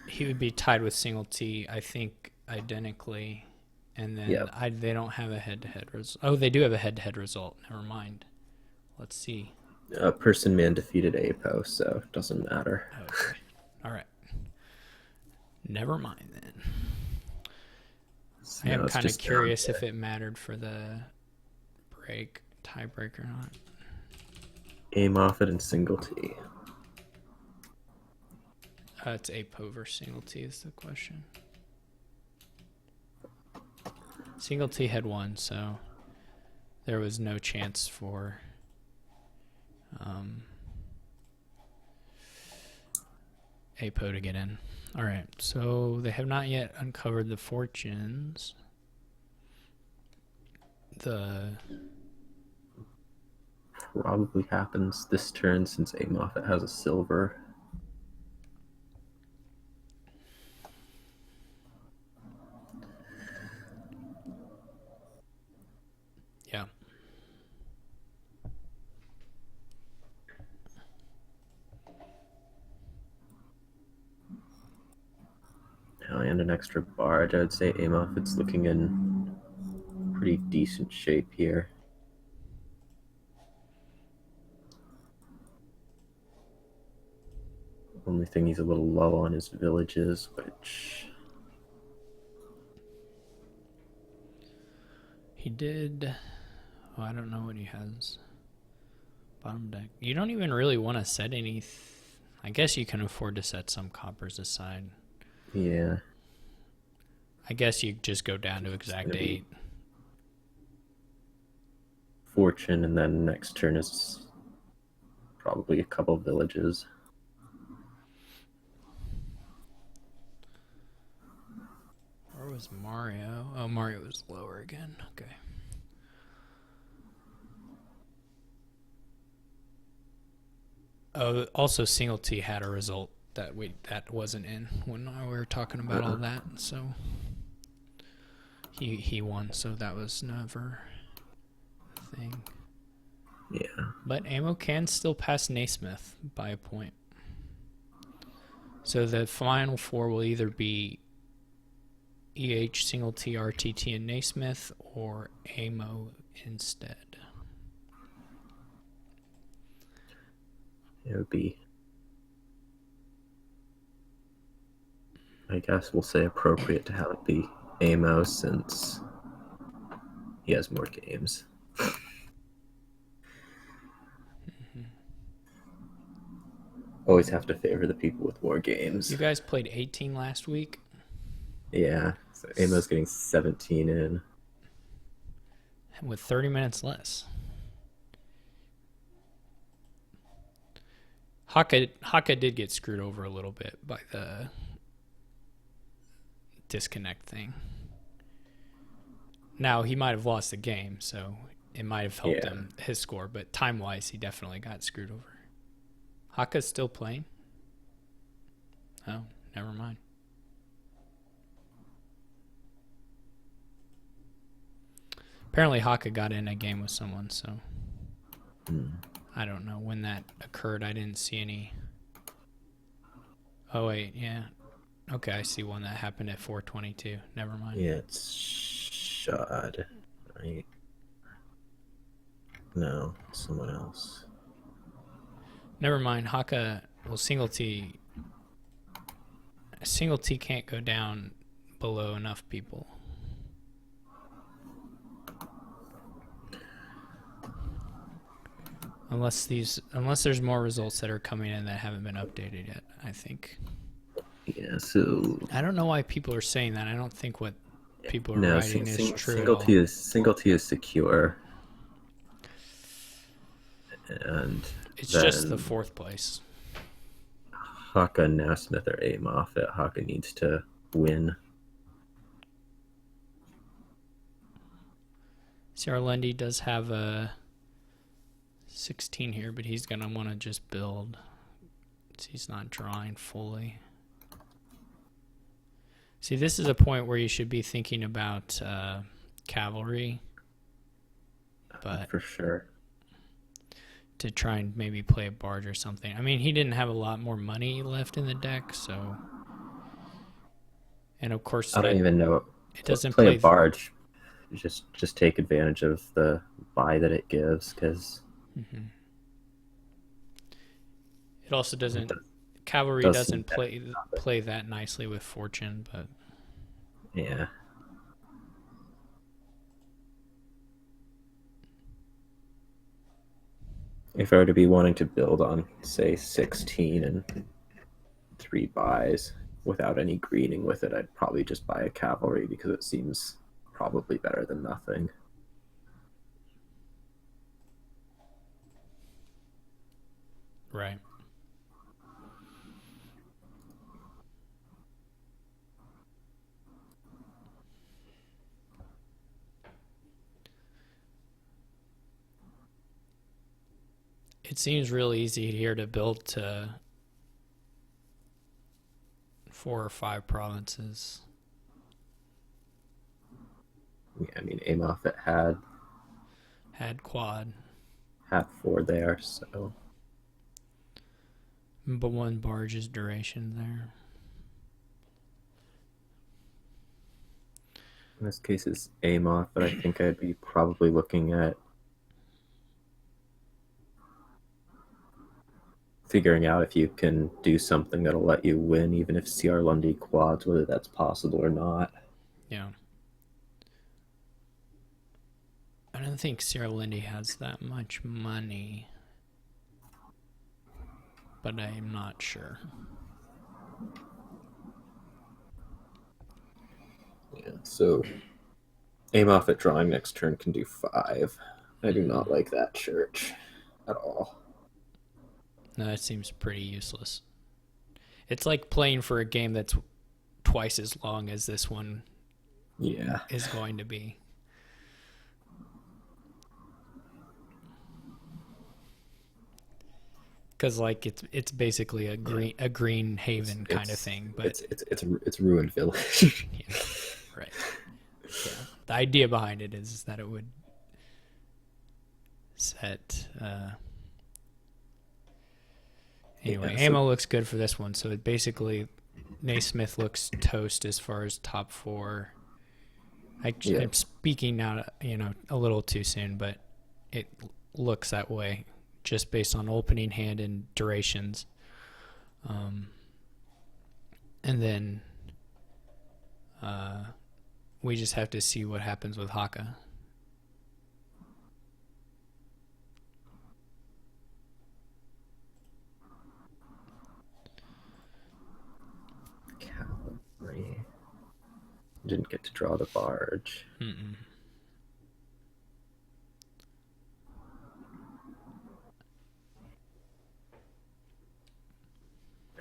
He would be tied with Single T, I think, identically, and then Yep. they don't have a head-to-head result. Oh, they do have a head-to-head result. Never mind. Let's see. Person Man defeated Apo, so it doesn't matter. Okay. All right. Never mind then. So I am it's kind of just curious down if it mattered for the tie break or not. to A Moffat and Single T. It's Apo versus Single T is the question. Single T had won, so there was no chance for Apo to get in. All right, so they have not yet uncovered the fortunes. Probably happens this turn since A Moffat has a silver. Yeah. And an extra barge. I'd say A Moffat's looking in pretty decent shape here. Only thing he's a little low on his villages, which He did. Oh, I don't know what he has. Bottom deck. You don't even really want to set any. I guess you can afford to set some coppers aside. yeah. I guess you just go down to exact 8. Fortune, and then next turn is probably a couple villages. Where was Mario? Oh, Mario was lower again. Okay. Oh, also Single T had a result that wasn't in when we were talking about all that. So he won. So that was never a thing. Yeah. But Amo can still pass Naismith by a point. So the final 4 will either be EH, Single T, RTT, and Naismith, or Amo instead. It would be, I guess we'll say, appropriate to have it be Amo since he has more games. Always have to favor the people with more games. You guys played 18 last week? Yeah, so Amo's getting 17 in. With 30 minutes less. Haka did get screwed over a little bit by the disconnect thing. Now, he might have lost the game, so it might have helped him, his score, but time-wise, he definitely got screwed over. Haka's still playing? Oh, never mind. Apparently, Haka got in a game with someone, so I don't know when that occurred. I didn't see any. Oh, wait, yeah. Okay, I see one that happened at 4:22. Never mind. Yeah, it's Shad, right? No, someone else. Never mind. Haka. Well, single T. Single T can't go down below enough people. Unless there's more results that are coming in that haven't been updated yet, I think. Yeah, so I don't know why people are saying that. I don't think what people are no, writing is true at single all. T is secure, and It's just the then fourth place. Haka, Nasmith, or A Moffat. Haka needs to win. Sarah Lundy does have a 16 here, but he's going to want to just build. He's not drawing fully. See, this is a point where you should be thinking about cavalry, but For sure. to try and maybe play a barge or something. I mean, he didn't have a lot more money left in the deck, so. And of course, I don't even know. it doesn't play play a barge. Just take advantage of the buy that it gives, because It also doesn't. Cavalry doesn't play that nicely with fortune, but yeah. If I were to be wanting to build on, say, 16 and 3 buys without any greening with it, I'd probably just buy a cavalry because it seems probably better than nothing. right. It seems real easy here to build to 4 or 5 provinces. Yeah, I mean, Amoffat had Quad, 4 there, so but 1 barge's duration there. in this case it's Amoffat. I think I'd be probably looking at figuring out if you can do something that'll let you win, even if CR Lundy quads, whether that's possible or not. Yeah. I don't think Sarah Lindy has that much money, but I'm not sure. Yeah, so Amoffat drawing next turn can do 5. I do not like that church at all. No, that seems pretty useless. It's like playing for a game that's twice as long as this one is going to be. Because like it's basically a green haven kind of thing, but it's ruined village. yeah, right. Yeah, the idea behind it is that it would set. Anyway, ammo looks good for this one, so it basically Naismith looks toast as far as top 4. I'm speaking now, a little too soon, but it looks that way just based on opening hand and durations. And then we just have to see what happens with Haka. Cavalry. Didn't get to draw the barge. Mm-mm.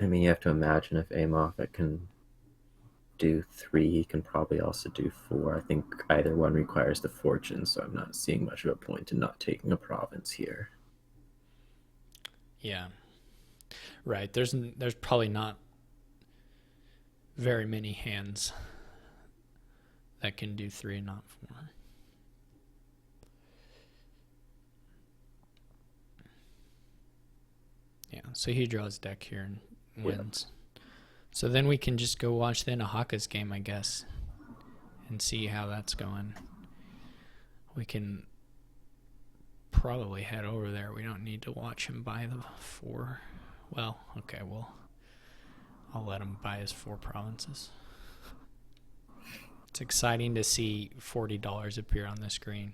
I mean, you have to imagine if Amoffat can do 3, he can probably also do 4. I think either one requires the fortune, so I'm not seeing much of a point in not taking a province here. Yeah. Right. There's probably not very many hands that can do 3 and not 4. Yeah, so he draws deck here and wins. Yeah. So then we can just go watch then a Haka's game, I guess, and see how that's going. We can probably head over there. We don't need to watch him buy the 4. Well, okay, I'll let him buy his 4 provinces. It's exciting to see $40 appear on the screen.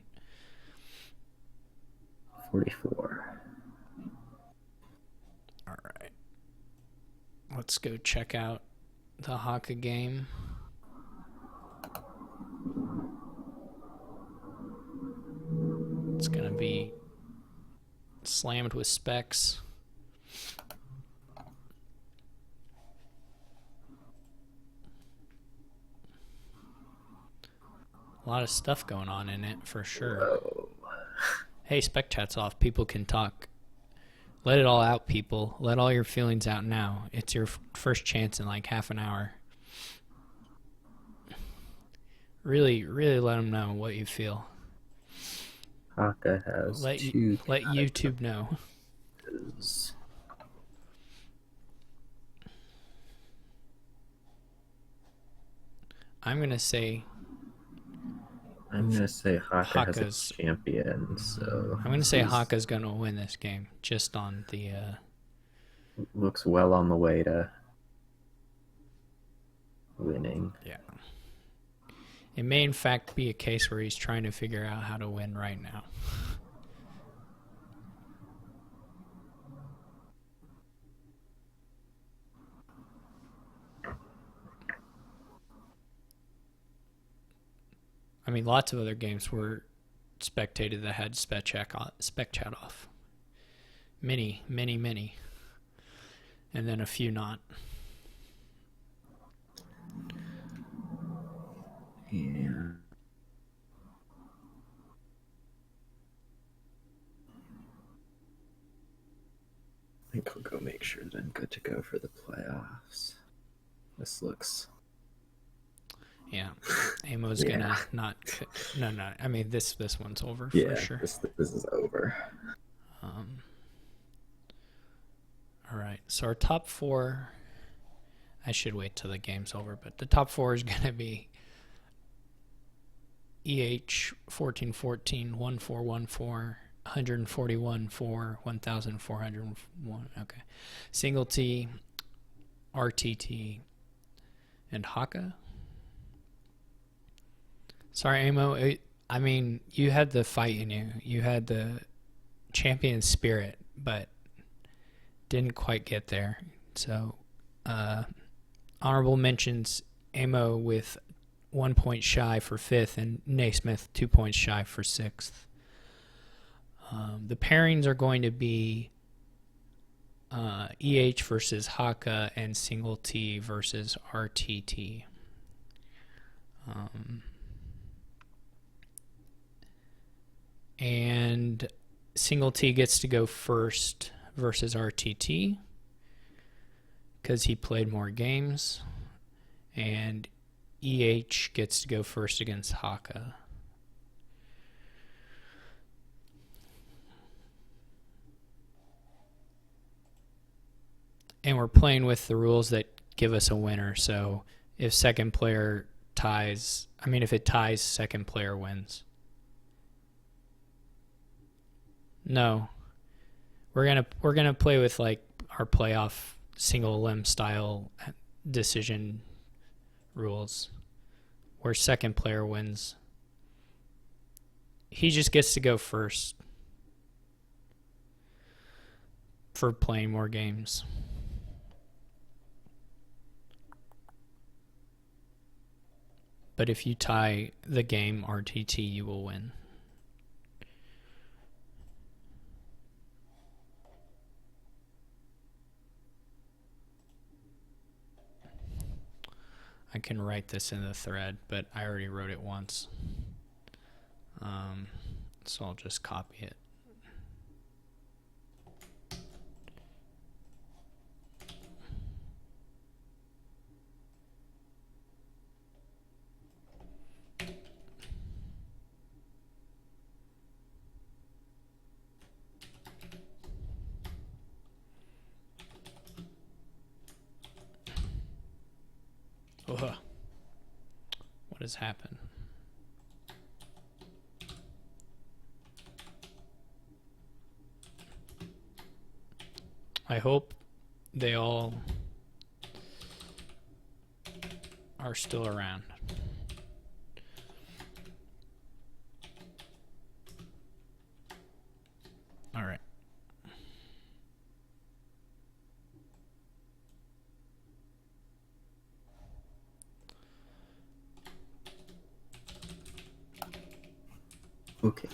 44. All right. Let's go check out the Haka game. It's going to be slammed with specs. A lot of stuff going on in it, for sure. Whoa. Hey, spec chat's off. People can talk. Let it all out, people. Let all your feelings out now. It's your first chance in like half an hour. Really, really let them know what you feel. Haka has Let two. let YouTube know. I'm gonna say Haka has Haka's- a champion, so I'm gonna say he's- Haka's gonna win this game just on the. looks well on the way to winning. Yeah. It may in fact be a case where he's trying to figure out how to win right now. I mean, lots of other games were spectated that had spec chat off. Many. And then a few not. Yeah. I think I'll go make sure that I'm good to go for the playoffs. This looks. Yeah. Amo's Yeah. gonna not. No. I mean, this one's over Yeah, for sure. this is over. All right. So our top 4. I should wait till the game's over, but the top 4 is gonna be EH 1414 1414 141 4 1401. Okay. Single T, RTT, and Haka. Sorry, Amo. I mean, you had the fight in you. You had the champion spirit, but didn't quite get there. So, honorable mentions: Amo with 1 point shy for 5th, and Naismith 2 points shy for 6th. The pairings are going to be EH versus Haka and Single T versus RTT. And Single T gets to go first versus RTT because he played more games, and EH gets to go first against Haka. And we're playing with the rules that give us a winner. So if second player ties, if it ties, second player wins. No. We're gonna play with like our playoff single limb style decision rules, where second player wins. He just gets to go first for playing more games. But if you tie the game RTT, you will win. I can write this in the thread, but I already wrote it once. So I'll just copy it. Ugh. What has happened? I hope they all are still around. All right. Okay.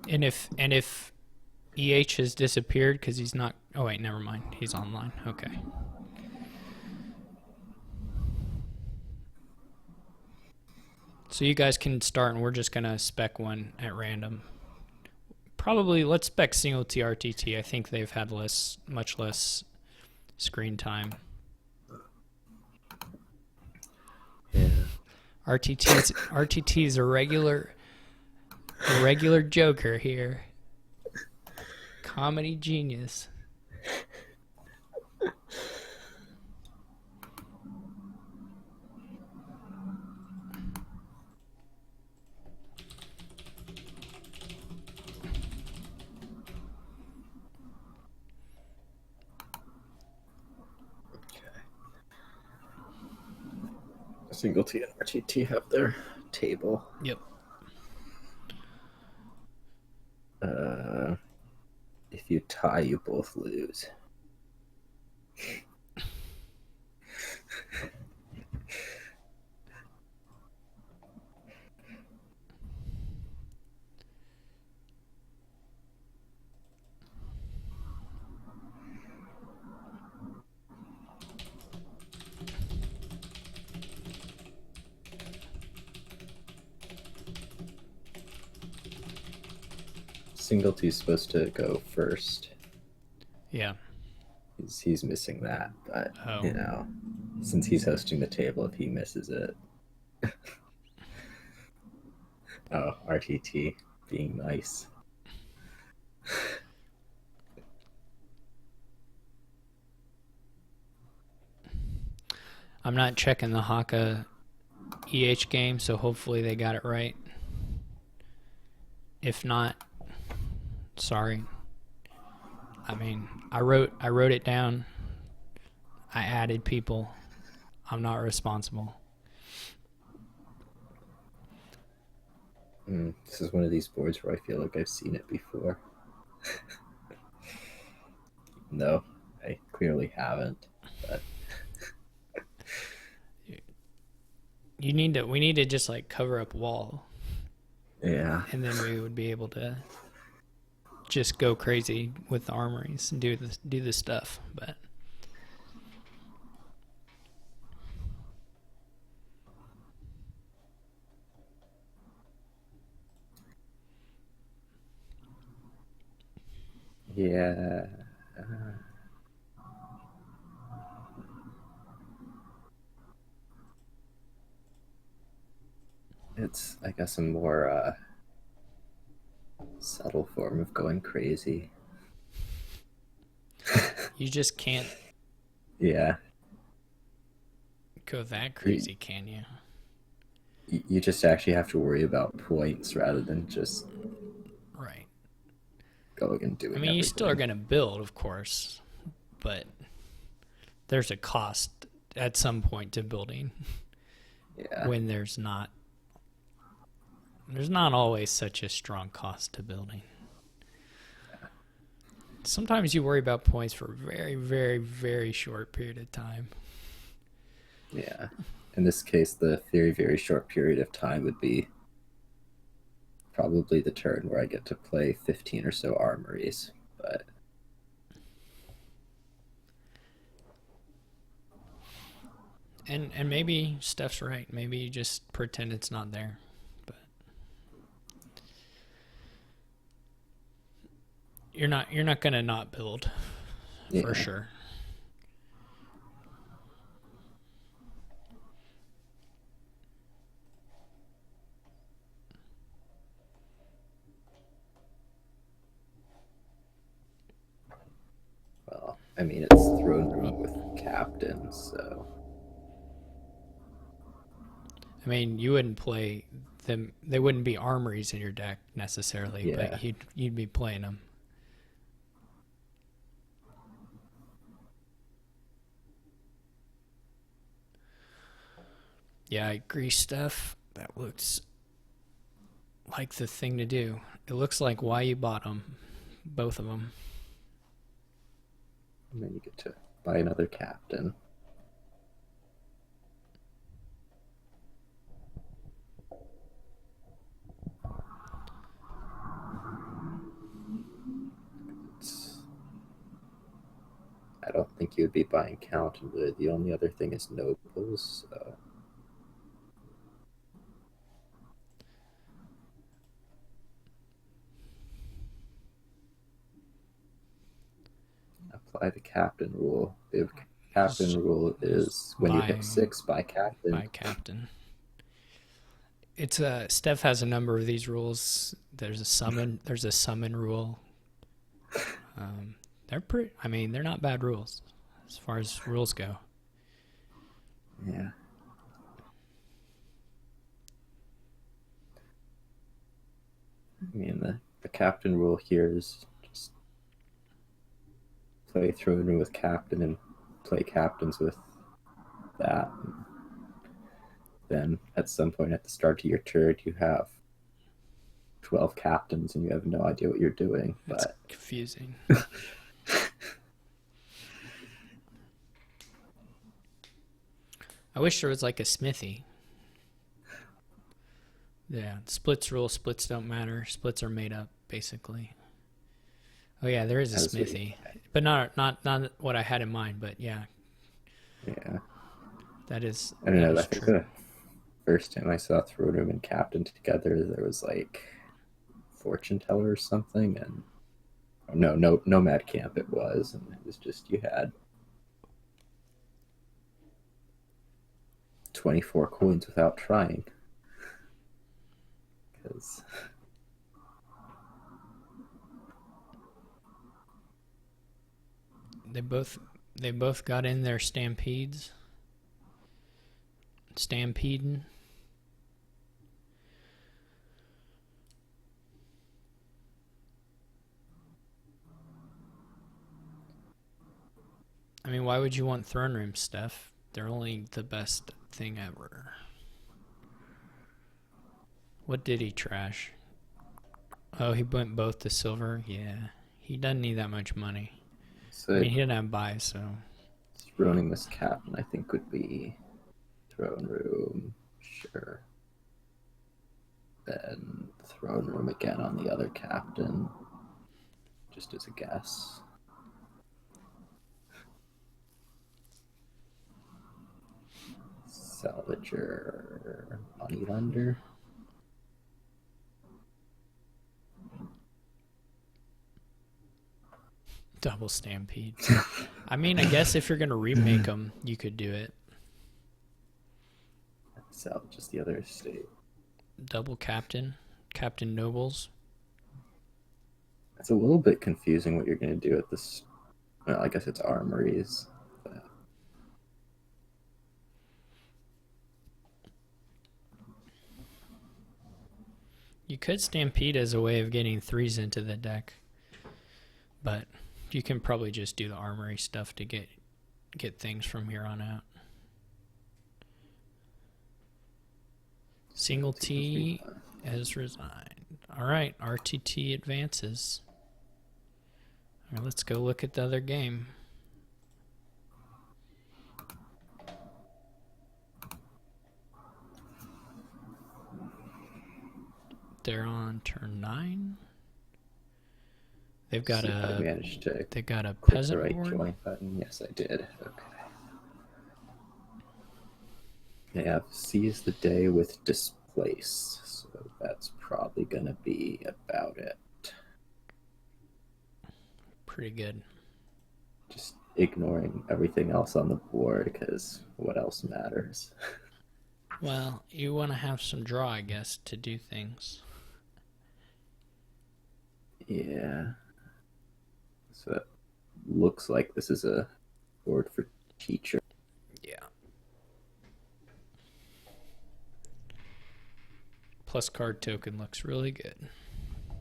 And if EH has disappeared because he's not. Oh wait, never mind. He's online. Okay. So you guys can start, and we're just gonna spec one at random. Probably let's spec single TRTT. I think they've had much less screen time. Yeah. RTT's a regular joker here. Comedy genius. Single T and RTT have their table. Yep. If you tie, you both lose. Single T's supposed to go first. Yeah. He's missing that, but Oh. you know, since he's hosting the table, if he misses it. Oh, RTT being nice. I'm not checking the Haka EH game, so hopefully they got it right. If not, sorry. I mean, I wrote it down. I added people. I'm not responsible. This is one of these boards where I feel like I've seen it before. No, I clearly haven't. But We need to just like cover up wall, yeah, and then we would be able to just go crazy with the armories and do the stuff. But yeah. It's, I guess, a more subtle form of going crazy. you just can't Yeah, go that crazy, can you? you just actually have to worry about points rather than just Right. going and doing. I mean, you still are going to build, of course, but there's a cost at some point to building. Yeah. When there's not always such a strong cost to building. Sometimes you worry about points for a very, very, very short period of time. Yeah. In this case, the very, very short period of time would be probably the turn where I get to play 15 or so armories. But and maybe Steph's right. Maybe you just pretend it's not there. But you're not gonna not build for sure. well, I mean, it's throne room with captains, so I mean, you wouldn't play them. They wouldn't be armories in your deck necessarily, Yeah. but you'd be playing them. Yeah, I agree, Steph. That looks like the thing to do. It looks like why you bought them, both of them. And then you get to buy another captain. It's, I don't think you would be buying Count, and really the only other thing is Nobles. So. Apply the captain rule. The captain rule is when you hit 6, buy captain. By captain. It's a Steph has a number of these rules. There's a summon. There's a summon rule. They're pretty. I mean, they're not bad rules as far as rules go. Yeah. I mean, the captain rule here is just play throne room with captain and play captains with that. And then at some point at the start of your turn, you have 12 captains and you have no idea what you're doing. It's but confusing. I wish there was like a smithy. Yeah, splits rule. Splits don't matter. Splits are made up, basically. Oh yeah, there is a smithy, but not what I had in mind. But yeah, that is. I don't know. I think the first time I saw throne room and captain together, there was like fortune teller or something, and no Nomad Camp it was, and it was just you had 24 coins without trying. Because they both got in their stampedes. Stampeding. I mean, why would you want throne room, Steph? They're only the best thing ever. What did he trash? Oh, he went both to silver? Yeah. He doesn't need that much money. so I mean, he didn't have buys, so. running this captain, I think, would be throne room, sure. Then throne room again on the other captain, just as a guess. Salvager, moneylender. Double stampede. I mean, I guess if you're going to remake them, you could do it. Salvage is the other estate. Double captain. Captain Nobles. It's a little bit confusing what you're going to do at this. Well, I guess it's armories. But... You could stampede as a way of getting 3s into the deck, but you can probably just do the armory stuff to get things from here on out. Single T has resigned. All right, RTT advances. All right, let's go look at the other game. They're on turn 9. They've got I managed to they got a click peasant the right board. join button. Yes, I did. Okay. They have seize the day with displace, so that's probably gonna be about it. Pretty good. Just ignoring everything else on the board because what else matters? Well, you want to have some draw, I guess, to do things. Yeah. So it looks like this is a board for teacher. Yeah. plus card token looks really good.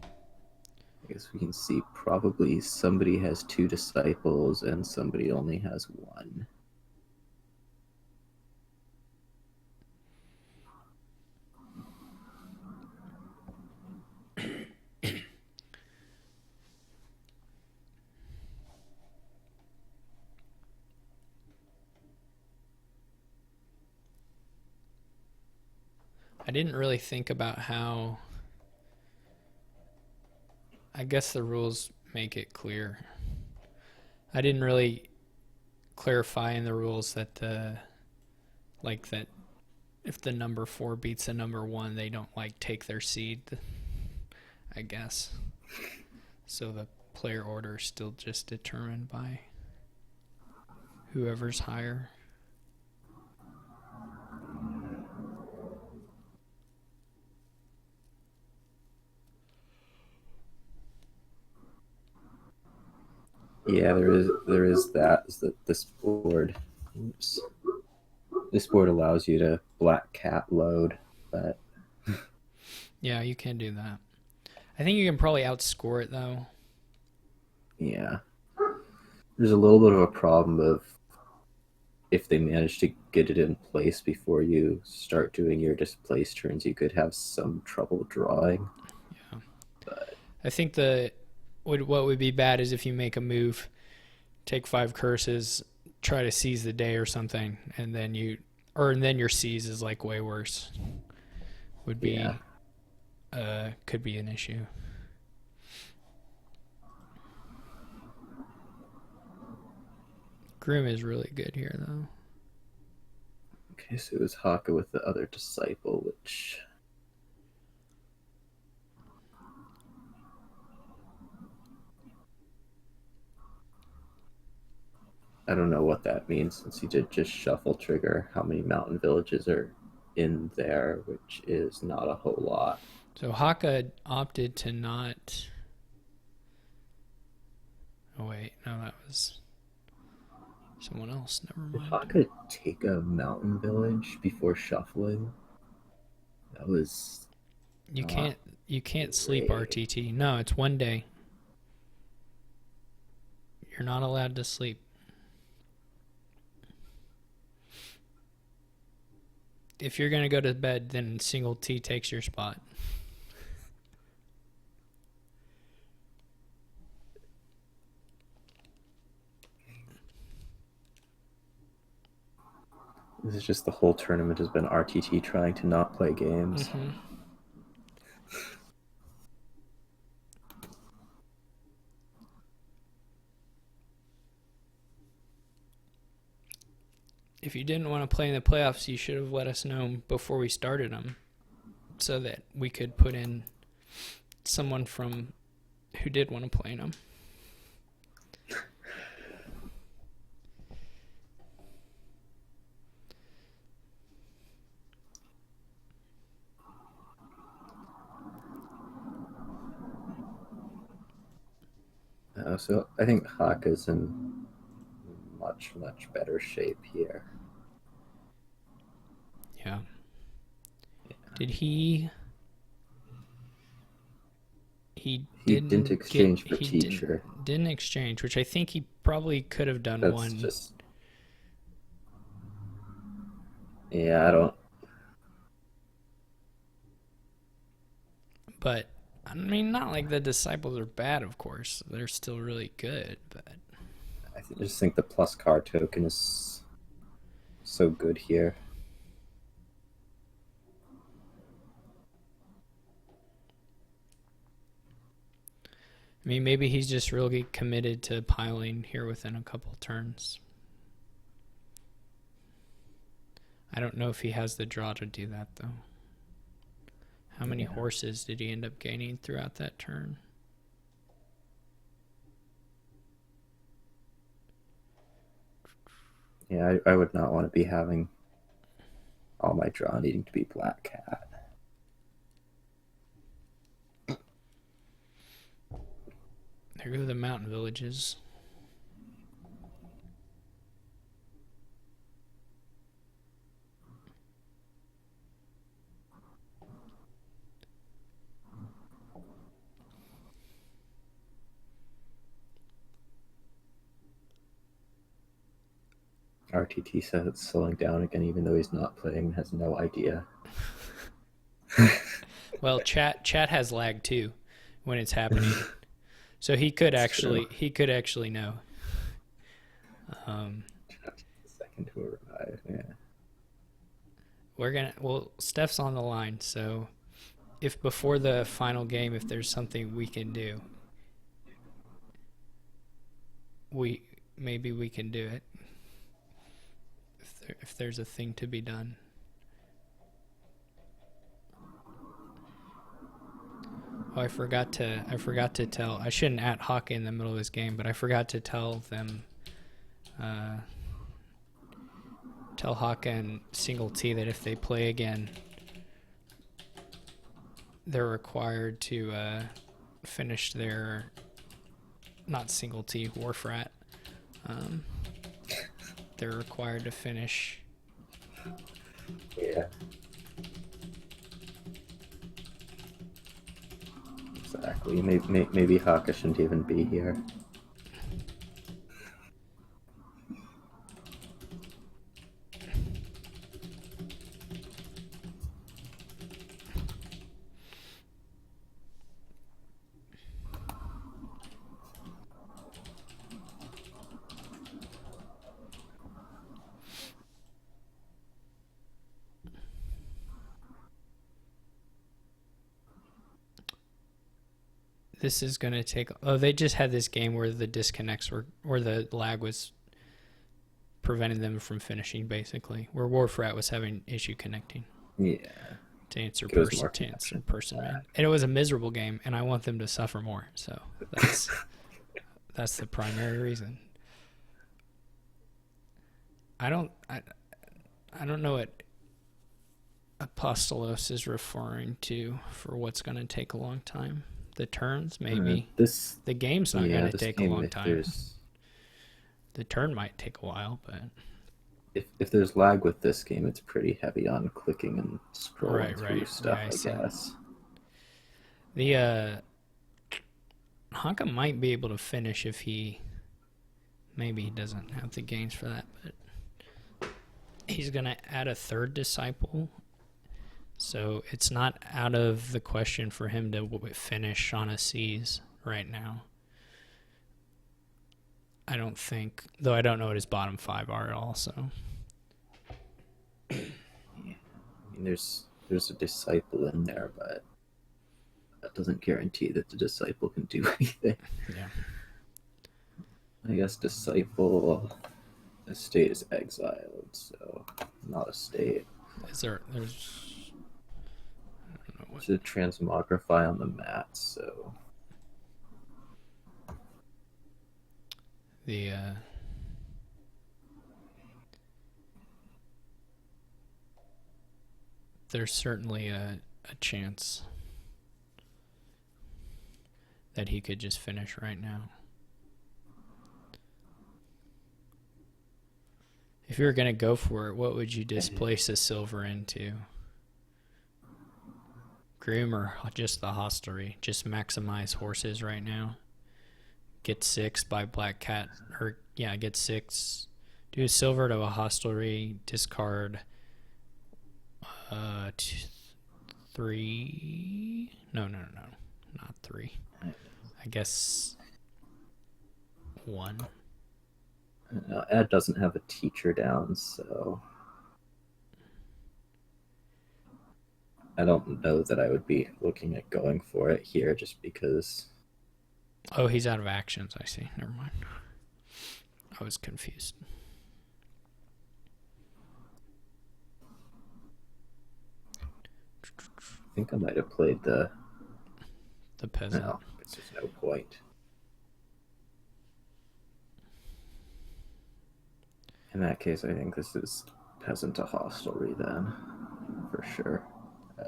I guess we can see probably somebody has 2 disciples and somebody only has 1. I didn't really think about how. I guess the rules make it clear. I didn't really clarify in the rules that that if the number 4 beats the number 1, they don't like take their seed, I guess. So the player order is still just determined by whoever's higher. Yeah, there is that. Is that this board? Oops. This board allows you to black cat load, but Yeah, you can do that. I think you can probably outscore it though. yeah, there's a little bit of a problem of if they manage to get it in place before you start doing your displace turns, you could have some trouble drawing. Yeah. But I think what would be bad is if you make a move, take 5 curses, try to seize the day or something, and then your seize is like way worse. Would be could be an issue. Grim is really good here though. okay, so it was Haka with the other disciple, which I don't know what that means since he did just shuffle trigger how many mountain villages are in there, which is not a whole lot. So Haka opted to not. Oh wait, no, that was someone else. Never Did mind. Haka take a mountain village before shuffling? That was You not can't sleep great. RTT. No, it's 1 day. You're not allowed to sleep. If you're gonna go to bed, then single T takes your spot. This is just the whole tournament has been RTT trying to not play games. Mm-hmm. If you didn't want to play in the playoffs, you should have let us know before we started them, so that we could put in someone from who did want to play in them. So I think Haka's in much better shape here. Yeah. Did he? He didn't exchange for he teacher. Didn't exchange, which I think he probably could have done. That's one. just I don't. But I mean, not like the disciples are bad. Of course, they're still really good. But I just think the plus card token is so good here. I mean, maybe he's just really committed to piling here within a couple turns. I don't know if he has the draw to do that, though. How many horses did he end up gaining throughout that turn? Yeah, I would not want to be having all my draw needing to be Black Cat. There go the mountain villages. RTT says it's slowing down again, even though he's not playing, has no idea. Well, chat has lag too when it's happening, so he could It's true. actually know. Second to arrive, yeah. Well, Steph's on the line, so if before the final game, if there's something we can do, maybe we can do it. If there's a thing to be done. Oh, I forgot to tell. I shouldn't at Hawk in the middle of this game, but I forgot to tell them. Tell Hawk and Single T that if they play again, they're required to finish their, not Single T, Warfrat. They're required to finish. Yeah. Exactly. Maybe Haka shouldn't even be here. This is going to take. Oh, they just had this game where the disconnects were, or the lag was preventing them from finishing, basically, where Warfrat was having issue connecting. Yeah. To answer It was person, more to answer connection. person, man. And it was a miserable game, and I want them to suffer more. So that's the primary reason. I don't know what Apostolos is referring to for what's going to take a long time. The turns, maybe. The game's not going to take a long time. The turn might take a while, but if there's lag with this game, it's pretty heavy on clicking and scrolling through right. stuff, Yeah, I guess. The Honka might be able to finish if maybe he doesn't have the gains for that, but he's going to add a third disciple. So it's not out of the question for him to finish on a C's right now. I don't think, though I don't know what his bottom 5 are also. Yeah. I mean, there's a disciple in there, but that doesn't guarantee that the disciple can do anything. Yeah. I guess disciple estate is exiled, so not a state. There's It's a transmogrify on the mat, so there's certainly a chance that he could just finish right now. If you were going to go for it, what would you displace a silver into? Groom or just the hostelry? Just maximize horses right now. Get 6 by Black Cat, or yeah, get 6. Do a silver to a hostelry, discard 3. No, not 3. I guess 1. Ed doesn't have a teacher down, so I don't know that I would be looking at going for it here just because. Oh, he's out of actions, I see. Never mind. I was confused. I think I might have played the peasant. No, because there's no point. In that case, I think this is peasant to hostelry then, for sure,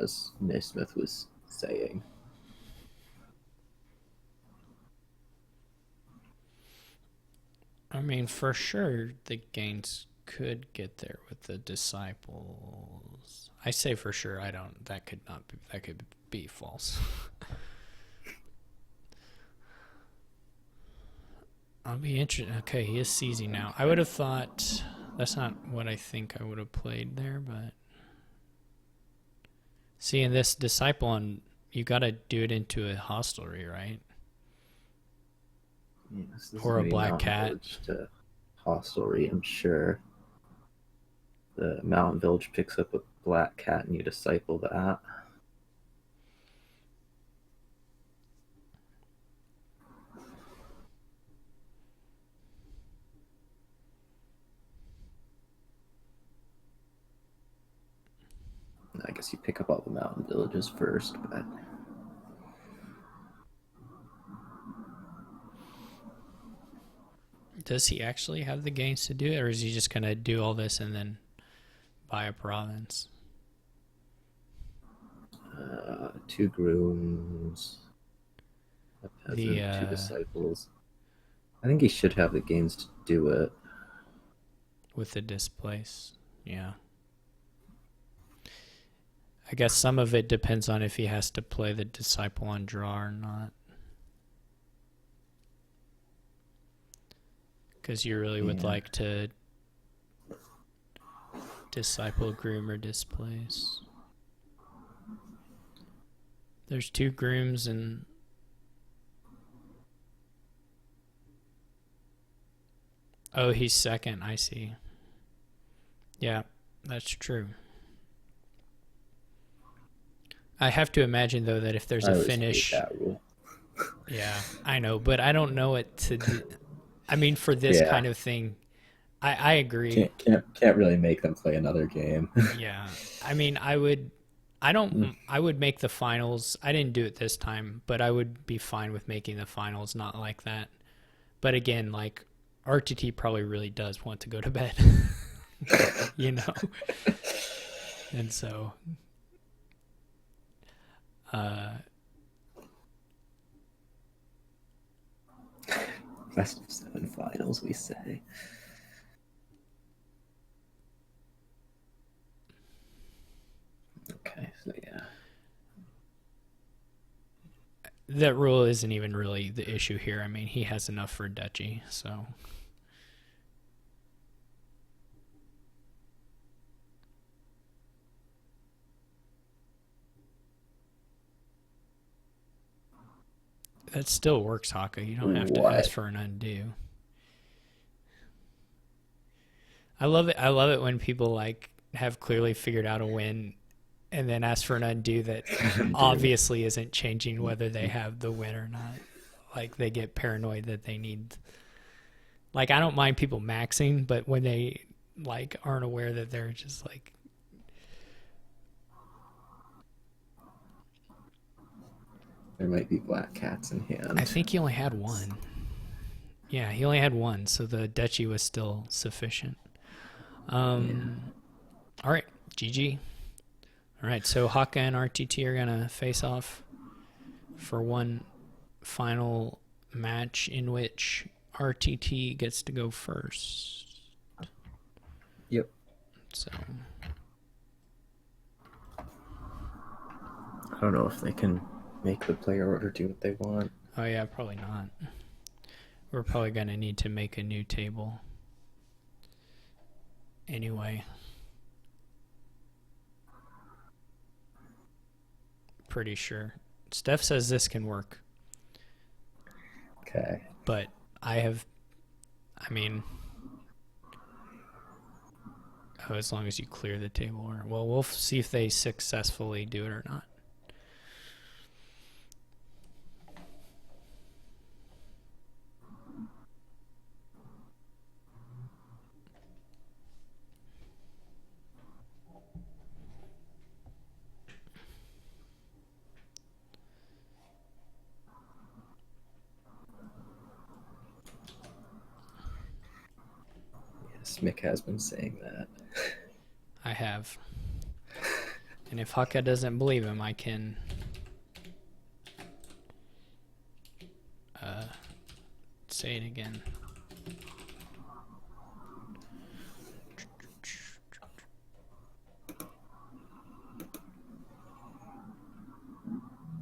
as Naismith was saying. I mean, for sure, the gains could get there with the disciples. I say for sure. I don't. That could not be. That could be false. I'll be interested. Okay, he is seizing now. I would have thought That's not what I think I would have played there, but see, in this disciple on, you got to do it into a hostelry, right? Yes, this Or is a gonna be black Mountain cat. Village to hostelry, I'm sure. The Mountain Village picks up a black cat and you disciple that. I guess you pick up all the mountain villages first, but Does he actually have the gains to do it, or is he just going to do all this and then buy a province? 2 grooms, a peasant, The 2 disciples. I think he should have the gains to do it. with the displace, yeah. I guess some of it depends on if he has to play the disciple on draw or not. Because you really would Yeah. like to disciple, groom, or displace. There's 2 grooms and oh, he's second. I see. Yeah, that's true. I have to imagine though that if there's I a always hate finish, that rule. yeah, I know, but I don't know it to. I mean, for this Yeah. kind of thing, I agree. Can't really make them play another game. Yeah, I mean, I would make the finals. I didn't do it this time, but I would be fine with making the finals not like that. But again, like RTT probably really does want to go to bed, you know, and so. Best of 7 finals, we say. Okay, so yeah. That rule isn't even really the issue here. I mean, he has enough for duchy, so. That still works, Haka. You don't have to What? ask for an undo. I love it. I love it when people like have clearly figured out a win and then ask for an undo that obviously isn't changing whether they have the win or not. Like they get paranoid that they need. Like I don't mind people maxing, but when they like aren't aware that they're just like. There might be black cats in hand. I think he only had one. Yeah, he only had one, so the duchy was still sufficient. All right, GG. All right, so Haka and RTT are going to face off for one final match in which RTT gets to go first. Yep. So I don't know if they can make the player order do what they want. oh yeah, probably not. We're probably going to need to make a new table. Anyway. Pretty sure. Steph says this can work. Okay. But I mean, as long as you clear the table. Or well, we'll see if they successfully do it or not. Yes, Mick has been saying that. I have. And if Haka doesn't believe him, I can say it again.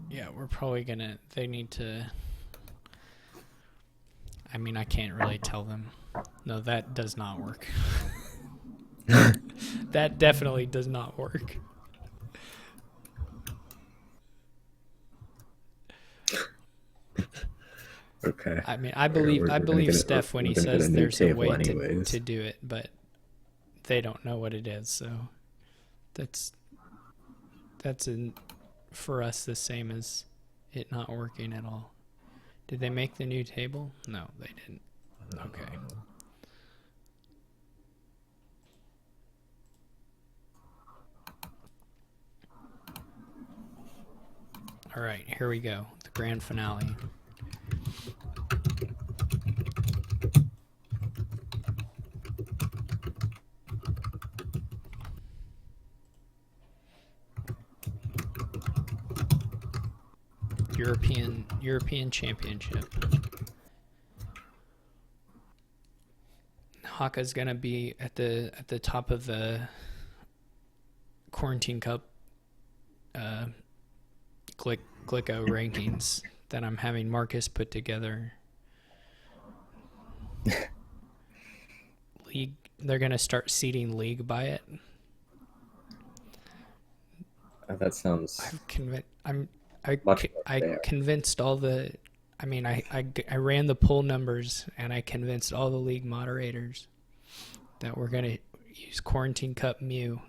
Yeah, we're probably gonna. They need to. I mean, I can't really tell them. No, that does not work. That definitely does not work. Okay. I mean, I We're, believe we're, I we're gonna believe get it. Steph when We're he gonna get a says new there's a table way anyways. to do it, but they don't know what it is. So that's for us the same as it not working at all. Did they make the new table? No, they didn't. Okay. All right, here we go. The grand finale. European Championship. Haka's gonna be at the top of the Quarantine Cup Glicko rankings that I'm having Marcus put together. League, they're gonna start seeding league by it. That sounds I've convinced. I much more I fair. convinced all the. I mean, I ran the poll numbers and I convinced all the league moderators that we're gonna use Quarantine Cup Mew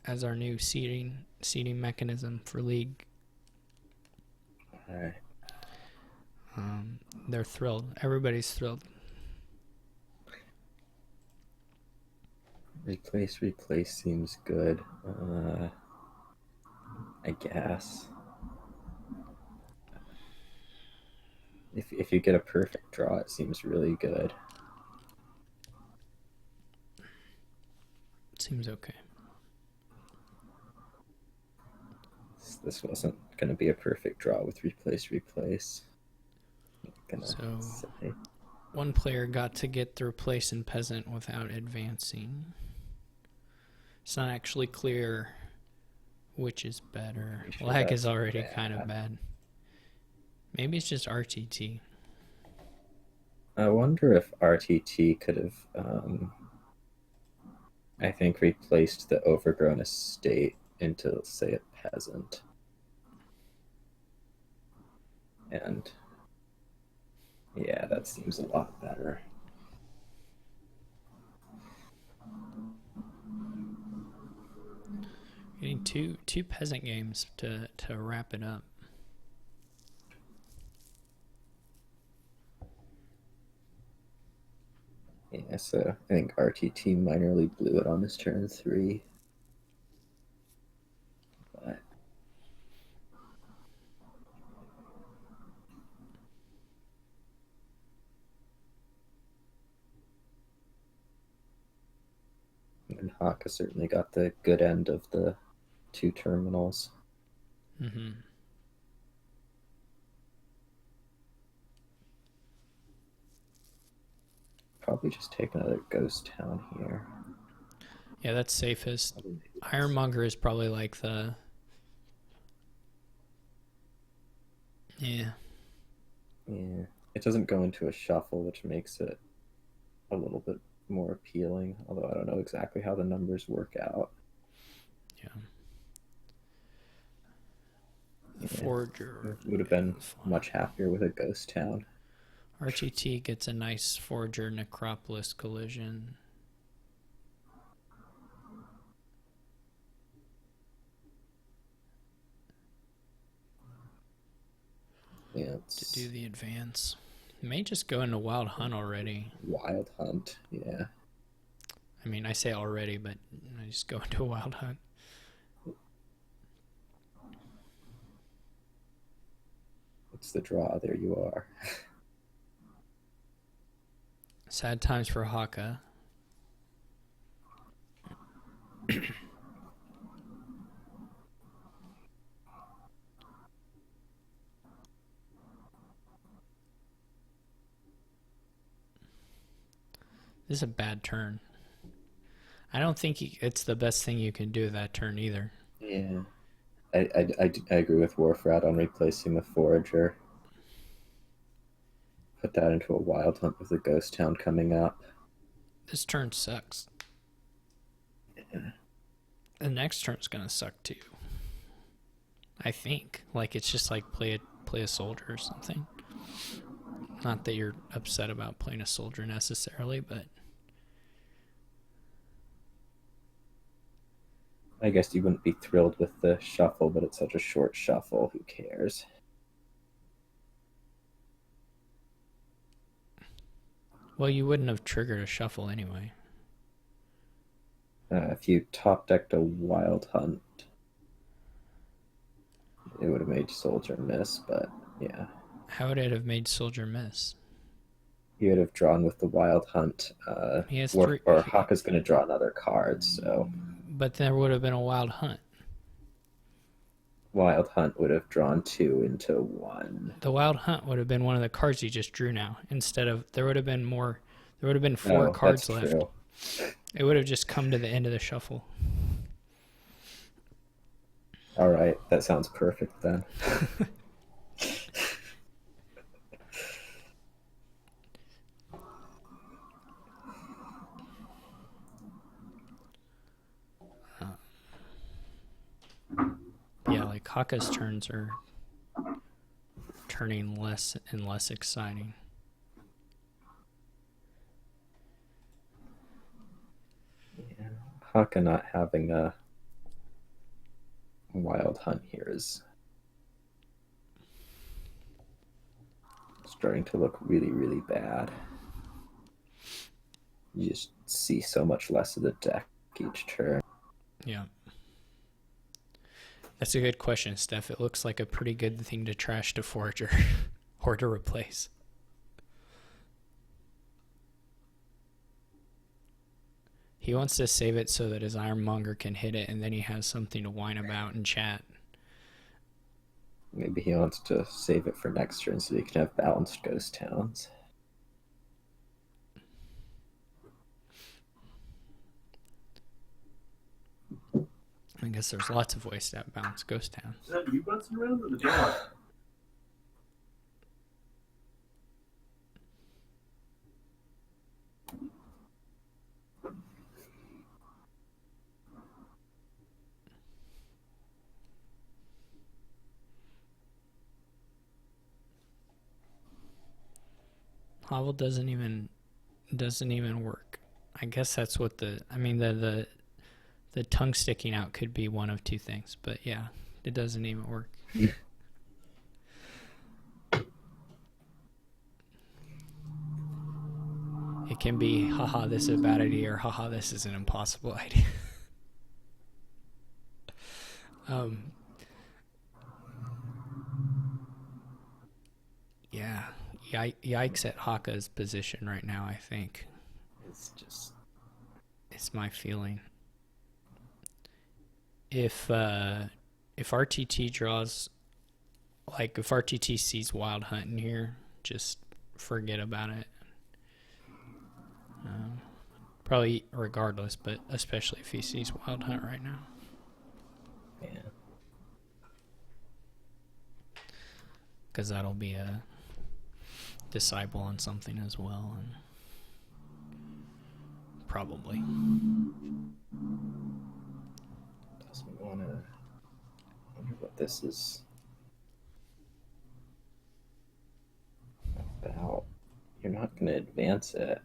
as our new seeding mechanism for league. All right. They're thrilled. Everybody's thrilled. Replace seems good. I guess. If you get a perfect draw, it seems really good. Seems okay. This wasn't going to be a perfect draw with replace. So Say. one player got to get the replace in peasant without advancing. It's not actually clear which is better. Sure Lag that's is already bad. kind of bad. Maybe it's just RTT. I wonder if RTT could have, I think, replaced the overgrown estate into, say, a peasant. And yeah, that seems a lot better. Getting two peasant games to wrap it up. Yeah, so I think RTT minorly blew it on his turn 3. But and Haka certainly got the good end of the 2 terminals. Mm-hmm. Probably just take another ghost town here. Yeah, that's safest. Ironmonger is probably like the. Yeah. Yeah, it doesn't go into a shuffle, which makes it a little bit more appealing. Although I don't know exactly how the numbers work out. Yeah. The Forger would have been much happier with a ghost town. RTT gets a nice Forger Necropolis collision. Yeah, to do the advance. May just go into Wild Hunt already. Wild Hunt, yeah. I mean, I say already, but I just go into a Wild Hunt. What's the draw? There you are. Sad times for Haka. This is a bad turn. I don't think it's the best thing you can do that turn either. Yeah. I agree with Warfrat on replacing the Forager. Put that into a Wild Hunt with a Ghost Town coming up. This turn sucks. The next turn's gonna suck too. I think. Like it's just like play a soldier or something. Not that you're upset about playing a soldier necessarily, but I guess you wouldn't be thrilled with the shuffle, but it's such a short shuffle. Who cares? well, you wouldn't have triggered a shuffle anyway. If you top decked a Wild Hunt, it would have made Soldier miss, but yeah. How would it have made soldier miss? You would have drawn with the Wild Hunt. He has or, three, or Haka's going to draw another card, so but there would have been a wild hunt. Wild Hunt would have drawn 2 into 1. The wild hunt would have been one of the cards you just drew now. Instead of there would have been more. There would have been 4 cards that's left. true. It would have just come to the end of the shuffle. All right, that sounds perfect then. Yeah, like Haka's turns are turning less and less exciting. Yeah. Haka not having a Wild Hunt here is starting to look really, really bad. You just see so much less of the deck each turn. Yeah. That's a good question, Steph. It looks like a pretty good thing to trash to Forager or to replace. He wants to save it so that his Ironmonger can hit it and then he has something to whine about in chat. Maybe he wants to save it for next turn so he can have balanced Ghost Towns. I guess there's lots of ways to have balanced Ghost Town. Is that you bouncing around or the dog? Hovel doesn't even work. I guess that's what the tongue sticking out could be one of two things, but yeah, it doesn't even work. It can be, haha, this is a bad idea, or haha, this is an impossible idea. Yeah, yikes at Haka's position right now, I think. It's my feeling. If RTT draws, like if RTT sees Wild Hunt in here, just forget about it. Probably regardless, but especially if he sees Wild Hunt right now. Yeah. Because that'll be a disciple on something as well, and probably. Doesn't want to. Wonder what this is about. You're not going to advance it.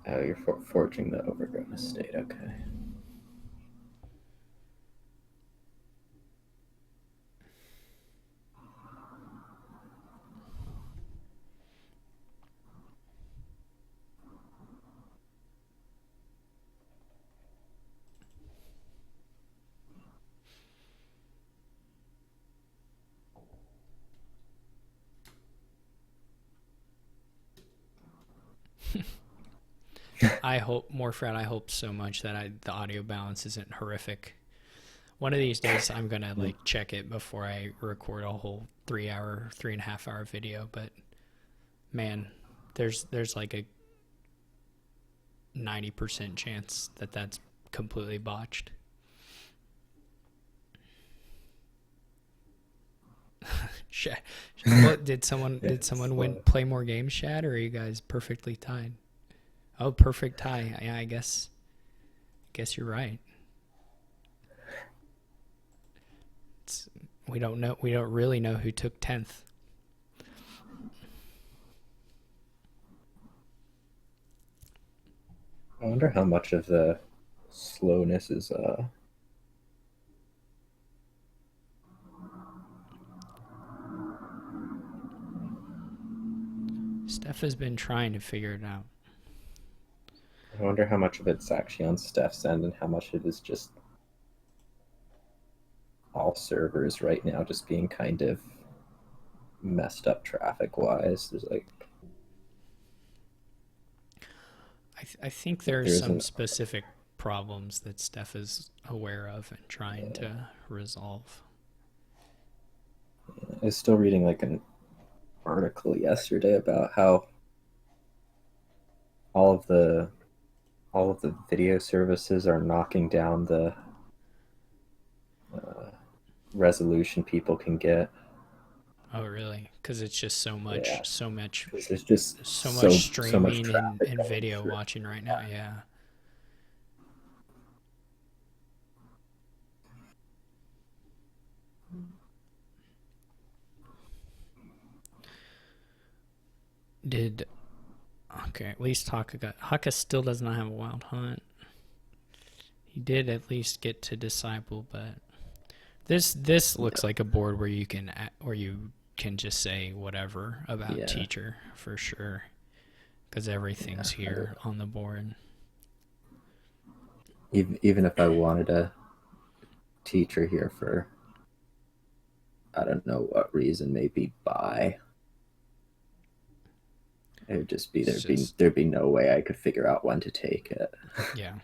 Oh, you're forging the overgrown estate. Okay. I hope, Morfred, I hope so much that the audio balance isn't horrific. One of these days I'm going to like check it before I record a whole 3.5 hour video, but man, there's like a 90% chance that that's completely botched. What did someone play more games, Shad, or are you guys perfectly tied? Oh, perfect tie. Yeah, I guess guess you're right. We don't know. We don't really know who took 10th. I wonder how much of the slowness is Steph has been trying to figure it out. I wonder how much of it's actually on Steph's end and how much it is just all servers right now just being kind of messed up traffic wise. There's like I think there's There some isn't- specific problems that Steph is aware of and trying to resolve. I was still reading like an article yesterday about how all of the video services are knocking down the resolution people can get. Oh, really? Because it's just so much, Yeah. so much, 'Cause there's just so much streaming traffic and going video through. watching right now. Yeah. Okay, at least Haka still does not have a wild hunt. He did at least get to disciple, but this looks like a board where you can just say whatever about Yeah. teacher for sure, because everything's here on the board. Even if I wanted a teacher here for I don't know what reason, maybe buy. It would just be there'd be no way I could figure out when to take it. Yeah.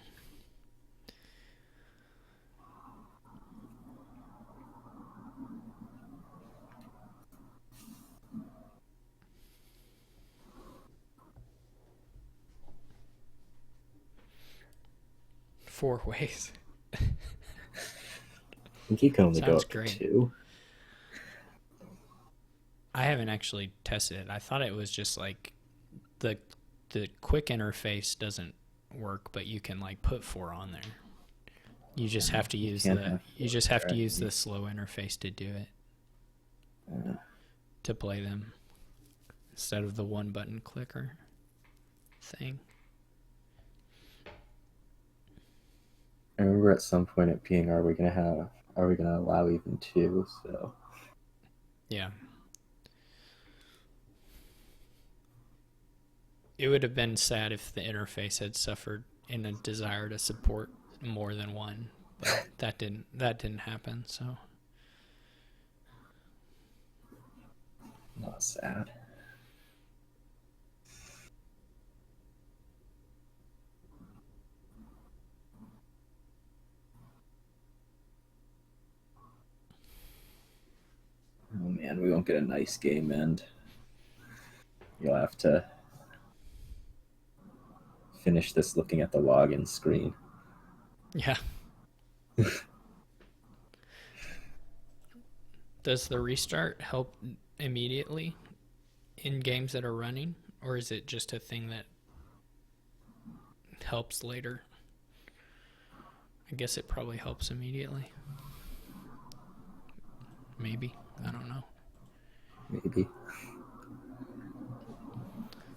Four ways. I think you can only go Sounds up great. to 2. I haven't actually tested it. I thought it was just like the quick interface doesn't work, but you can like put 4 on there. You just have to use can't the have you just have to four, use the slow interface to do it, to play them instead of the one button clicker thing. I remember at some point it being, are we gonna allow even 2? So Yeah. It would have been sad if the interface had suffered in a desire to support more than one, but that didn't happen, so not sad. Oh man, we won't get a nice game end. You'll have to finish this looking at the login screen. yeah. Does the restart help immediately in games that are running, or is it just a thing that helps later? I guess it probably helps immediately. Maybe. I don't know. Maybe.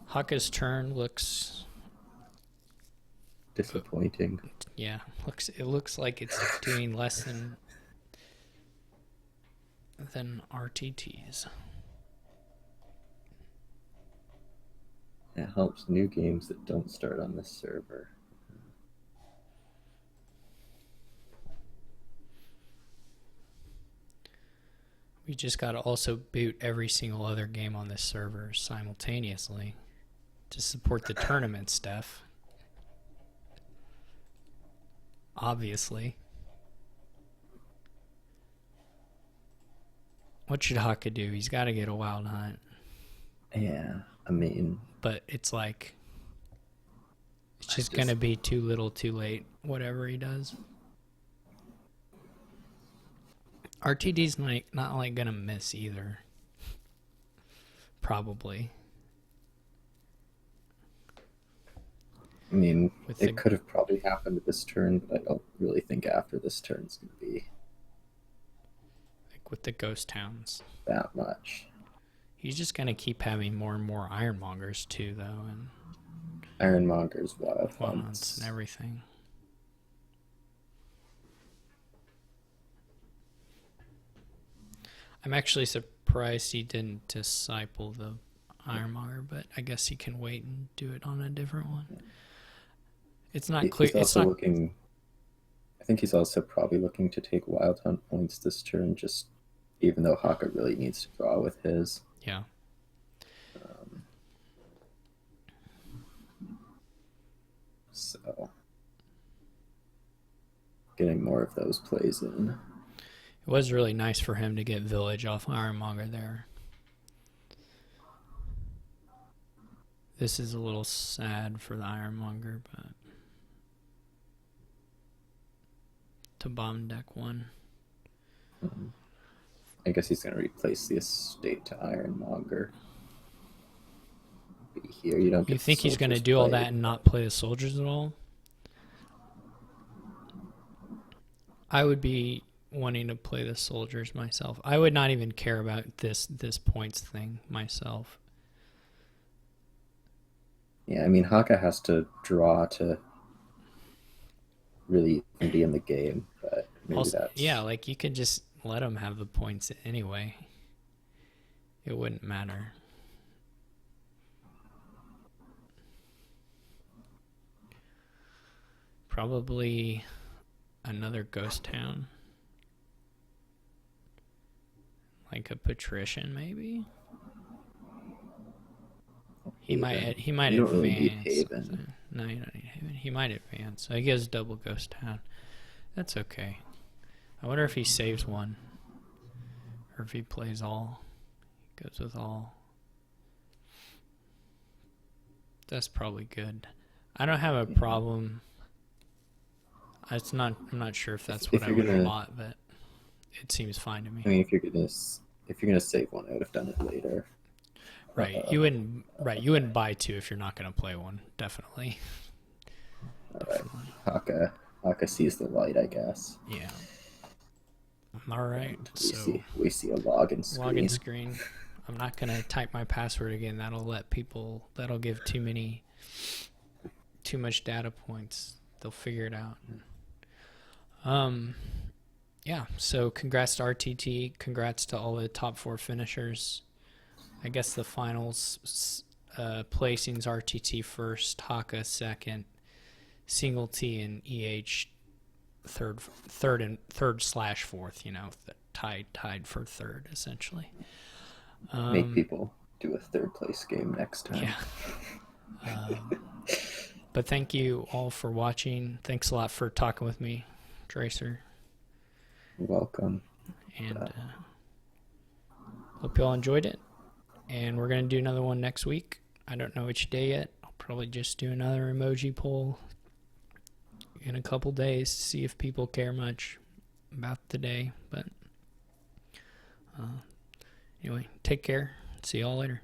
Haka's turn looks, Disappointing. yeah, it looks like it's doing less than RTT's. It helps new games that don't start on this server. We just got to also boot every single other game on this server simultaneously to support the tournament stuff. Obviously. What should Haka do? He's got to get a wild hunt. Yeah, I mean, But it's like, it's I just just- going to be too little too late, whatever he does. RTD's not like going to miss either. Probably. I mean, With it the- could have probably happened this turn, but I don't really think after this turn it's going to be Like with the ghost towns. that much. He's just gonna keep having more and more ironmongers too, though, and Ironmonger's Wild whatnots Hunts. and everything. I'm actually surprised he didn't disciple the ironmonger, but I guess he can wait and do it on a different one. It's not clear. He's It's also not. looking. I think he's also probably looking to take Wild Hunt points this turn, just even though Haka really needs to draw with his. Yeah. So, getting more of those plays in. It was really nice for him to get Village off Ironmonger there. This is a little sad for the Ironmonger, but to bomb deck one. I guess he's going to replace the estate to Ironmonger. Be here, you don't. You get the think he's going to soldiers do all played. that and not play the soldiers at all? I would be wanting to play the soldiers myself. I would not even care about this points thing myself. Yeah, I mean, Haka has to draw to really even be in the game, but maybe Also, that's yeah, like you could just let him have the points anyway. It wouldn't matter. Probably another ghost town. Like a patrician, maybe. He might You don't really need advance. Haven. something. No, you don't need Haven. He might advance. So he gets double ghost town. That's okay. I wonder if he saves one. Or if he plays all. Goes with all. That's probably good. I don't have a problem. I'm not sure if that's what If I you're would gonna- want, but it seems fine to me. I mean, if you're gonna save one, I would have done it later. Right. You wouldn't buy two if you're not going to play one. Definitely. Haka sees the light, I guess. Yeah. All right. So We see a login screen. login screen. I'm not going to type my password again. That'll give too much data points. They'll figure it out. Yeah. So congrats to RTT. Congrats to all the top 4 finishers. I guess the finals placings: RTT first, Haka second, Single T and EH third/fourth. You know, tied for third essentially. Make people do a third place game next time. Yeah. But thank you all for watching. Thanks a lot for talking with me, Tracer, You're welcome. and hope you all enjoyed it. And we're going to do another one next week. I don't know which day yet. I'll probably just do another emoji poll in a couple days to see if people care much about the day. But anyway, take care. See y'all later.